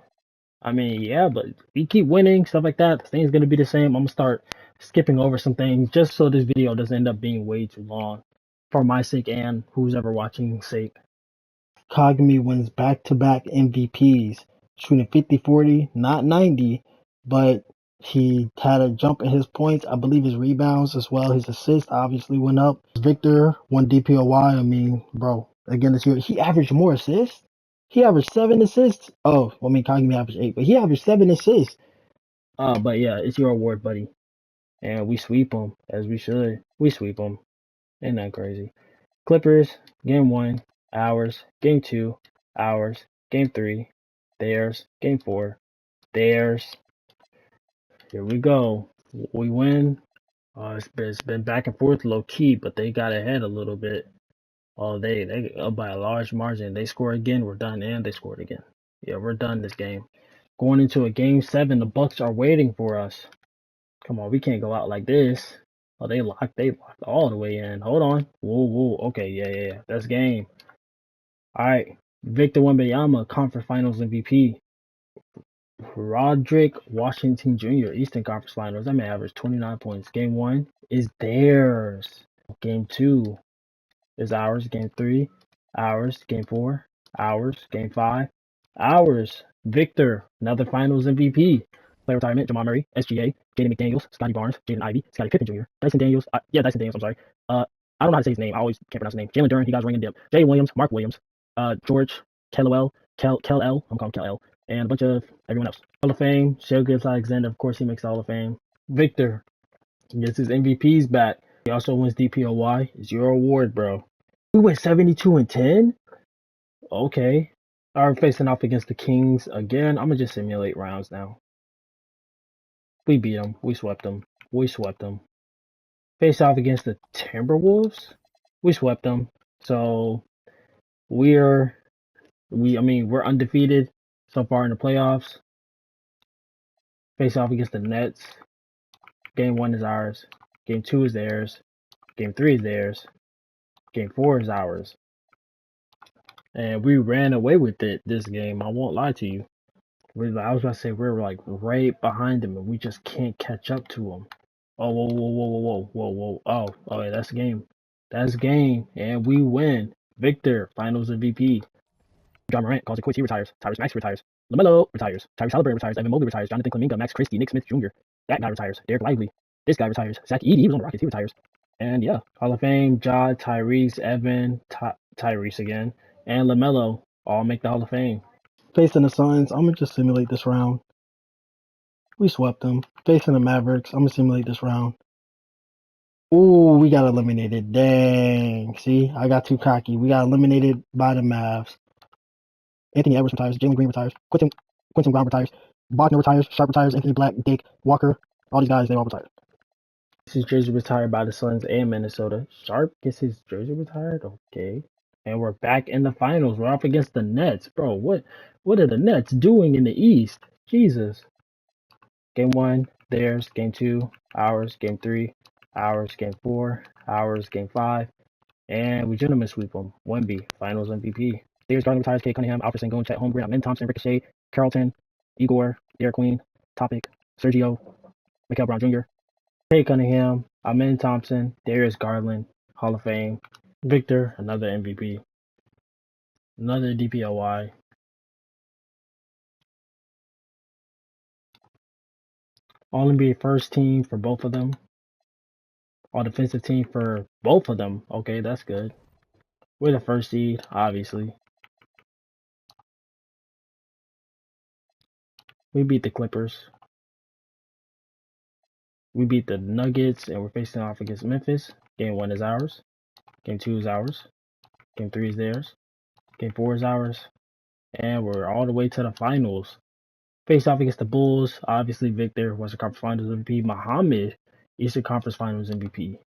[SPEAKER 1] I mean, yeah, but we keep winning, stuff like that. The thing's going to be the same. I'm going to start skipping over some things just so this video doesn't end up being way too long. For my sake and who's ever watching's sake. Kagami wins back-to-back MVPs, shooting 50-40, not 90, but he had a jump in his points. I believe his rebounds as well. His assists obviously went up. Victor won DPOY. I mean, bro, again this year, he averaged more assists. He averaged 7 assists. Oh, well, I mean, Kagami averaged 8, but he averaged 7 assists. But yeah, it's your award, buddy. and we sweep them as we should. We sweep them. Ain't that crazy? Clippers, game 1, ours. Game 2, ours. Game 3, theirs. Game 4, theirs. Here we go. We win. It's been back and forth low key, but they got ahead a little bit. Oh, they up by a large margin. They score again. We're done, and they scored again. Yeah, we're done this game. Going into a game 7, the Bucks are waiting for us. Come on, we can't go out like this. Oh, they locked all the way in. Hold on. Whoa, whoa. Okay, yeah. That's game. All right. Victor Wembanyama, Conference Finals MVP. Roderick Washington Jr., Eastern Conference Finals. That man averaged 29 points. Game 1 is theirs. Game 2 is ours. Game 3, ours. Game 4, ours. Game 5, ours. Victor, another Finals MVP. Player retirement: Jamal Murray, SGA, Jaden McDaniels, Scotty Barnes, Jaden Ivey, Scottie Pippen Jr., Dyson Daniels. Dyson Daniels. I'm sorry. I don't know how to say his name. I always can't pronounce his name. Jalen Duren, he got his ring and dip. Jay Williams, Mark Williams, George Kellowell, Kel L. I'm calling Kel L. And a bunch of everyone else. Hall of Fame: Shai Gilgeous-Alexander. Of course, he makes the Hall of Fame. Victor gets his MVPs back. He also wins DPOY. It's your award, bro. We went 72-10. Okay. Are facing off against the Kings again. I'm gonna just simulate rounds now. We beat them. We swept them. We swept them. Face off against the Timberwolves. We swept them. So we're undefeated so far in the playoffs. Face off against the Nets. Game 1 is ours. Game 2 is theirs. Game 3 is theirs. Game 4 is ours. And we ran away with it this game. I won't lie to you. I was about to say we're like right behind them and we just can't catch up to them. Oh, whoa. Oh, yeah, that's game. That's game. And we win. Victor, Finals MVP. John Morant calls it quits. He retires. Tyrese Maxey retires. LaMelo retires. Tyrese Halliburton retires. Evan Mobley retires. Jonathan Kuminga, Max Christie, Nick Smith Jr. That guy retires. Derek Lively. This guy retires. Zach Edey, he was on the Rockets. He retires. And yeah, Hall of Fame, Ja, Tyrese, Evan, Tyrese again, and LaMelo all make the Hall of Fame. Facing the Suns, I'm going to just simulate this round. We swept them. Facing the Mavericks, I'm going to simulate this round. Ooh, we got eliminated. Dang. See, I got too cocky. We got eliminated by the Mavs. Anthony Edwards retires. Jalen Green retires. Quentin Brown retires. Wagner retires. Sharp retires. Anthony Black, Dick, Walker. All these guys, they all retired. His jersey retired by the Suns and Minnesota. Sharp gets his jersey retired? Okay. And we're back in the finals. We're up against the Nets. Bro, what are the Nets doing in the East? Jesus. Game 1, theirs. Game 2, ours. Game 3, ours. Game 4, ours. Game 5. And we gentlemen sweep them. Wemby, Finals MVP. There's Garland retires, Kate Cunningham, Alfred Sengun, Chet Holmgren, Amin Thompson, Ricochet, Carlton, Igor, Derek Queen, Topic, Sergio, Mikael Brown Jr., Kate Cunningham, Amin Thompson, Darius Garland, Hall of Fame. Victor, another MVP. Another DPOY. All NBA first team for both of them. All defensive team for both of them. Okay, that's good. We're the first seed, obviously. We beat the Clippers. We beat the Nuggets, and we're facing off against Memphis. Game 1 is ours. Game 2 is ours. Game 3 is theirs. Game 4 is ours. And we're all the way to the finals. Face off against the Bulls. Obviously, Victor, Western Conference Finals MVP. Muhammad, Eastern Conference Finals MVP.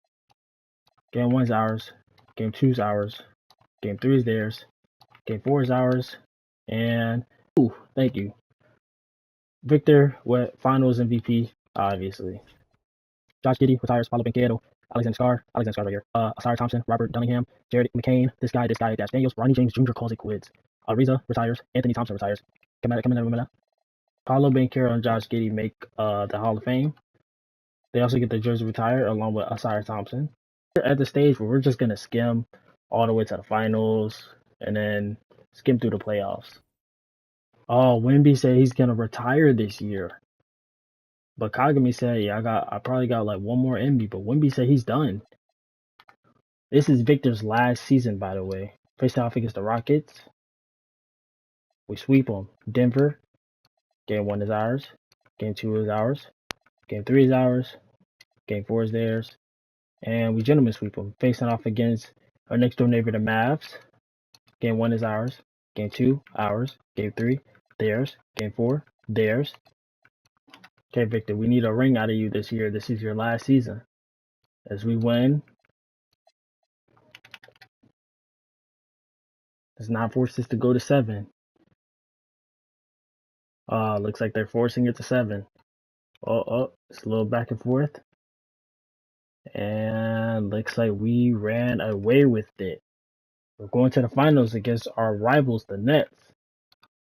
[SPEAKER 1] Game 1 is ours. Game 2 is ours. Game 3 is theirs. Game 4 is ours. And, thank you. Victor, Finals MVP, obviously. Josh Giddey retires. Paulo Banchero, Alexander Scar right here. Asari Thompson, Robert Dunningham, Jared McCain, this guy, Dash Daniels, Ronnie James Jr. calls it quits. Ariza retires. Anthony Thompson retires. Paulo Banchero and Josh Giddey make the Hall of Fame. They also get the jersey retired along with Asari Thompson. We're at the stage where we're just gonna skim all the way to the finals and then skim through the playoffs. Oh, Wemby said he's gonna retire this year. But Kagami said, yeah, I probably got like one more MB, but Wemby said he's done. This is Victor's last season, by the way. Faced off against the Rockets. We sweep them. Denver. Game 1 is ours. Game 2 is ours. Game 3 is ours. Game 4 is theirs. And we gentlemen sweep them, facing off against our next door neighbor, the Mavs. Game 1 is ours. Game 2, ours. Game 3, theirs. Game 4, theirs. Okay, Victor, we need a ring out of you this year. This is your last season. As we win, let's not force this to go to 7. Looks like they're forcing it to 7. It's a little back and forth. And looks like we ran away with it. We're going to the finals against our rivals, the Nets.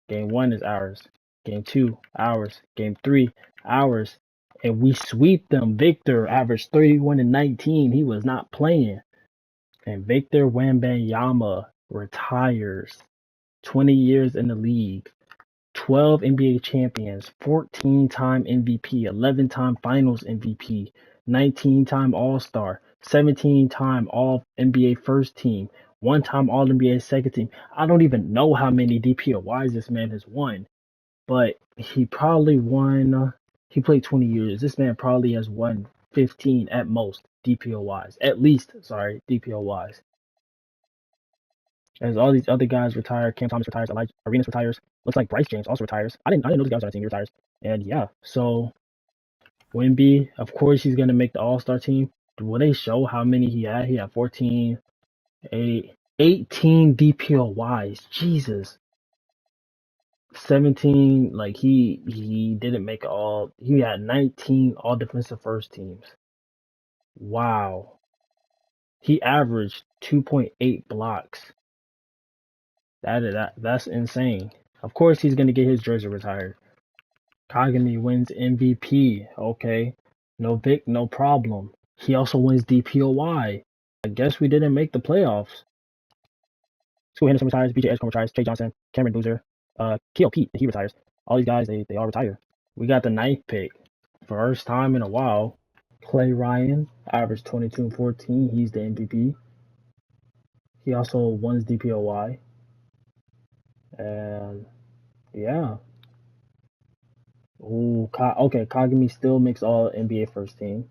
[SPEAKER 1] Game 1 is ours. Game 2, ours. Game 3, ours. And we sweep them. Victor averaged 31 and 19. He was not playing. And Victor Wembanyama retires. 20 years in the league. 12 NBA champions, 14-time MVP, 11-time Finals MVP, 19-time All-Star, 17-time All-NBA First Team, 1-time All-NBA Second Team. I don't even know how many DPOYs this man has won, but he probably won. He played 20 years. This man probably has won 15 at most DPOYs. At least, sorry, DPOYs. As all these other guys retire, Cam Thomas retires, Elijah Arenas retires. Looks like Bryce James also retires. I didn't know these guys were on the team. He retires. And yeah, so Wemby, of course, he's gonna make the All-Star team. Will they show how many he had? He had 14, 8, 18 DPOYs. Jesus. 17, like he didn't make all. He had 19 all defensive first teams. Wow. He averaged 2.8 blocks. That's insane. Of course, he's gonna get his jersey retired. Kagami wins MVP. Okay, no Vic, no problem. He also wins DPOY. I guess we didn't make the playoffs. Scoot Henderson retires. BJ Edgecombe retires. Trey Johnson, Cameron Boozer, Keo Pete, he retires. All these guys, they all retire. We got the 9th pick. First time in a while. Clay Ryan averaged 22 and 14. He's the MVP. He also wins DPOY. And yeah. Ooh, okay, Kagami still makes all NBA first team.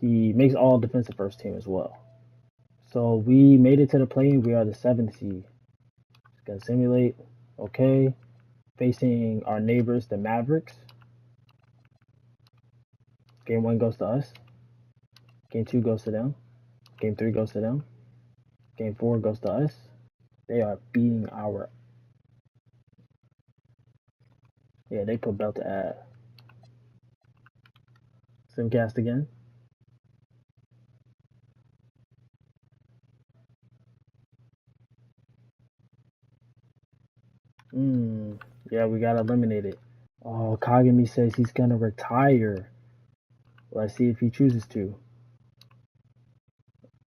[SPEAKER 1] He makes all defensive first team as well. So we made it to the play-in. We are the 7th seed. It's gonna simulate. Okay. Facing our neighbors, the Mavericks. Game 1 goes to us. Game 2 goes to them. Game 3 goes to them. Game 4 goes to us. They are beating our. Yeah, they put belt to ad. Simcast again. Yeah, we got eliminated. Oh, Kagami says he's gonna retire. Let's see if he chooses to.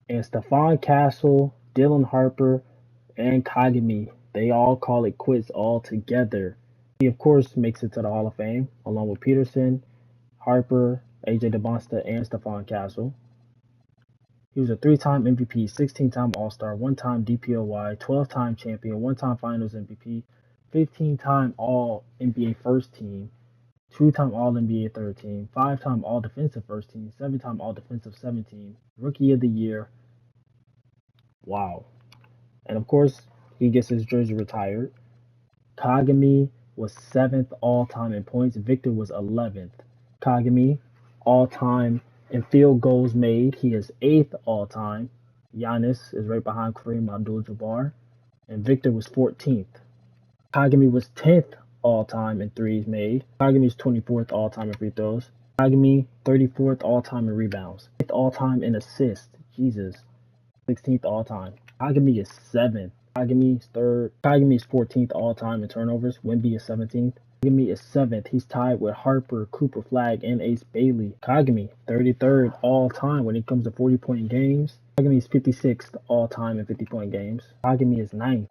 [SPEAKER 1] And Stephon Castle, Dylan Harper, and Kagami, they all call it quits all together. He, of course, makes it to the Hall of Fame, along with Peterson, Harper, AJ DeBonsta, and Stephon Castle. He was a 3-time MVP, 16-time All-Star, 1-time DPOY, 12-time champion, 1-time Finals MVP, 15-time All-NBA First Team, 2-time All-NBA Third Team, 5-time All-Defensive First Team, 7-time All-Defensive 17, Rookie of the Year. Wow. And of course, he gets his jersey retired. Kagami was 7th all-time in points. Victor was 11th. Kagami, all-time in field goals made. He is 8th all-time. Giannis is right behind Kareem Abdul-Jabbar. And Victor was 14th. Kagami was 10th all-time in threes made. Kagami is 24th all-time in free throws. Kagami, 34th all-time in rebounds. 5th all-time in assists. Jesus. 16th all-time. Kagami is 7th. Kagami is 3rd. Kagami is 14th all-time in turnovers. Wemby is 17th. Kagami is 7th. He's tied with Harper, Cooper Flag, and Ace Bailey. Kagami, 33rd all-time when it comes to 40-point games. Kagami is 56th all-time in 50-point games. Kagami is 9th.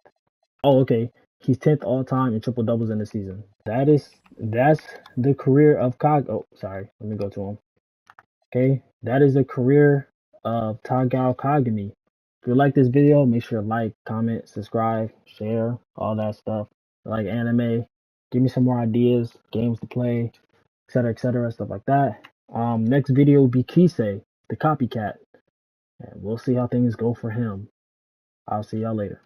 [SPEAKER 1] Oh, okay. He's 10th all-time in triple doubles in the season. That's the career of Oh, sorry. Let me go to him. Okay, that is the career of Taiga Kagami. If you like this video, make sure to like, comment, subscribe, share, all that stuff. If you like anime, give me some more ideas, games to play, etc., stuff like that. Next video will be Kisei, the copycat, and we'll see how things go for him. I'll see y'all later.